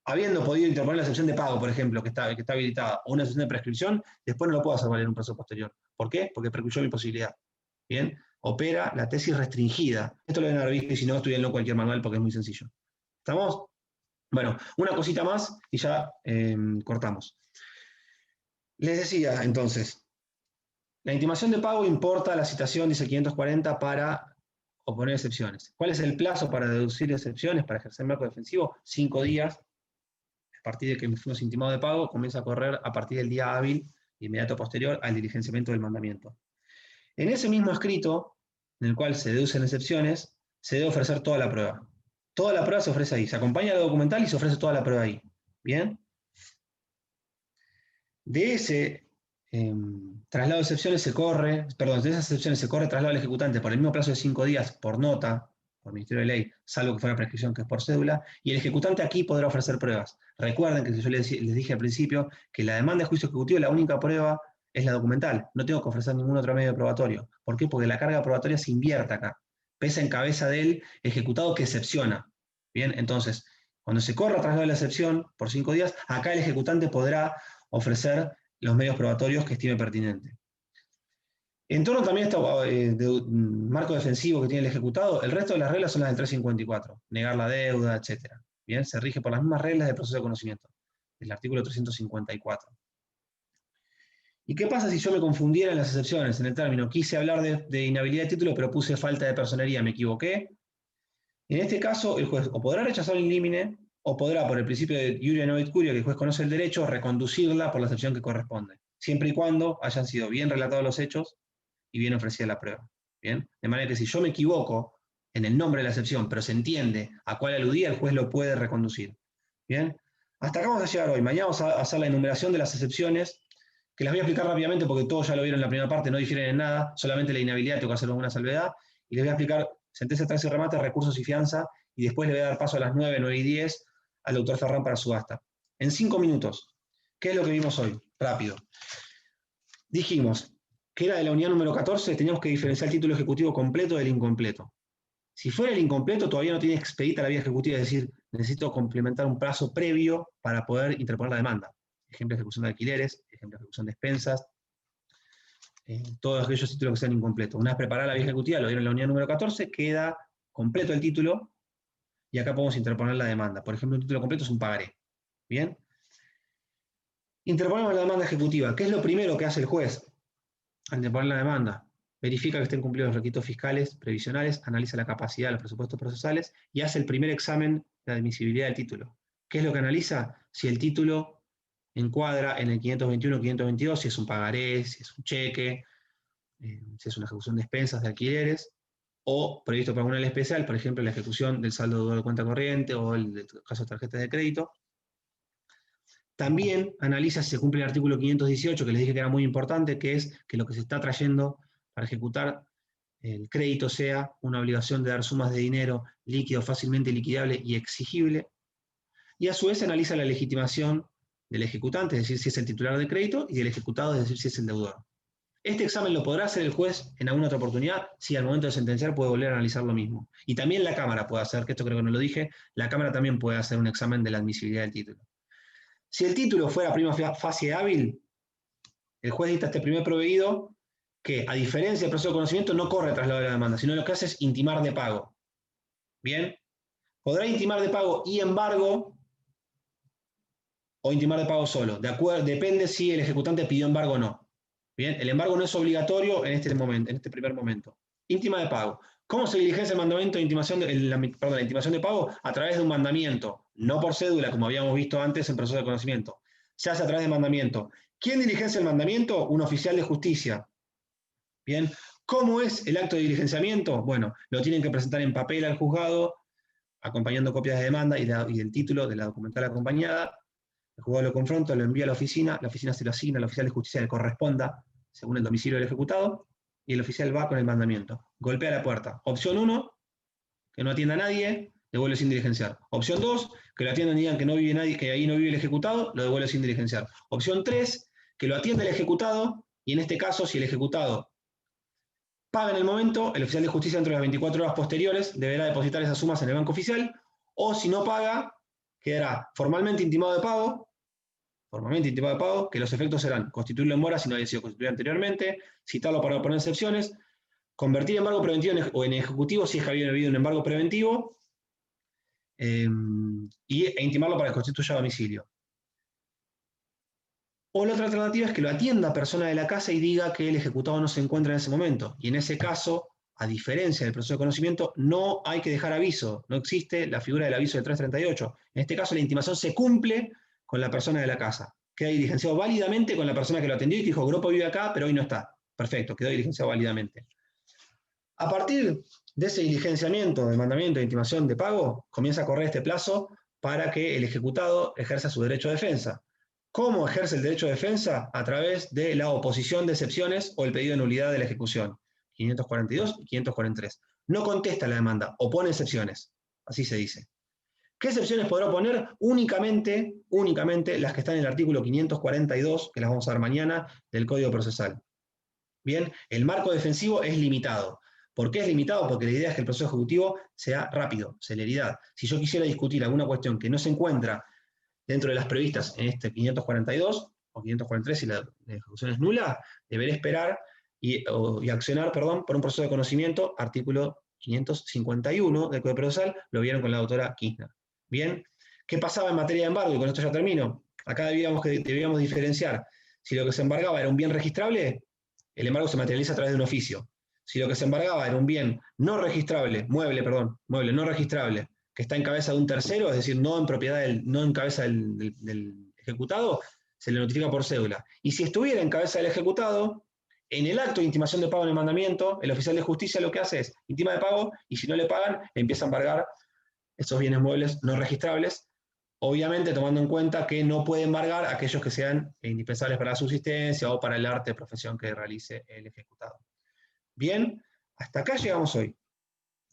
Habiendo podido interponer la excepción de pago, por ejemplo, que está habilitada, o una excepción de prescripción, después no lo puedo hacer valer en un proceso posterior. ¿Por qué? Porque prescribió mi posibilidad. ¿Bien? Opera la tesis restringida. Esto lo deben haber visto y si no, estudienlo en cualquier manual porque es muy sencillo. ¿Estamos? Bueno, una cosita más y ya cortamos. Les decía, entonces, la intimación de pago importa la citación, dice 540, para oponer excepciones. ¿Cuál es el plazo para deducir excepciones, para ejercer marco defensivo? 5 días. A partir de que fuimos intimados de pago, comienza a correr a partir del día hábil inmediato posterior al diligenciamiento del mandamiento. En ese mismo escrito, en el cual se deducen excepciones, se debe ofrecer toda la prueba. Toda la prueba se ofrece ahí. Se acompaña la documental y se ofrece toda la prueba ahí. ¿Bien? De ese traslado de excepciones se corre, perdón, de esas excepciones se corre traslado al ejecutante por el mismo plazo de 5 días por nota, por Ministerio de Ley, salvo que fuera prescripción que es por cédula, y el ejecutante aquí podrá ofrecer pruebas. Recuerden que yo les dije al principio que la demanda de juicio ejecutivo, la única prueba es la documental. No tengo que ofrecer ningún otro medio probatorio. ¿Por qué? Porque la carga probatoria se invierte acá. Pesa en cabeza del ejecutado que excepciona. Bien, entonces, cuando se corra traslado de la excepción por 5 días, acá el ejecutante podrá ofrecer los medios probatorios que estime pertinente. En torno también a este marco defensivo que tiene el ejecutado, el resto de las reglas son las del 354, negar la deuda, etc. Bien, se rige por las mismas reglas del proceso de conocimiento, del artículo 354. ¿Y qué pasa si yo me confundiera en las excepciones, en el término? Quise hablar de inhabilidad de título, pero puse falta de personería, me equivoqué. En este caso, el juez o podrá rechazar el límine, o podrá, por el principio de iuria novit curia, que el juez conoce el derecho, reconducirla por la excepción que corresponde, siempre y cuando hayan sido bien relatados los hechos y bien ofrecida la prueba. ¿Bien? De manera que si yo me equivoco en el nombre de la excepción, pero se entiende a cuál aludía, el juez lo puede reconducir. ¿Bien? Hasta acá vamos a llegar hoy. Mañana vamos a hacer la enumeración de las excepciones, que las voy a explicar rápidamente porque todos ya lo vieron en la primera parte, no difieren en nada, solamente la inhabilidad tengo que hacer alguna salvedad, y les voy a explicar sentencia, trance y remate, recursos y fianza, y después le voy a dar paso a las 9, 9 y 10 al doctor Ferrán para subasta. En 5 minutos, ¿qué es lo que vimos hoy? Rápido. Dijimos que era de la unidad número 14, teníamos que diferenciar el título ejecutivo completo del incompleto. Si fuera el incompleto, todavía no tiene expedita la vía ejecutiva, es decir, necesito complementar un plazo previo para poder interponer la demanda. Ejemplo de ejecución de alquileres, ejemplo de ejecución de expensas, todos aquellos títulos que sean incompletos. Una vez preparada la vía ejecutiva, lo dieron en la unidad número 14, queda completo el título, y acá podemos interponer la demanda. Por ejemplo, un título completo es un pagaré. ¿Bien? Interponemos la demanda ejecutiva. ¿Qué es lo primero que hace el juez al interponer la demanda? Verifica que estén cumplidos los requisitos fiscales, previsionales, analiza la capacidad de los presupuestos procesales y hace el primer examen de admisibilidad del título. ¿Qué es lo que analiza? Si el título encuadra en el 521, 522, si es un pagaré, si es un cheque, si es una ejecución de expensas, de alquileres, o previsto para una ley especial, por ejemplo, la ejecución del saldo deudor de cuenta corriente o el caso de tarjetas de crédito. También analiza si se cumple el artículo 518, que les dije que era muy importante, que es que lo que se está trayendo para ejecutar el crédito sea una obligación de dar sumas de dinero líquido, fácilmente liquidable y exigible. Y a su vez analiza la legitimación del ejecutante, es decir, si es el titular del crédito, y del ejecutado, es decir, si es el deudor. Este examen lo podrá hacer el juez en alguna otra oportunidad, si al momento de sentenciar puede volver a analizar lo mismo. Y también la Cámara puede hacer, que esto creo que no lo dije, la Cámara también puede hacer un examen de la admisibilidad del título. Si el título fuera prima facie hábil, el juez dicta este primer proveído que, a diferencia del proceso de conocimiento, no corre traslado de la demanda, sino lo que hace es intimar de pago. ¿Bien? Podrá intimar de pago y embargo, o intimar de pago solo. Depende si el ejecutante pidió embargo o no. Bien, el embargo no es obligatorio en este momento, en este primer momento. Íntima de pago. ¿Cómo se diligencia el mandamiento de intimación la intimación de pago? A través de un mandamiento, no por cédula, como habíamos visto antes en proceso de conocimiento. Se hace a través de mandamiento. ¿Quién diligencia el mandamiento? Un oficial de justicia. Bien, ¿cómo es el acto de diligenciamiento? Bueno, lo tienen que presentar en papel al juzgado, acompañando copias de demanda y del título de la documental acompañada. El juzgado lo confronta, lo envía a la oficina se lo asigna al oficial de justicia que corresponda, según el domicilio del ejecutado, y el oficial va con el mandamiento. Golpea la puerta. Opción 1, que no atienda a nadie, devuelve sin diligenciar. Opción 2, que lo atiendan y digan que no vive nadie, que ahí no vive el ejecutado, lo devuelve sin diligenciar. Opción 3, que lo atienda el ejecutado, y en este caso, si el ejecutado paga en el momento, el oficial de justicia dentro de las 24 horas posteriores deberá depositar esas sumas en el banco oficial, o si no paga, quedará formalmente intimado de pago, que los efectos serán constituirlo en mora si no había sido constituido anteriormente, citarlo para oponer excepciones, convertir embargo preventivo o en ejecutivo si es que había habido un embargo preventivo, e intimarlo para que constituya domicilio. O la otra alternativa es que lo atienda persona de la casa y diga que el ejecutado no se encuentra en ese momento. Y en ese caso, a diferencia del proceso de conocimiento, no hay que dejar aviso. No existe la figura del aviso de 338. En este caso, la intimación se cumple con la persona de la casa. Queda diligenciado válidamente con la persona que lo atendió y que dijo, Gropo vive acá, pero hoy no está. Perfecto, quedó diligenciado válidamente. A partir de ese diligenciamiento, de mandamiento de intimación de pago, comienza a correr este plazo para que el ejecutado ejerza su derecho de defensa. ¿Cómo ejerce el derecho de defensa? A través de la oposición de excepciones o el pedido de nulidad de la ejecución. 542 y 543. No contesta la demanda, opone excepciones. Así se dice. ¿Qué excepciones podrá oponer? Únicamente las que están en el artículo 542, que las vamos a ver mañana, del Código Procesal. Bien, el marco defensivo es limitado. ¿Por qué es limitado? Porque la idea es que el proceso ejecutivo sea rápido, celeridad. Si yo quisiera discutir alguna cuestión que no se encuentra dentro de las previstas en este 542 o 543, si la ejecución es nula, deberé esperar y accionar, por un proceso de conocimiento, artículo 551 del Código Procesal, lo vieron con la doctora Kirchner. Bien, ¿qué pasaba en materia de embargo? Y con esto ya termino. Acá debíamos diferenciar. Si lo que se embargaba era un bien registrable, el embargo se materializa a través de un oficio. Si lo que se embargaba era un bien no registrable, mueble no registrable, que está en cabeza de un tercero, es decir, no en cabeza del ejecutado, se le notifica por cédula. Y si estuviera en cabeza del ejecutado, en el acto de intimación de pago en el mandamiento, el oficial de justicia lo que hace es intima de pago, y si no le pagan, empieza a embargar esos bienes muebles no registrables, obviamente tomando en cuenta que no puede embargar aquellos que sean indispensables para la subsistencia o para el arte de profesión que realice el ejecutado. Bien, hasta acá llegamos hoy.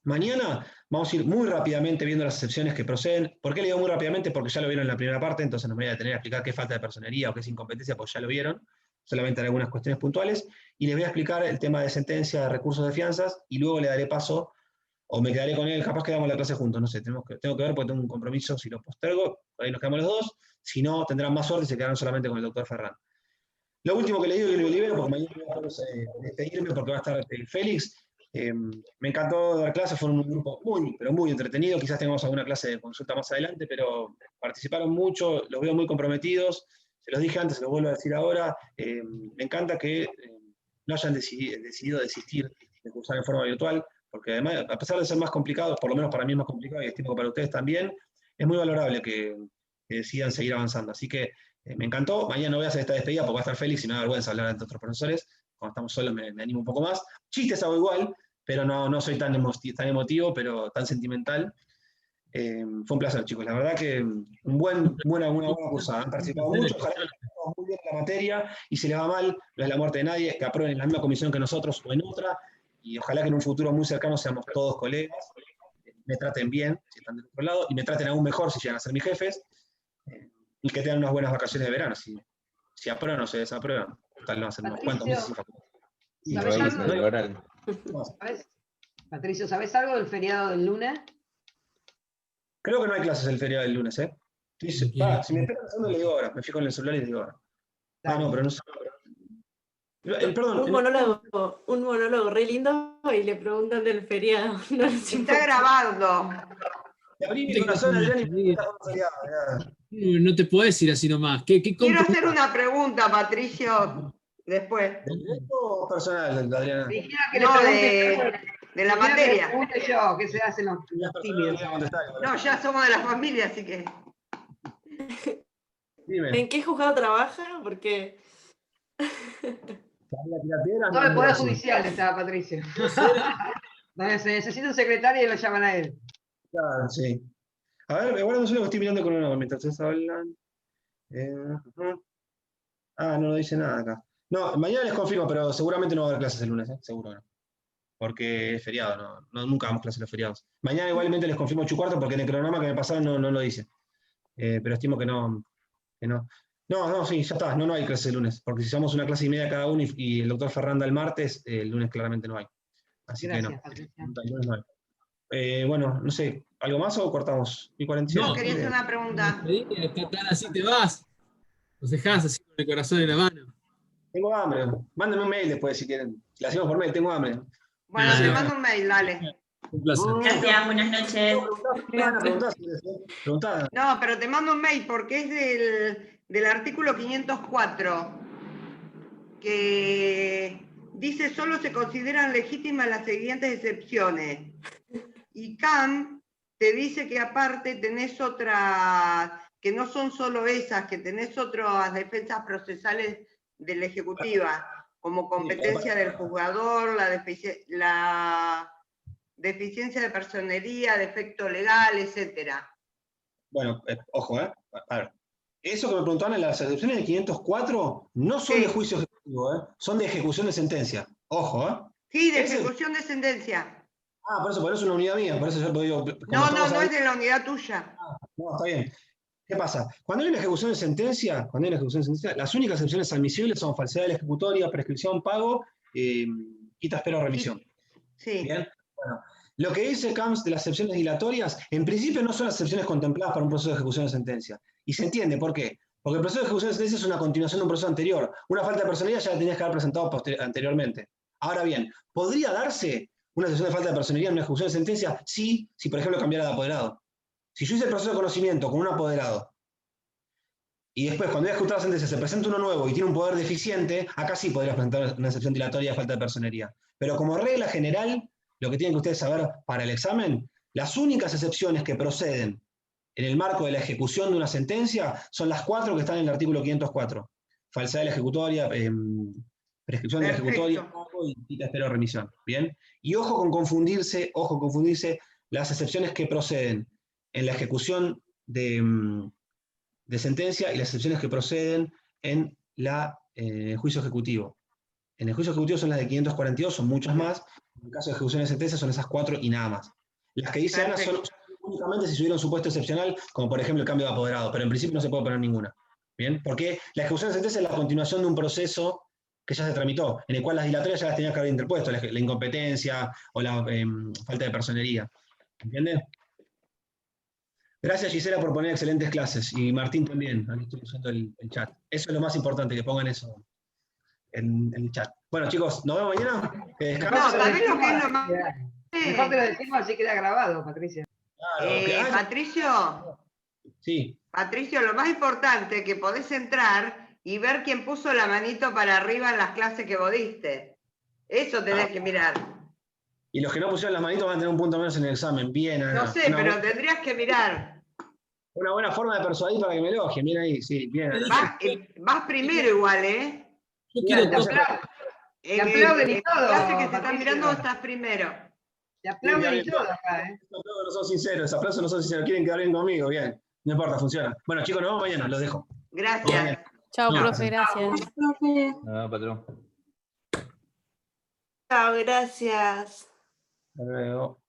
Mañana vamos a ir muy rápidamente viendo las excepciones que proceden. ¿Por qué le digo muy rápidamente? Porque ya lo vieron en la primera parte, entonces no me voy a detener a explicar qué es falta de personería o qué es incompetencia, porque ya lo vieron. Solamente haré algunas cuestiones puntuales. Y les voy a explicar el tema de sentencia, de recursos de fianzas, y luego le daré paso, o me quedaré con él, capaz que damos la clase juntos, no sé, tengo que ver porque tengo un compromiso, si lo postergo, por ahí nos quedamos los dos, si no, tendrán más suerte y se quedarán solamente con el doctor Ferran. Lo último que le digo y lo libero, porque mañana voy a despedirme porque va a estar Félix. Me encantó dar clases, fueron un grupo muy entretenido, quizás tengamos alguna clase de consulta más adelante, pero participaron mucho, los veo muy comprometidos, se los dije antes, se los vuelvo a decir ahora, me encanta que no hayan decidido desistir de cursar en forma virtual, porque además, a pesar de ser más complicado, por lo menos para mí es más complicado y estimo que para ustedes también, es muy valorable que decidan seguir avanzando. Así que me encantó. Mañana no voy a hacer esta despedida porque va a estar Félix y me da vergüenza hablar ante otros profesores. Cuando estamos solos me animo un poco más. Chistes hago igual, pero no soy tan emotivo, pero tan sentimental. Fue un placer, chicos. La verdad que una buena cursada. Han participado mucho, ojalá que estemos muy bien en la materia, y si les va mal, no es la muerte de nadie, que aprueben en la misma comisión que nosotros o en otra, y ojalá que en un futuro muy cercano seamos todos colegas, me traten bien, si están del otro lado, y me traten aún mejor si llegan a ser mis jefes, y que tengan unas buenas vacaciones de verano. Si aprueban o se desaprueban, tal no hacen unos cuantos meses. Patricio, ¿sabes algo del feriado del lunes? Creo que no hay clases el feriado del lunes, ¿eh? Si me esperan pensando, le digo ahora. Me fijo en el celular y le digo ahora. No, pero no sé. Perdón. Un monólogo re lindo y le preguntan del feriado. No está grabando. No te puedes ir así nomás. Quiero hacer una pregunta, Patricio, después. ¿De directo o personal, Adriana? No, de la materia. Yo, ¿qué se hacen los tímidos? No, ya somos de la familia, así que... Dime. ¿En qué juzgado trabaja? Porque... No, el Poder Judicial estaba Patricio. Donde se necesita un secretario y lo llaman a él. Claro, sí. A ver, ahora no sé lo que estoy mirando con una mientras ustedes hablan. No dice nada acá. No, mañana les confirmo, pero seguramente no va a haber clases el lunes, seguro que no. Porque es feriado, nunca damos clases los feriados. Mañana igualmente les confirmo 8:15 porque en el cronograma que me pasaron no lo dice. Pero estimo que no. Sí, ya está, no hay clases el lunes, porque si somos una clase y media cada uno y el doctor Ferranda el martes, el lunes claramente no hay. Así Gracias, que no. El lunes no hay. Bueno, no sé, ¿algo más o cortamos? No, quería hacer una pregunta. Así te vas. Nos dejás así con el corazón en la mano. Tengo hambre. Mándenme un mail después si quieren. La hacemos por mail, tengo hambre. Bueno, te mando un mail, dale. Un placer. Gracias, buenas noches. Preguntá. No, pero te mando un mail porque es del artículo 504, que dice solo se consideran legítimas las siguientes excepciones. Y CAM te dice que aparte tenés otras, que no son solo esas, que tenés otras defensas procesales de la ejecutiva. como competencia del juzgador, la deficiencia de personería, defecto legal, etcétera. Bueno, ojo, a ver. Eso que me preguntaban en las excepciones de 504 no son de juicio ejecutivo, son de ejecución de sentencia. Ojo, Sí, de ejecución de sentencia. Ah, por eso es una unidad mía, por eso yo digo. No es de la unidad tuya. No, está bien. ¿Qué pasa? Cuando hay una ejecución de sentencia, las únicas excepciones admisibles son falsedad de la ejecutoria, prescripción, pago, quita, espera o remisión. Sí. Bien. Bueno, lo que dice CAMS de las excepciones dilatorias, en principio no son las excepciones contempladas para un proceso de ejecución de sentencia. Y se entiende, ¿por qué? Porque el proceso de ejecución de sentencia es una continuación de un proceso anterior. Una falta de personería ya la tenías que haber presentado anteriormente. Ahora bien, ¿podría darse una excepción de falta de personería en una ejecución de sentencia? Sí, si por ejemplo cambiara de apoderado. Si yo hice el proceso de conocimiento con un apoderado, y después cuando voy a ejecutar la sentencia se presenta uno nuevo y tiene un poder deficiente, acá sí podrías presentar una excepción dilatoria de falta de personería. Pero como regla general, lo que tienen que ustedes saber para el examen, las únicas excepciones que proceden en el marco de la ejecución de una sentencia son las 4 que están en el artículo 504. Falsedad de la ejecutoria, prescripción de la ejecutoria, y quita, espera o remisión. ¿Bien? Y ojo con confundirse las excepciones que proceden en la ejecución de sentencia y las excepciones que proceden en el juicio ejecutivo. En el juicio ejecutivo son las de 542, son muchas más. En el caso de ejecución de sentencia son esas 4 y nada más. Las que dice Ana son únicamente si se hubiera un supuesto excepcional, como por ejemplo el cambio de apoderado, pero en principio no se puede poner ninguna. ¿Bien? Porque la ejecución de sentencia es la continuación de un proceso que ya se tramitó, en el cual las dilatorias ya las tenías que haber interpuesto, la incompetencia o la falta de personería. ¿Entiendes? Gracias, Gisela, por poner excelentes clases. Y Martín también. Aquí estoy usando el chat. Eso es lo más importante, que pongan eso en el chat. Bueno, chicos, ¿nos vemos mañana? ¿Sabés lo que es lo más? Mejor te lo decimos, así queda grabado, Patricia. Claro, Patricio. Sí. Patricio, lo más importante es que podés entrar y ver quién puso la manito para arriba en las clases que vos diste. Eso tenés que mirar. Y los que no pusieron las manitos van a tener un punto menos en el examen. Bien, Ana. No sé, pero tendrías que mirar. Una buena forma de persuadir para que me elogien. Bien ahí, sí, bien. Vas primero igual, ¿eh? Yo quiero te aplauden y todo. Clase que se están mirando, estás primero. Te aplauden y todo acá, ¿eh? Esos aplausos no son sinceros, aplausos no son sinceros. Quieren quedar bien conmigo, bien. No importa, funciona. Bueno, chicos, nos vemos mañana, los dejo. Gracias. Chao, profe, gracias. No, patrón. Chao, gracias. Hasta luego.